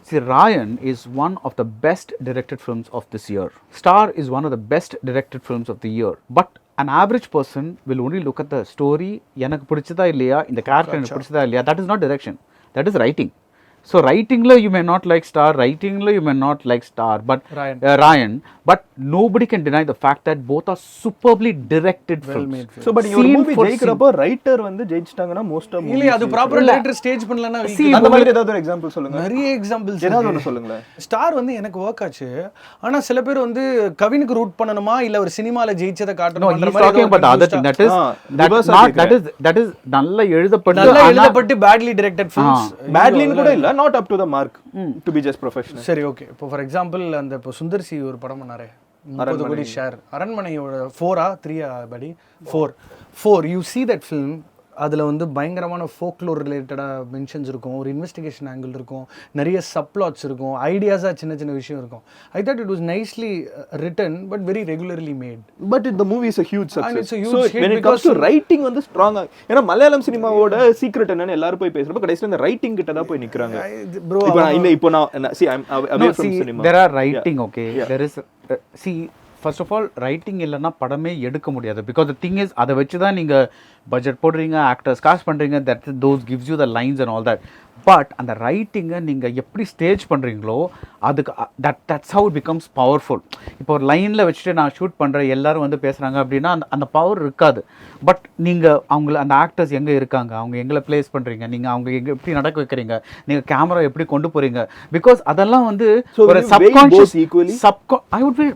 See, Raayan is one of the best directed films of this year. Star is one of the best directed films of the year. But an average person will only look at the story. எனக்கு பிடிச்சதா இல்லையா, இந்த character எனக்கு பிடிச்சதா இல்லையா, that is not direction, that is writing. So writing la you may not like star, writing la you may not like star, but Raayan. Raayan, but nobody can deny the fact that both are superbly directed films. made films. So but ஒரு Scene movie for ஜெயிக்கிறப்போ writer வந்து ஜெயிச்சிட்டாங்கன்னா most of இல்ல அது ப்ராப்பரா director stage பண்ணலனா அந்த மாதிரி ஏதாவது ஒரு எக்ஸாம்பிள் சொல்லுங்க. நிறைய எக்ஸாம்பிள்ஸ் ஏதாவது ஒன்று சொல்லுங்களேன். ஸ்டார் வந்து எனக்கு ஒர்க் ஆச்சு. ஆனா சில பேர் வந்து கவினுக்கு ரூட் பண்ணணுமா இல்ல ஒரு சினிமால ஜெயிச்சதை No, காட்டணும்ன்ற he's talking about the other thing. That is நல்ல எழுதப்பட்டு badly directed films. பேட்லின்னு கூட இல்ல, not up to the mark to be just professional. சரி ஓகே. இப்போ ஃபார் எக்ஸாம்பிள் அந்த இப்போ சுந்தர்சி ஒரு படம் பண்ணாரே 30 கோடி ஷேர், அரண்மனையோட 4 3 படி 4 யூ see that film. அதில் வந்து பயங்கரமான ஃபோக்லோர் ரிலேட்டடாக மென்ஷன்ஸ் இருக்கும், ஒரு இன்வெஸ்டிகேஷன் ஆங்கிள் இருக்கும், நிறைய சப்ளாட்ஸ் இருக்கும், ஐடியாஸாக சின்ன சின்ன விஷயம் இருக்கும். I thought it was nicely written but very regularly made. But இந்த movie is a huge success. And it's a huge So hit when it comes to writing வந்து ஸ்ட்ராங்கா, ஏன்னா மலையாளம் சினிமாவோட சீக்ரெட் என்னன்னு எல்லாரும் போய் பேசுறப்ப கடைசில இந்த ரைட்டிங் கிட்ட தான் போய் நிக்கறாங்க. ப்ரோ இப்போ நான் see I'm away from cinema. There are writing, okay. There is see first of all writing இல்லைன்னா படமே எடுக்க முடியாது. பிகாஸ் த திங் இஸ் அதை வச்சு தான் நீங்கள் பட்ஜெட் போடுறீங்க, ஆக்டர்ஸ் காஸ்ட் பண்ணுறீங்க, that those gives you the lines and all that. But அந்த ரைட்டிங்கை நீங்கள் எப்படி ஸ்டேஜ் பண்ணுறீங்களோ அதுக்கு that's how it becomes powerful. இப்போ ஒரு லைனில் வச்சுட்டு நான் ஷூட் பண்ணுறேன், எல்லாரும் வந்து பேசுகிறாங்க அப்படின்னா அந்த பவர் இருக்காது. பட் நீங்கள் அவங்கள அந்த ஆக்டர்ஸ் எங்கே இருக்காங்க, அவங்க எங்களை பிளேஸ் பண்ணுறீங்க, நீங்கள் அவங்க எங்கே எப்படி நடக்க வைக்கிறீங்க, நீங்கள் கேமரா எப்படி கொண்டு போகிறீங்க, பிகாஸ் அதெல்லாம் வந்து ஒரு subconscious I would say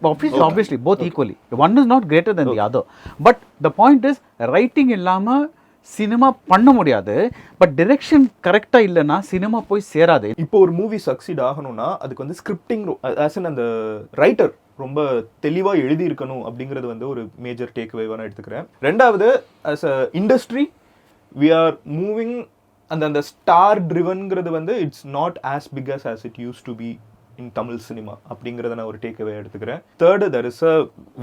obviously both equally. One is not greater than the other. But the point is writing இல்லாமல் சினிமா பண்ண முடியாது. பட் டிரெக்ஷன் கரெக்டாக இல்லைன்னா சினிமா போய் சேராது. இப்போ ஒரு மூவி சக்சீட் ஆகணும்னா அதுக்கு வந்து ஸ்கிரிப்டிங் ஆஸ் அன் அந்த ரைட்டர் ரொம்ப தெளிவாக எழுதி இருக்கணும் அப்படிங்கிறது வந்து ஒரு மேஜர் டேக்அவேவாக நான் எடுத்துக்கிறேன். ரெண்டாவது as a industry we are moving அந்த ஸ்டார் ட்ரிவன்ங்கிறது வந்து it's not as big as it used to be in Tamil cinema அப்படிங்கிறத நான் ஒரு டேக்அவே எடுத்துக்கிறேன். Third there is a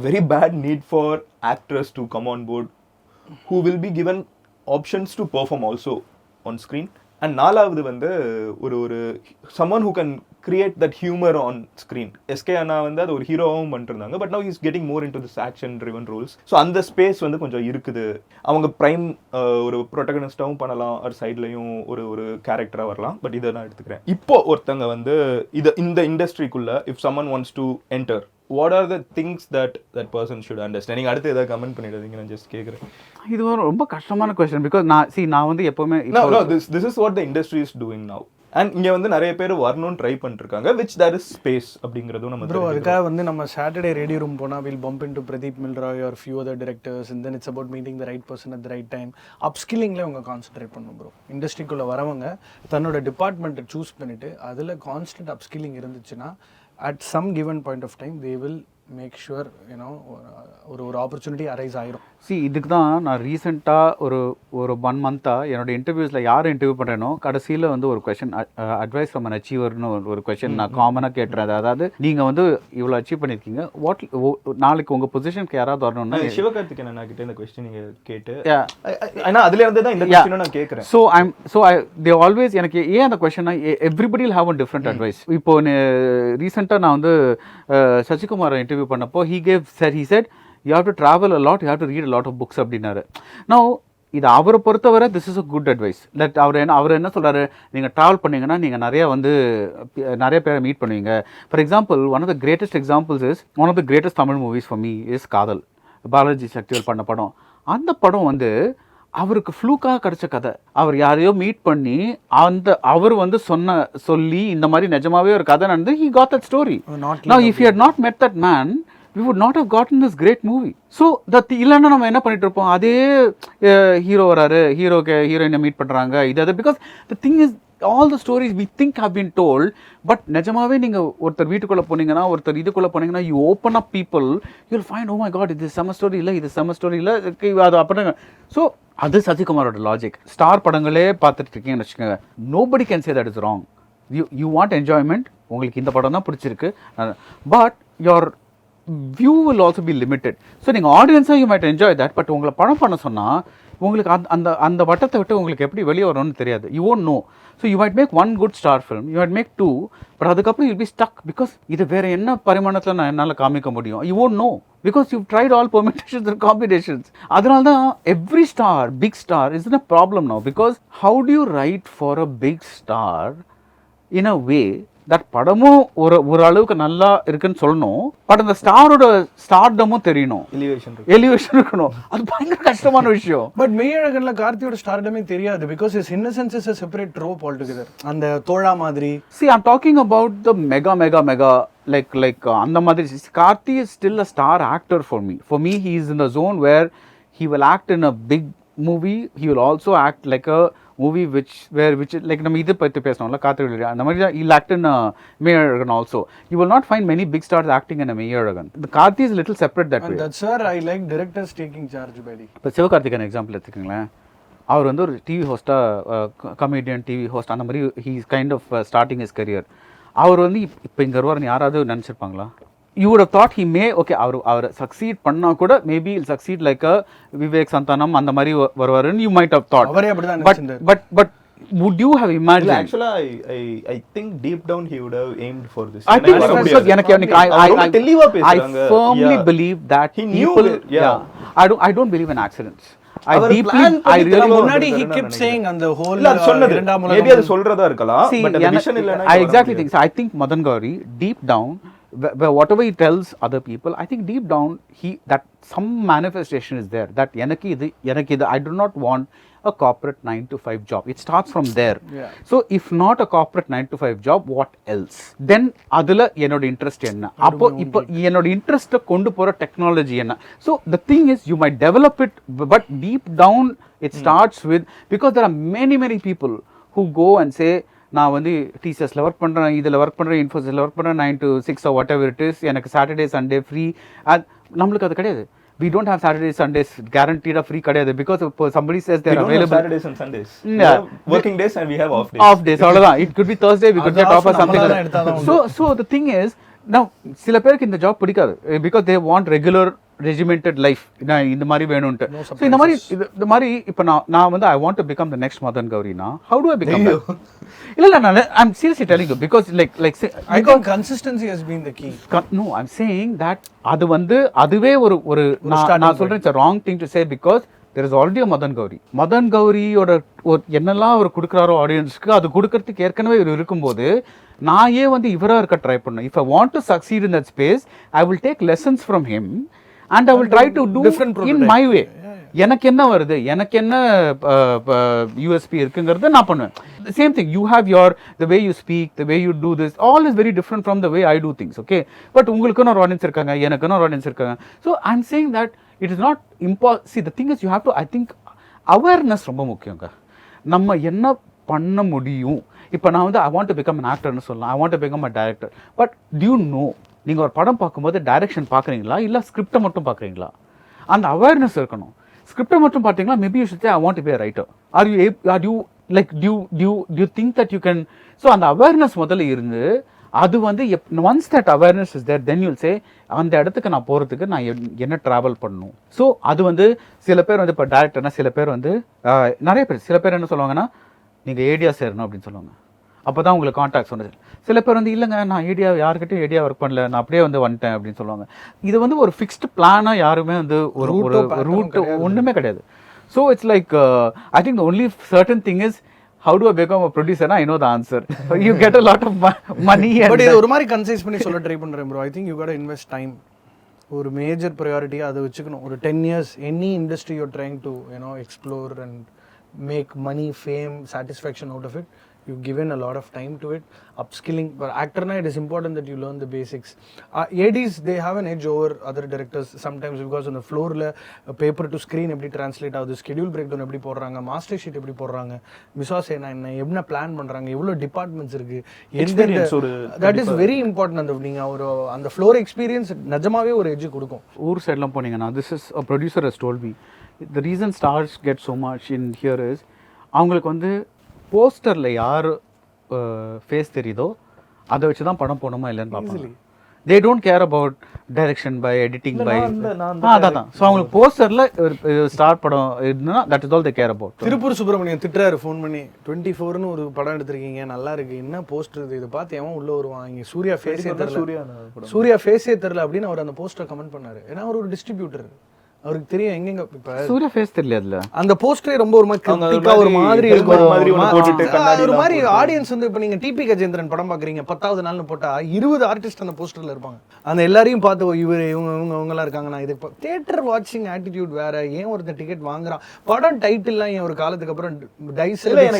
very bad need for actors to come on board who will be given options to perform also on screen. And நாலாவது வந்து ஒரு someone who can create that humor on screen. SK அண்ணா வந்து அது ஒரு ஹீரோவும் பண்ணிருந்தாங்க, but now he's getting more into this action driven roles. So அந்த space வந்து கொஞ்சம் இருக்குது. அவங்க ப்ரைம் ஒரு ப்ரொட்டகனிஸ்டாகவும் பண்ணலாம், ஒரு சைட்லையும் ஒரு கேரக்டராக வரலாம். பட் இதை நான் எடுத்துக்கிறேன். இப்போ ஒருத்தங்க வந்து இந்த இண்டஸ்ட்ரிக்குள்ள if someone wants to enter, what are the things that person should understand? நீங்க அடுத்து ஏதாவது கமெண்ட் பண்ணிடுறீங்க, நான் ஜஸ்ட் கேட்குறேன். இது ஒரு ரொம்ப கஷ்டமான கொஸ்டின். பிகாஸ் நான் வந்து எப்பவுமே this is what the industry is doing now. And இங்கே வந்து நிறைய பேர் வரணும்னு ட்ரை பண்ணிருக்காங்க, விச் தேர் இஸ் ஸ்பேஸ் அப்படிங்கிறதும் நம்ம ப்ரோ. அதுக்காக வந்து நம்ம சாட்டர்டே ரேடியோ ரூம் போனால் will bump in to Pradeep Milroy or few other directors and then it's about meeting the right person at the right time. அப்ஸ்கில்லிங்கில் அவங்க கான்சென்ட்ரேட் பண்ணணும் ப்ரோ. இண்டஸ்ட்ரிக்குள்ளே வரவங்க தன்னோட டிபார்ட்மெண்ட்டை சூஸ் பண்ணிவிட்டு அதில் கான்ஸ்டன்ட் அப்ஸ்கில்லிங் இருந்துச்சுன்னா at some given point of time they will make sure ஒரு ஆப்பர்ச்சுனிட்டி அரைஸ் ஆயிரும். இதுக்கு தான் நான் ரீசெண்டாக ஒரு 1 மந்த்தாக என்னோட இன்டர்வியூஸில் யார் இன்டர்வியூ பண்ணுறேனோ கடைசியில் வந்து ஒரு கொஷின் அட்வைஸ் ஃப்ரம் அன் அச்சீவர்னு ஒரு கொஷின் நான் காமனாக கேட்டுறேன். அதாவது நீங்கள் வந்து இவ்வளோ அச்சீவ் பண்ணியிருக்கீங்க, நாளைக்கு உங்கள் பொசிஷனுக்கு யாராவது வரணும்னா சிவகார்த்திகேயன் அண்ணா கிட்ட இந்த கொஸ்டின் நீங்கள் கேட்டு ஆனால் அதுலேருந்து தான் இந்த கொஸ்டினை நான் கேட்குறேன். ஸோ தே ஆல்வேஸ் எனக்கு ஏன் அந்த கொஸ்டின்னா everybody will have a different advice. இப்போ ரீசெண்டாக நான் வந்து சசிகுமாரை இன்டர்வியூ பண்ணப்போ he said you have to travel a lot, you have to read a lot of books அப்படின்னாரு. Now இது அவரை பொறுத்தவரை this is a good advice. That அவர் என்ன சொல்கிறாரு, நீங்கள் ட்ராவல் பண்ணிங்கன்னா நீங்கள் நிறைய பேரை மீட் பண்ணுவீங்க. For example one of the greatest examples is one of the greatest Tamil movies for me is Kaadhal, Balaji Sakthivel பண்ண படம். அந்த படம் வந்து அவருக்கு ஃப்ளூக்காக கிடச்ச கதை. அவர் யாரையோ மீட் பண்ணி அவர் வந்து சொல்லி இந்த மாதிரி நிஜமாவே ஒரு கதை நடந்து he got that story. Now if he had not met that man, we would not have gotten this great movie. So இல்லைன்னா நம்ம என்ன பண்ணிட்டு இருப்போம், அதே ஹீரோ வராரு, ஹீரோயினை மீட் பண்ணுறாங்க, இது because the thing is all the stories we think have been told, but நிஜமாவே நீங்கள் ஒருத்தர் வீட்டுக்குள்ளே போனீங்கன்னா, ஒருத்தர் இதுக்குள்ளே போனீங்கன்னா, you open up people, you'll find oh my god இது செம ஸ்டோரி இல்லை, இது செம ஸ்டோரி இல்லை, அது அப்படிங்க. ஸோ அது சசிகுமாரோட லாஜிக். ஸ்டார் படங்களே பார்த்துட்டு இருக்கீங்கன்னு வச்சுக்கோங்க, nobody can say that is wrong. you want enjoyment, உங்களுக்கு இந்த படம் தான் பிடிச்சிருக்கு, but your view will also be limited. So நீங்கள் ஆடியன்ஸாக you might enjoy that, but உங்களை படம் பண்ண சொன்னால் உங்களுக்கு அந்த வட்டத்தை விட்டு உங்களுக்கு எப்படி வெளியே வரணும்னு தெரியாது. you won't know. So you might make one good star film, you might make 2, but அதுக்கப்புறம் you'll be stuck because இது வேறு என்ன பரிமாணத்தில் நான் என்னால் காமிக்க முடியும். you won't know because you've tried all permutations and combinations. அதனால தான் every star, big star isn't a problem now, because how do you write for a big star in a way that படமும் ஒரு அளவுக்கு நல்லா இருக்குன்னு சொல்லணும், but அந்த ஸ்டாரோட ஸ்டார்டமும் தெரியணும், எலிவேஷன் இருக்கணும். அது பயங்கர கஷ்டமான விஷயம். பட் மெய்யழகன்ல கார்த்தியோட ஸ்டார்டமே தெரியாது, because his innocence is a separate trope altogether. அந்த தோழா மாதிரி. See, I'm talking about the mega like அந்த மாதிரி. Karthi is still a star actor for me. For me, he is in the zone where he will act in a big movie. He will also act like a movie which like நம்ம இது பத்தி பேசணும்ல, கார்த்தி அந்த மாதிரி he'll act in Meiyazhagan also. You will not find many big stars acting in a Meiyazhagan. The Karthi is a little separate that way. And that's where I like directors taking charge buddy. இப்போ Sivakarthikeyan example எடுத்துக்கங்களேன். அவர் வந்து ஒரு TV ஹோஸ்டா, comedian TV host, அந்த மாதிரி he is kind of starting his career. அவர் வந்து இப்போ இங்கே வருவார்னு யாராவது நினச்சிருப்பாங்களா? You would have thought he may, okay, அவர் சக்சீட் பண்ணா கூட maybe he'll succeed like a Vivek Santhanam அந்த மாதிரி வருவாருன்னு you might have thought. அவரே அப்படிதான் நினைச்சிருந்தார். But would you have imagined? Actually, I think deep down he would have aimed for this. I think I firmly believe that he knew it. Yeah. I don't believe in accidents. I really முன்னாடி he kept saying அந்த whole இல்ல அது சொன்னது maybe அது சொல்றதா இருக்கலாம், but அந்த vision இல்லனா I exactly think so. I think Madan Gowri deep down, whatever he tells other people, I think deep down that some manifestation is there that எனக்கு இது I do not want a corporate 9 to 5 job. It starts from there. Yeah. So if not a corporate 9 to 5 job, what else? Then adula என்னோட interest என்ன, அப்போ இப்போ என்னோட இன்ட்ரெஸ்ட்டை கொண்டு போகிற technology என்ன. So the thing is you might develop it, but deep down it starts with, because there are many people who go and say நான் வந்து டிசிஎஸ்ல ஒர்க் பண்ணுறேன், இதில் ஒர்க் பண்ணுறேன், இன்ஃபோசிஸில் ஒர்க் பண்ணுறேன், 9 to 6 or whatever it is, எனக்கு Saturday Sunday free. நம்மளுக்கு அது கிடையாது. We don't have Saturdays, Sundays guaranteed free kadiyadu, because if somebody says they are available Saturdays and Sundays. Yeah. Working days and we have off days. Off days, avladha. It could be Thursday, we could get off or something. So the thing is, now சில பேருக்கு இந்த job பிடிக்காது, because they want regular regimented life. இந்த மாதிரி வேணும்ட்டு. So இந்த மாதிரி இப்போ நான் வந்து I want to become the next Madan Gowri na. How do I become that? இல்ல I'm seriously telling you, because like I think consistency has been the key. No, I'm saying that அது வந்து அதுவே ஒரு நான் சொல்றேன் it's a wrong thing to say, because there is already a Madan Gowri. Madan Gowriயோட என்னெல்லாம் அவர் கொடுக்குறாரோ ஆடியன்ஸ்க்கு, அது கொடுக்கறதுக்கு ஏற்கனவே இவர் இருக்கும்போது நான் ஏன் வந்து இவராக இருக்க ட்ரை பண்ணேன். If I want to succeed in that space, I will take lessons from him and I will try to do in my way. எனக்கு என்ன வருது, எனக்கு என்ன யூஎஸ்பி இருக்குங்கிறத நான் பண்ணுவேன். Same thing, you have the way you speak, the way you do this, all is very different from the way I do things, okay? But உங்களுக்குன்னு ஒரு ஆடியன்ஸ் இருக்காங்க, எனக்குன்னு ஒரு ஆடியன்ஸ் இருக்காங்க. So I'm saying that it is not see, the thing is you have to, I think awareness ரொம்ப முக்கியங்க. நம்ம என்ன பண்ண முடியும். இப்போ நான் வந்து I want to become an actor னு சொல்லலாம், I want to become a director. But do you know, நீங்கள் ஒரு படம் பார்க்கும்போது டைரக்ஷன் பார்க்குறீங்களா இல்லை ஸ்கிரிப்டை மட்டும் பார்க்குறீங்களா? அந்த அவேர்னஸ் இருக்கணும். ஸ்கிரிப்டை மட்டும் பார்த்தீங்களா, maybe you should say I want to be a writer. Are you like do you think that you can? So அந்த அவேர்னஸ் முதல்ல இருந்து, அது வந்து once that awareness is there, then you'll say அந்த இடத்துக்கு நான் போகிறதுக்கு நான் என்ன ட்ராவல் பண்ணணும். ஸோ அது வந்து சில பேர் வந்து இப்போ டேரக்டர்னா, சில பேர் வந்து நிறைய பேர், சில பேர் என்ன சொல்லுவாங்கன்னா நீங்கள் ஏடியா சேரணும் அப்படின்னு சொல்லுவாங்க, அப்போ தான் உங்களுக்கு கான்டாக்ட் சொன்னது. சில பேர் வந்து இல்லைங்க நான் ஏடியா யாருக்கிட்டையும் ஏடியா ஒர்க் பண்ணல, நான் அப்படியே வந்து வந்துட்டேன் அப்படின்னு சொல்லுவாங்க. இது வந்து ஒரு ஃபிக்ஸ்டு பிளானாக யாருமே வந்து ஒரு ரூட் ஒன்றுமே கிடையாது. So it's like I think the only certain thing is how do I become a producer? I know the answer. You get a lot of money. But இது ஒரு மாதிரி கன்சைஸ் பண்ணி சொல்ல ட்ரை பண்ணுறேன் bro. I think you got to invest time. ஒரு major priority அதை வச்சுக்கணும். ஒரு 10 years any industry you're trying to explore and make money, fame, satisfaction out of it, you've given a lot of time to it. Upskilling, but actor na, it is important that you learn the basics. ADs, they have an edge over other directors sometimes, because on the floor la paper to screen eppadi translate ஆகுது, schedule breakdown eppadi போடுறாங்க, master sheet eppadi போடுறாங்க, மிசாஸ் என்ன plan பண்றாங்க, எவ்வளவு departments இருக்கு, that is very important. அந்த நீங்க ஒரு அந்த floor experience நிஜமாவே ஒரு edge கொடுக்கும். ஊர் சைடுலாம் போனீங்கன்னா, this is a producer has told me, the reason stars get so much in here is அவங்களுக்கு வந்து போஸ்டரில் யார் ஃபேஸ் தெரியுதோ அதை வச்சு தான் படம் போகணுமா இல்லைன்னு பார்ப்பாங்க. they don't care about direction by editing by அதான். ஸோ அவங்களுக்கு போஸ்டரில் ஸ்டார் படம் இருந்தால் that is all they care about. Tiruppur Subramaniam திட்டுறாரு ஃபோன் பண்ணி, 24ன்னு ஒரு படம் எடுத்திருக்கீங்க, நல்லா இருக்கு, என்ன போஸ்டர் இதை பார்த்து எவன் உள்ளே வருவான், இங்கே சூர்யா ஃபேஸே தெரில அப்படின்னு அவர் அந்த போஸ்டரை கமெண்ட் பண்ணாரு. ஏன்னா அவர் ஒரு டிஸ்ட்ரிபியூட்டர், அவருக்கு தெரியும் எங்கெங்க இப்போ சூர்யா ஃபேஸ் தெரியல அதுல. அந்த போஸ்டரே ரொம்ப ஒரு மாதிரி கிரிட்டிக்கா ஒரு மாதிரி இருக்கும். ஒரு மாதிரி ஆடியன்ஸ் வந்து இப்போ நீங்க டிபி கஜேந்திரன் படம் பாக்குறீங்க 10வது நாள்னு போட்டா 20 ஆர்டிஸ்ட் அந்த போஸ்டர்ல இருப்பாங்க. அந்த எல்லாரையும் பார்த்து இவர் இவங்கலாம் இருக்காங்க. நான் இது தியேட்டர் வாட்சிங் ஆட்டிடியூட் வேற. ஏன் ஒருத்தன் டிக்கெட் வாங்குறான்? படம் டைட்டில்லாம் ஏன் ஒரு காலத்துக்கு அப்புறம்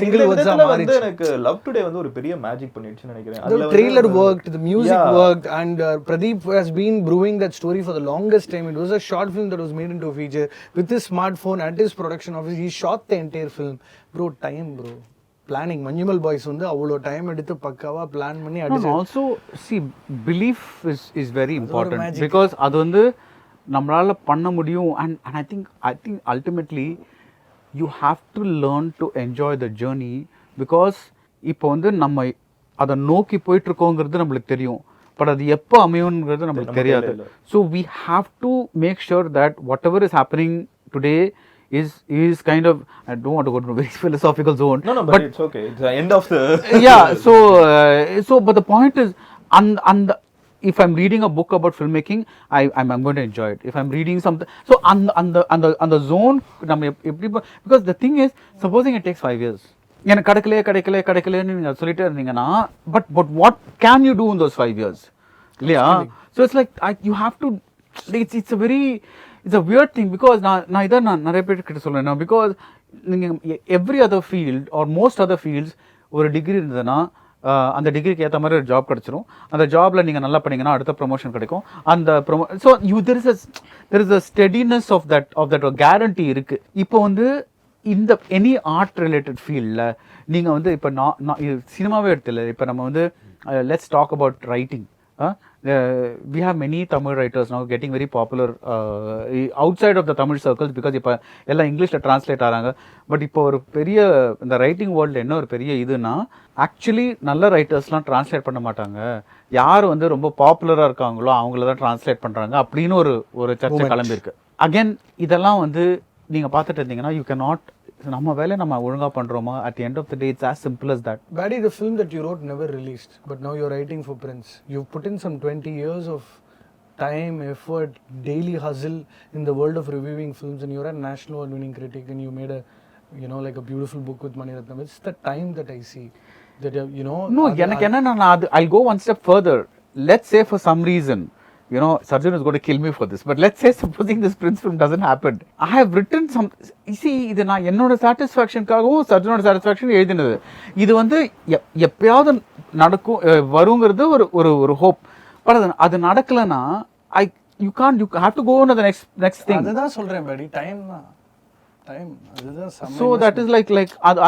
சிங்கிள் வேர்ட்ஸா மாறிச்சு. எனக்கு லவ் டுடே வந்து ஒரு பெரிய மேஜிக் பண்ணிடுச்சுன்னு நினைக்கிறேன். The trailer worked, the music worked, and Pradeep has been brewing that story for the longest time. It was a short film that was made into a feature with his smartphone at his production office. He shot the entire film. Bro, planning. Manjumal boys வந்து அவ்வளோ time எடுத்து பக்காவா plan பண்ணி அடிச்சு. Also see, belief is very important because அது வந்து நம்மளால பண்ண முடியும். and I think ultimately you have to learn to enjoy the journey because இப்போ வந்து நம்ம அதை நோக்கி போயிட்டு இருக்கோங்கிறது நம்மளுக்கு தெரியும். பட் அது எப்போ அமையும்ங்கிறது நம்மளுக்கு தெரியாது. So we have to make sure that whatever is happening today is kind of, I don't want to go to a very philosophical zone. No, but it's okay. It's the end of the yeah. So but the point is, and if I'm reading a book about filmmaking, I'm going to enjoy it. If I'm reading something, so on the zone, because the thing is, supposing it takes 5 years. எனக்கு கிடைக்கலைன்னு நீங்கள் சொல்லிட்டே இருந்தீங்கன்னா but what can you do in those 5 years இல்லையா? So it's like you have to it's a weird thing because நான் இதை நிறைய பேர்கிட்ட சொல்லுவேன். பிகாஸ் நீங்கள் every other field or most other fields ஒரு டிகிரி இருந்ததுன்னா அந்த டிகிரிக்கு ஏற்ற மாதிரி ஒரு ஜாப் கிடச்சிரும். அந்த ஜாபில் நீங்கள் நல்லா பண்ணீங்கன்னா அடுத்த ப்ரொமோஷன் கிடைக்கும். அந்த so there is a steadiness of that guarantee இருக்குது. இப்போ வந்து இந்த எனி ஆர்ட் ரிலேட்டட் ஃபீல்டில் நீங்கள் வந்து இப்போ நான் சினிமாவே எடுத்துல இப்போ நம்ம வந்து let's talk about writing. We have many Tamil writers now getting very popular outside of the Tamil circles because இப்போ எல்லாம் இங்கிலீஷில் ட்ரான்ஸ்லேட் ஆகிறாங்க. பட் இப்போ ஒரு பெரிய இந்த ரைட்டிங் வேர்ல்டில் என்ன ஒரு பெரிய இதுனா ஆக்சுவலி நல்ல ரைட்டர்ஸ்லாம் ட்ரான்ஸ்லேட் பண்ண மாட்டாங்க. யார் வந்து ரொம்ப பாப்புலராக இருக்காங்களோ அவங்கள தான் ட்ரான்ஸ்லேட் பண்ணுறாங்க அப்படின்னு ஒரு சர்ச்சை கிளம்பியிருக்கு. அகெயின் இதெல்லாம் வந்து நீங்கள் பார்த்துட்டு இருந்தீங்கன்னா யூ கேன் நாட் நம்ம வேலை நம்ம ஒழுங்காக பண்ணுறோமா at the end of the day it's as simple as that. Baddy, the film that you wrote never released, but now you're writing for Prince. You've put in some 20 years of time, effort, daily hustle in the world of reviewing films, and you're a national award-winning critic, and you made like a beautiful book with Maniratnam. It's the time that I see that No, I'll go one step further. Let's say for some reason Sarjan is going to kill me for this, but let's say supposing this Prince film doesn't happen, I have written some, see இது நான் என்னோட சாட்டிஸ்ஃபேக்ஷனுக்காகவும் சர்ஜனோட satisfaction எழுதினது. இது வந்து எப்பயாவது நடக்கும் வருங்கிறது ஒரு hope. But அது நடக்கலைன்னா you have to go on to the next thing. அதுதான் சொல்றேன் பாடி, டைம் தான் அதுதான். So that is like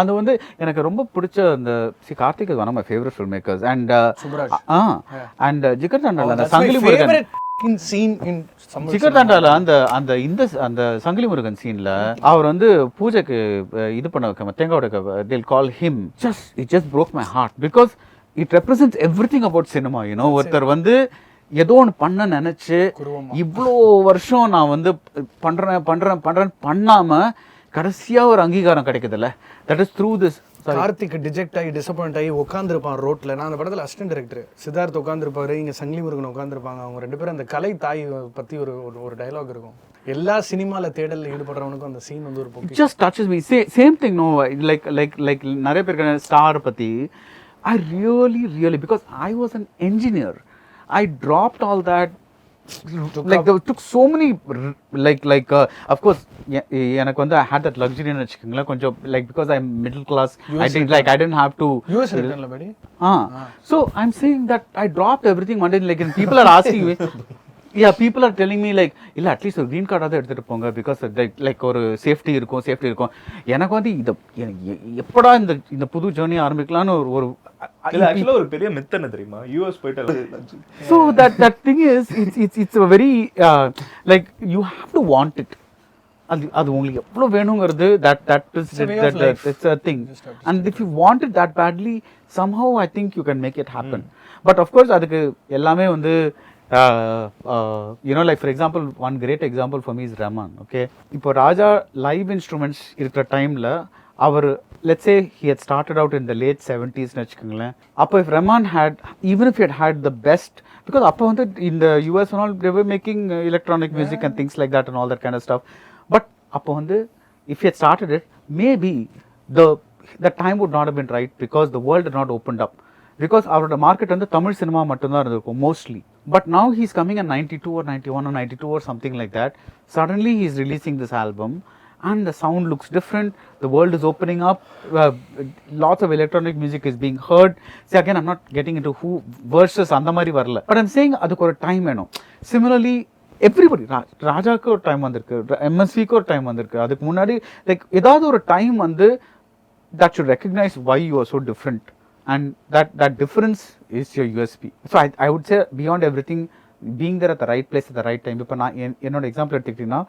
அது வந்து எனக்கு ரொம்ப பிடிச்ச அந்த Karthik is one of my favorite filmmakers and and ஜிகர் தண்டால அந்த சங்கிலி முருகன் scene in ஜிகர் தண்டால அந்த சங்கிலி முருகன் சீன்ல அவர் வந்து பூஜைக்கு இது பண்ண தேங்காவோட they'll call him, it just broke my heart because it represents everything about cinema. ஒருத்தர் வந்து ஏதோ ஒன்று பண்ண நினைச்சு இவ்வளோ வருஷம் நான் வந்து பண்றேன் பண்ணாம கடைசியா ஒரு அங்கீகாரம் கிடைக்குதுல்ல, that is through this. Karthik deject ஆகி டிசப்பாயிண்ட் ஆகி உட்காந்துருப்பான் ரோட்ல. நான் அந்த படத்தில் அசிஸ்டன்ட் டைரக்டர் சித்தார்த் உட்காந்துருப்பாரு, இங்கே சங்கிலி முருகன் உட்காந்துருப்பாங்க. அவங்க ரெண்டு பேரும் அந்த கலை தாய் பற்றி ஒரு டயலாக் இருக்கும். எல்லா சினிமாவில் தேடலில் ஈடுபடுறவனுக்கும் அந்த சீன் வந்து ஒரு just touches me. Same thing, no, like நிறைய பேருக்கு ஸ்டார் பற்றி I really because I was an engineer, I dropped all that. Took so many of course எனக்கு வந்து I had that luxury ன்னு வெச்சுக்கங்களா கொஞ்சம் because I'm middle class. I didn't have to US ரிட்டர்ன்ல படி. So I'm saying that I dropped everything one day, and people are asking me people are telling me இல்ல at least ஒரு green கார்டாவது எடுத்துட்டு போங்க because ஒரு safety இருக்கும். எனக்கு வந்து எப்படா இந்த புது ஜேர்னி ஆரம்பிக்கலாம்னு ஒரு ஆக்சுவலா ஒரு பெரிய மித் என்ன தெரியுமா, யூஎஸ் போயிட்டு. So that thing is it's a very you have to want it. அது உங்களுக்கு எவ்வளவு வேணுங்கிறது that's a thing, and if you want it that badly somehow I think you can make it happen. But of course அதுக்கு எல்லாமே வந்து for example, one great example for me is Rahman. Okay, இப்போ ராஜா live instruments இருக்கிற டைமில் our, let's say he had started out in the late 70s வச்சுக்கோங்களேன். அப்போ if Rahman had, even if he had the best, because அப்போ வந்து in the US and all they were making electronic music and things like that and all that kind of stuff. But அப்போ வந்து if he had started it, maybe the time would not have been right because the world had not opened up. Because அவரோட market வந்து Tamil cinema மட்டும்தான் இருந்திருக்கும் mostly. But now he's coming at 92 or 91 or 92 or something like that. Suddenly he's releasing this album and the sound looks different. The world is opening up. Lots of electronic music is being heard. See, again, I'm not getting into who versus அந்த மாதிரி வரல. But I'm saying அதுக்கு ஒரு time வேணும். Similarly, everybody, ராஜாக்கு ஒரு time வந்திருக்கு, MSVக்கு ஒரு டைம் வந்திருக்கு. அதுக்கு முன்னாடி லைக் ஏதாவது ஒரு டைம் வந்து that should recognize why you are so different. And that difference is your USP. So I would say beyond everything, being there at the right place at the right time. இப்போ நான் என்னோட example எடுத்துக்கிட்டிங்கன்னா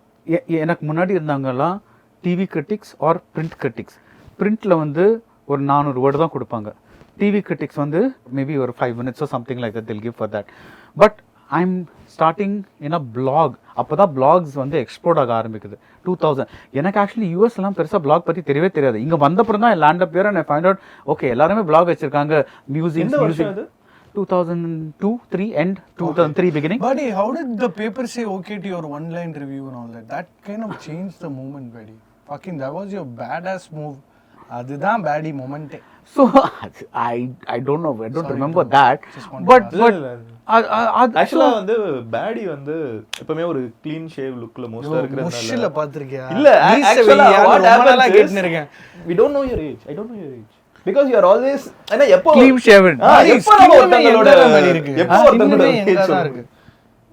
எனக்கு முன்னாடி இருந்தாங்கலாம் TV critics or print critics. பிரிண்டில் வந்து ஒரு 400 வேர்டு தான் கொடுப்பாங்க. டிவி கிரிட்டிக்ஸ் வந்து மேபி ஒரு 5 minutes or something like that they'll give for that. But I'm starting in a blog. அப்போ தான் பிளாக்ஸ் வந்து எக்ஸ்ப்ளோர்ட் ஆக ஆரம்பிக்குது 2000. எனக்கு ஆக்சுவலி யூஎஸ்லாம் பெருசாக பிளாக் பற்றி தெரியவே தெரியாது. இங்கே வந்தப்புறம் தான் land up and I find out okay எல்லாருமே பிளாக் வச்சிருக்காங்க. Music 2002, 3 end, 2003 beginning. Buddy, how did the paper say okay to your one-line review and all that? That kind of changed the moment, buddy. Fucking, that was your badass move. அதுதான் Bedi மொமெண்டே. So I don't know, I don't remember that. But ஆக்சுவலா வந்து பேடி வந்து எப்பவுமே ஒரு clean shave லுக்ல மோஸ்டா இருக்குறதுனால மொஷில பாத்துக்கியா? இல்ல ஆக்சுவலா வாட் ஹேப்பன்ஸ் கேட்னு இருக்கேன். We don't know your age. I don't know your age. Because you are always ana எப்போ clean shaven. எப்போ நம்ம ஒருத்தங்களோட எப்போ ஒருத்தங்களோட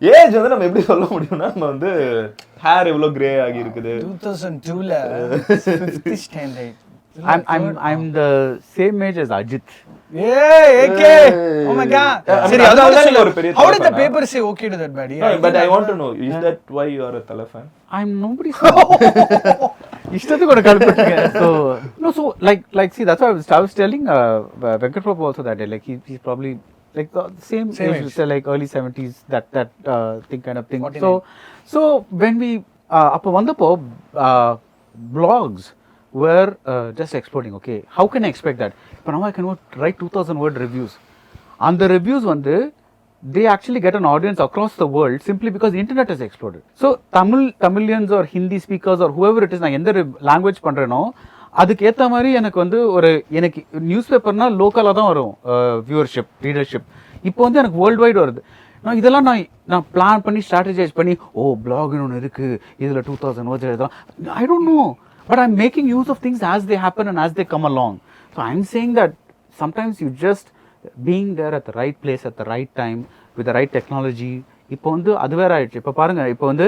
ஏஜ் வந்து நம்ம எப்படி சொல்ல முடியும்னா நம்ம வந்து ஹேர் எவ்வளவு கிரே ஆகி இருக்குது 2002ல 5th standard. I'm the same age as Ajith. Hey, AK! Oh my god! Seri, how did the paper say okay to that, buddy? No, but I want to know, is that why you are a Thala fan? I'm nobody's fan. Ishtathu koda kalpattinga. So no, so like see, that's why I was telling Venkat Prabhu also that day, like he's probably like the same age, say like early 70s, that thing kind of thing. 49. So when we appo vandapo blogs were just exploding. Okay, how can I expect that? But now I can write 2000 word reviews. And the reviews வந்து they actually get an audience across the world simply because the internet has exploded. So Tamilians or Hindi speakers or whoever it is, நான் எந்த language பண்றேனோ அதுக்கு ஏற்ற மாதிரி எனக்கு வந்து எனக்கு news பேப்பர்னா லோக்கலாக தான் வரும் வியூவர்ஷிப் ரீடர்ஷிப். இப்போ வந்து எனக்கு வேர்ல்டு வைடு வருது. நான் இதெல்லாம் நான் பிளான் பண்ணி ஸ்ட்ராட்டஜைஸ் பண்ணி பிளாக்னு ஒன்று இருக்குது இதில் 2000 words எழுதலாம். I don't know. But I'm making use of things as they happen and as they come along. So I'm saying that sometimes you just being there at the right place at the right time with the right technology. இப்போ வந்து அது வேற ஆயிடுச்சு. இப்போ பாருங்க, இப்போ வந்து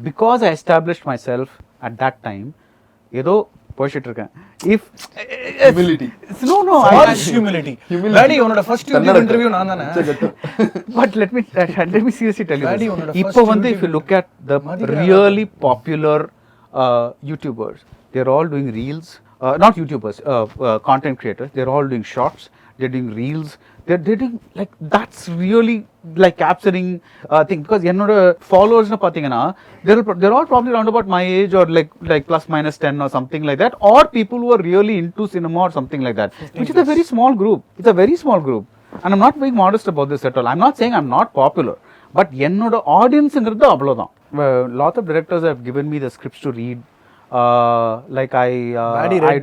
because I established myself at that time, ஏதோ போயிட்டு இருக்கேன். If humility. No, humility. Daddy, உன்னோட first YouTube interview நான் தானே. But let me seriously tell you this. இப்போ வந்து if you look at the really popular YouTubers, they're all doing reels, not YouTubers, content creators, they're all doing shorts, they're doing reels, they're doing like, that's really like capturing thing. Because என்னோட followers na pathina they're all probably around about my age or like plus minus 10 or something like that, or people who are really into cinema or something like that, which is a very small group. It's a very small group, and I'm not being modest about this at all. I'm not saying I'm not popular, but என்னோட audienceங்கிறது அவ்வளவுதான். Lot of directors have given me the scripts to read. Like I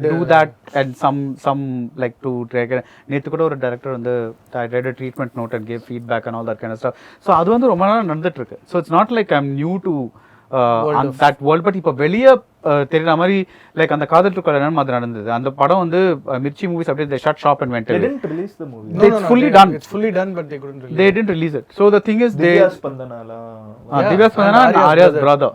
do that and some like to நேத்து கூட ஒரு director வந்து I read a treatment note and gave feedback and all that kind of stuff. So அது வந்து ரொம்ப நாளா நடந்துட்டு இருக்கு. So it's not like I'm new to that world. But இப்போ வெளியே தெரியுற மாதிரி லைக் அந்த காதல் டு கல்யாணம் அது நடந்தது. அந்த படம் வந்து மிர்ச்சி மூவிஸ் அப்படியே they shut shop and went away. They didn't release the movie. It's fully done. It's fully done, but they couldn't release. They didn't release it. So the thing is Divya Spandana Arya's brother.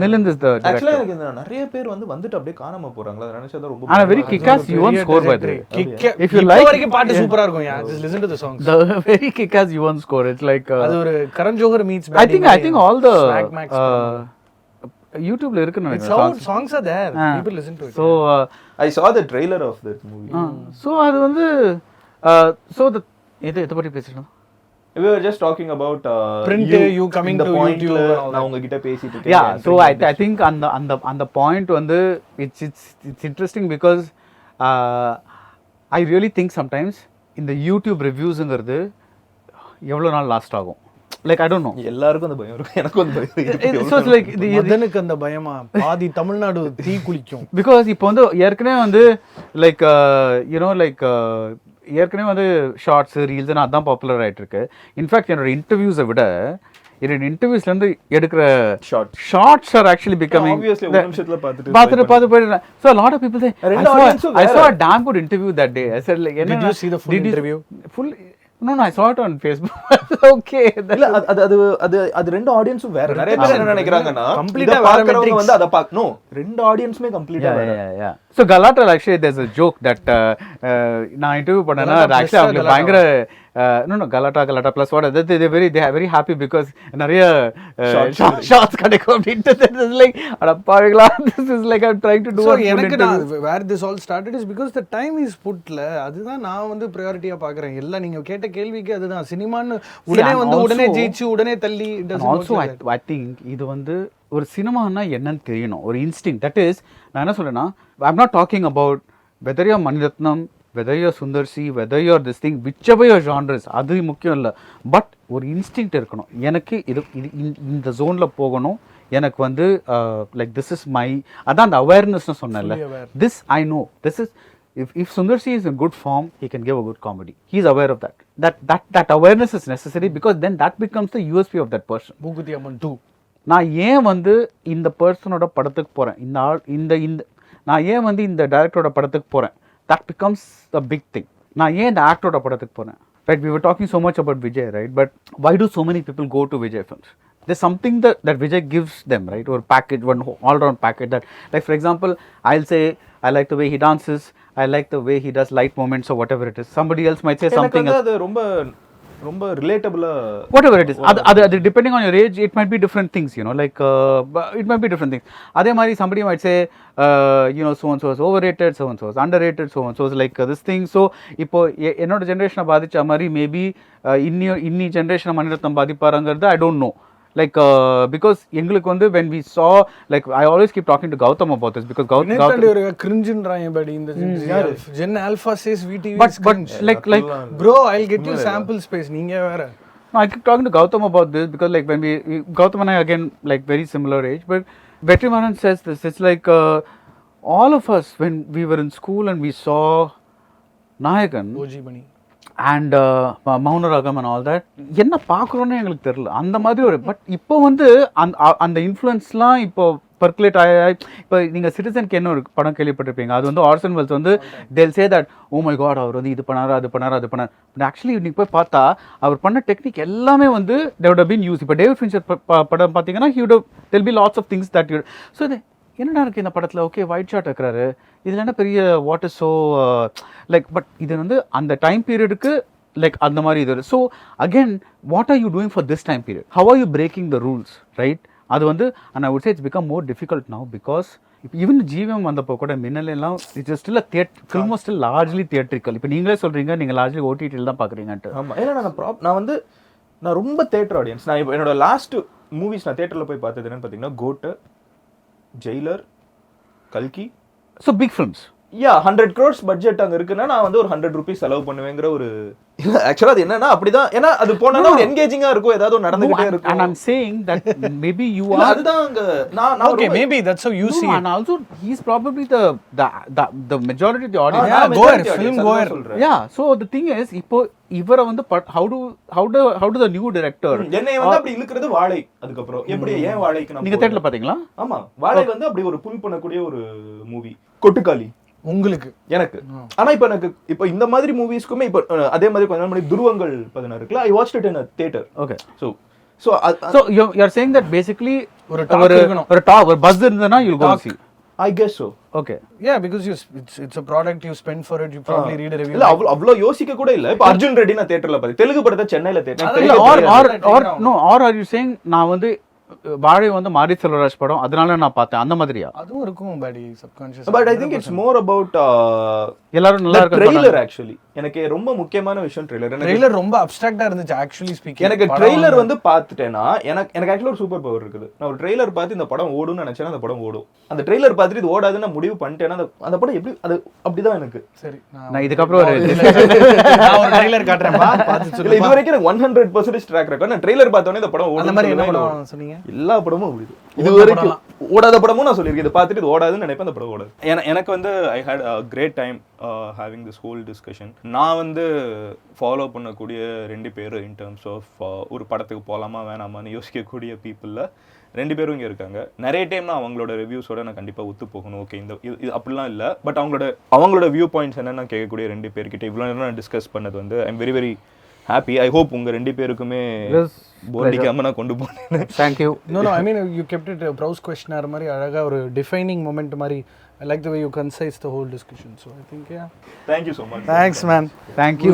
Milind is the director. Actually எனக்கு இந்த நிறைய பேர் வந்து வந்துட்டு அப்படியே காணாம போறாங்க. அத நினைச்சா ரொம்ப and a very kick-ass Yuvan score by the way. If you like, வரைக்கும் பாட்டு சூப்பரா இருக்கும். Yeah, just listen to the songs. The very kick-ass Yuvan score. It's like அது ஒரு Karan Johar meets I think all the YouTube la irukku nice songs are there. People listen to it. So I saw the trailer of that movie. So adu vandu so the எதை பத்தி பேசுறோம்? we were just talking about Print, you coming the to point YouTube and all that. நான் உங்ககிட்ட பேசிட்டு இருக்கேன். Yeah, so I think on the point வந்து it's interesting because I really think sometimes இந்த YouTube ரிவ்யூஸுங்கிறது எவ்வளோ நாள் லாஸ்ட் ஆகும். Like I don't know. எல்லாருக்கும் அந்த பயம் இருக்கும், எனக்கும் அந்த பயம் இருக்கு. So it's like மதனுக்கு அந்த பயமா பாதி தமிழ்நாடு தீ குளிக்கும். Because இப்போ வந்து ஏற்கனவே வந்து லைக் யூனோ லைக் ஏற்கனவே வந்து ஷார்ட்ஸ் ரீல்ஸ் அதான் பாப்புலர் ஆகிட்டு இருக்கு. இன்ஃபேக்ட் என்னோட இன்டர்வியூஸை விட என்னோட இன்டர்வியூஸ்லேருந்து எடுக்கிற ஷார்ட்ஸ் ஆர் ஆக்சுவலி பிகமிங் பார்த்துட்டு போயிடுறேன். So lot of people say I saw a damn good interview that day. I said like, did you see the full interview? Full No, I saw it on Facebook. Okay. இல்ல அது ரெண்டு ஆடியன்ஸும் வேற. நிறைய பேர் என்ன நினைக்கிறாங்கன்னா கம்ப்ளீட்டா பார்க்கறவங்க வந்து அத பார்க்கணும். ரெண்டு ஆடியன்ஸ்மே கம்ப்ளீட்டா வேற. Yeah. So Galatta actually there's a joke that நான் இன்டர்வியூ பண்ணேன்னா actually அவங்களுக்கு பயங்கர no Galatta plus what they are very happy because நிறைய shots கிடைக்கும் அப்படின்ட்டு. It's like அடப்பாவிகளா, this is like I'm trying to do. So எனக்கு where this all started is because the time is putல அதுதான் நான் வந்து ப்ரையாரிட்டியா பார்க்கறேன். எல்லாம் நீங்க கேட்ட கேள்விக்கு அதுதான் சினிமான்னு உடனே வந்து உடனே ஜெயிச்சு உடனே தள்ளி. Also I think இது வந்து ஒரு சினிமான்னா என்னன்னு தெரியணும், ஒரு இன்ஸ்டிங். தட் இஸ் நான் என்ன சொல்றேன்னா, I'm not talking about whether you're Maniratnam, whether you're Sundarsi, whether you're this thing, whichever your genres, அது முக்கியம் இல்லை. பட் ஒரு இன்ஸ்டிங்க்ட் இருக்கணும். எனக்கு இது இந்த ஜோனில் போகணும், எனக்கு வந்து லைக் திஸ் இஸ் மை, அதான் அந்த அவேர்னஸ்னு சொன்னேன்ல. This I know, this is if Sundarsi is in good form, he can give a good comedy. He is aware of that awareness is necessary because then that becomes the USP of that person. Bhuguthi Amman 2. நான் ஏன் வந்து இந்த பர்சனோட படத்துக்கு போகிறேன், இந்த நான் ஏன் வந்து இந்த டைரக்டரோட படத்துக்கு போகிறேன், that becomes a big thing. நான் ஏன் இந்த ஆக்டரோட படத்துக்கு போகிறேன், right? We were talking so much about Vijay, right? But why do so many people go to Vijay films? There's something that Vijay gives them, right? Or package, one all-round package that, like for example, I'll say I like the way he dances, I like the way he does light moments or whatever it is. Somebody else might say something else. அது ரொம்ப ரிலேட்டபிளா whatever it is. அது depending on your age it might be different things, you know, like it might be different things. அதே மாதிரி somebody might say you know, so and so is overrated, so and so is underrated, so and so is like this thing. So இப்போ என்னோட ஜெனரேஷனை பாதிச்ச மாதிரி maybe இன்னி ஜெனரேஷனை Mani Ratnam பாதிப்பாருங்கிறது I don't know. Like because எங்களுக்கு வந்து when we saw, like I always keep talking to Gautam about this because Gautam ஒரு cringe-ன்றாங்க but இந்த Gen Alpha says VTV is cringe. But like bro, I'll get you sample space, நீங்க வேற. No, I keep talking to Gautam about this because like when we Gautam and I again like very similar age, but Vetrimaran says this, it's like all of us when we were in school and we saw Nayakan OG Bani and Mouna Ragam and all that, என்ன பார்க்குறோன்னு எங்களுக்கு தெரியல அந்த மாதிரி ஒரு. But இப்போ வந்து அந்த இன்ஃப்ளூயன்ஸ்லாம் இப்போ பர்குலேட் இப்போ நீங்கள் சிட்டிசனுக்கு என்ன ஒரு படம் கேள்விப்பட்டிருப்பீங்க, அது வந்து ஆர்சன் வெல்ஸ் வந்து they'll say that oh my god அவர் வந்து இது பண்ணார் அது பண்ணார். பட் ஆக்சுவலி இன்னைக்கு போய் பார்த்தா அவர் பண்ண டெக்னிக் எல்லாமே வந்து they would have been used. இப்போ டேவிட் ஃபின்ச்சர் படம் பார்த்தீங்கன்னா there'll be lots of things that you so என்னடா இருக்குது இந்த படத்தில், ஓகே ஒயிட் ஷாட் இருக்கிறாரு, இதில் என்ன பெரிய what is so like, but இது வந்து அந்த டைம் பீரியடுக்கு லைக் அந்த மாதிரி இது. So again what are you doing for this time period, how are you breaking the rules, right? அது வந்து and I would say it's become more difficult now because இப்போ ஈவன் ஜிவிஎம் வந்தப்போ கூட மின்னலாம் it's still film was still largely theatrical. இப்போ நீங்களே சொல்கிறீங்க நீங்கள் லார்ஜ்லி ஓடிடியில் தான் பார்க்குறீங்கன்ட்டு. ஆமாம், ஏன்னா நான் ரொம்ப தேட்டர் ஆடியன்ஸ். நான் இப்போ என்னோட லாஸ்ட் மூவிஸ் நான் தேட்டரில் போய் பார்த்தது என்னன்னு பார்த்தீங்கன்னா கோட்டு, ஜெயிலர், கல்கி. So big films. 100 crores budget அங்கே இருக்குன்னா நான் வந்து ஒரு 100 rupees செலவு பண்ணுவேங்கிற ஒரு ஆக்சுவலா அது என்னன்னா அப்படிதான். ஏன்னா அது போனா ஒரு என்கேஜிங்கா இருக்கும், ஏதாவது நடந்துட்டே இருக்கும். And I'm saying that maybe you are அதுதான் நான் okay maybe that's how you see it. And also he's probably the majority of the audience. Yeah, goer, film goer. Yeah, so the thing is இப்போ இவரை வந்து how do the new director என்னைய வந்து அப்படி இழுக்கிறது வாழை. அதுக்கு அப்புறம் எப்படி ஏன் வாழைக்கு நீங்க தியேட்டர்ல பாத்தீங்களா? ஆமா, வாழை வந்து அப்படி ஒரு புல் பண்ணக்கூடிய ஒரு மூவி. கொட்டுக்காளி உங்களுக்கு எனக்கு. ஆனா இப்போ எனக்கு இப்போ இந்த மாதிரி மூவிஸ்க்குமே இப்போ அதே மாதிரி கொஞ்ச நாள் முன்னாடி துருவங்கள் 16 இருக்குல, I watched it in a theater. Okay, so you're saying that basically ஒரு டாப் ஒரு பஸ் இருந்தனா you'll go see. I guess so. Okay. Yeah, because it's a product, you spend for it, you probably read a review. இல்ல அவ்ளோ யோசிக்க கூட இல்ல. இப்போ அர்ஜுன் ரெட்டி நான் தியேட்டர்ல பார்த்தேன், தெலுங்கு படத்தை சென்னையில theatre. or are you saying நான் வந்து வாழை வந்து மாரி செல்வராஜ் படம் அதனால நான் பார்த்தேன் அந்த மாதிரியா? அதுவும் இருக்கும் but subconscious. But I think it's more about எல்லாரும் நல்லா இருக்க trailer actually. எனக்கு ரொம்ப முக்கியமான விஷயம் ட்ரெய்லர். ட்ரெய்லர் ரொம்ப அப்ஸ்ட்ராக்டா இருந்துச்சு ஆக்சுவலி ஸ்பீக்கிங். எனக்கு ட்ரெய்லர் வந்து பார்த்துட்டேன்னா எனக்கு ஆக்சுவலாக ஒரு சூப்பர் பவர் இருக்குது. நான் ஒரு ட்ரெய்லர் பார்த்து இந்த படம் ஓடும்னு நினைச்சேன்னா அந்த படம் ஓடும். அந்த ட்ரெய்லர் பார்த்துட்டு இது ஓடாதுன்னு நான் முடிவு பண்ணிட்டேன்னா அந்த படம் எப்படி அது அப்படிதான் எனக்கு. சரி நான் இதுக்கப்புறம் ஒரு ட்ரெய்லர் காட்டுறேன்பா பார்த்து சொல்லு. இது வரைக்கும் எனக்கு 100% ட்ராக் ரெக்கார்ட். நான் ட்ரெய்லர் பார்த்தோன்னே இந்த படம் ஓடும். அந்த மாதிரி என்ன படம் சொன்னீங்க? எல்லா படமும் ஓடுது. இது வரைக்கும் ஓடாத படமும் நான் சொல்லியிருக்கேன். இதை பார்த்துட்டு இது ஓடாதுன்னு நினைப்பேன், அந்த படம் ஓடாது. எனக்கு வந்து I had a great time having this whole discussion. நான் வந்து ஃபாலோ பண்ணக்கூடிய 2 பேர் இன் டர்ம்ஸ் ஆஃப் ஒரு படத்துக்கு போகலாமா வேணாமான்னு யோசிக்கக்கூடிய பீப்புளில் 2 பேரும் இங்கே இருக்காங்க. நிறைய டைம் நான் அவங்களோட ரிவ்யூஸோட நான் கண்டிப்பாக ஒத்து போகணும். ஓகே இது அப்படிலாம் இல்லை, பட் அவங்களோட வியூ பாயிண்ட்ஸ் என்னன்னு நான் கேட்கக்கூடிய 2 பேர்கிட்ட இவ்வளோ நேரம் நான் டிஸ்கஸ் பண்ணது வந்து I am very very happy. I hope உங்க 2 பேருக்குமே போர்டிக்காம நான் கொண்டு போனேன். Thank you. No, I mean you kept it a browse questionnaire மாதிரி அழகா ஒரு defining moment மாதிரி. I like the way you concise the whole discussion. So I think yeah. Thank you so much. Thanks man. Thank you.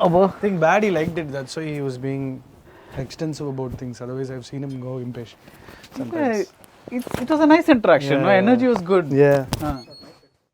I think Baddy liked it. That's why he was being extensive about things. Otherwise I've seen him go impatient sometimes. It was a nice interaction. My energy was good. Yeah.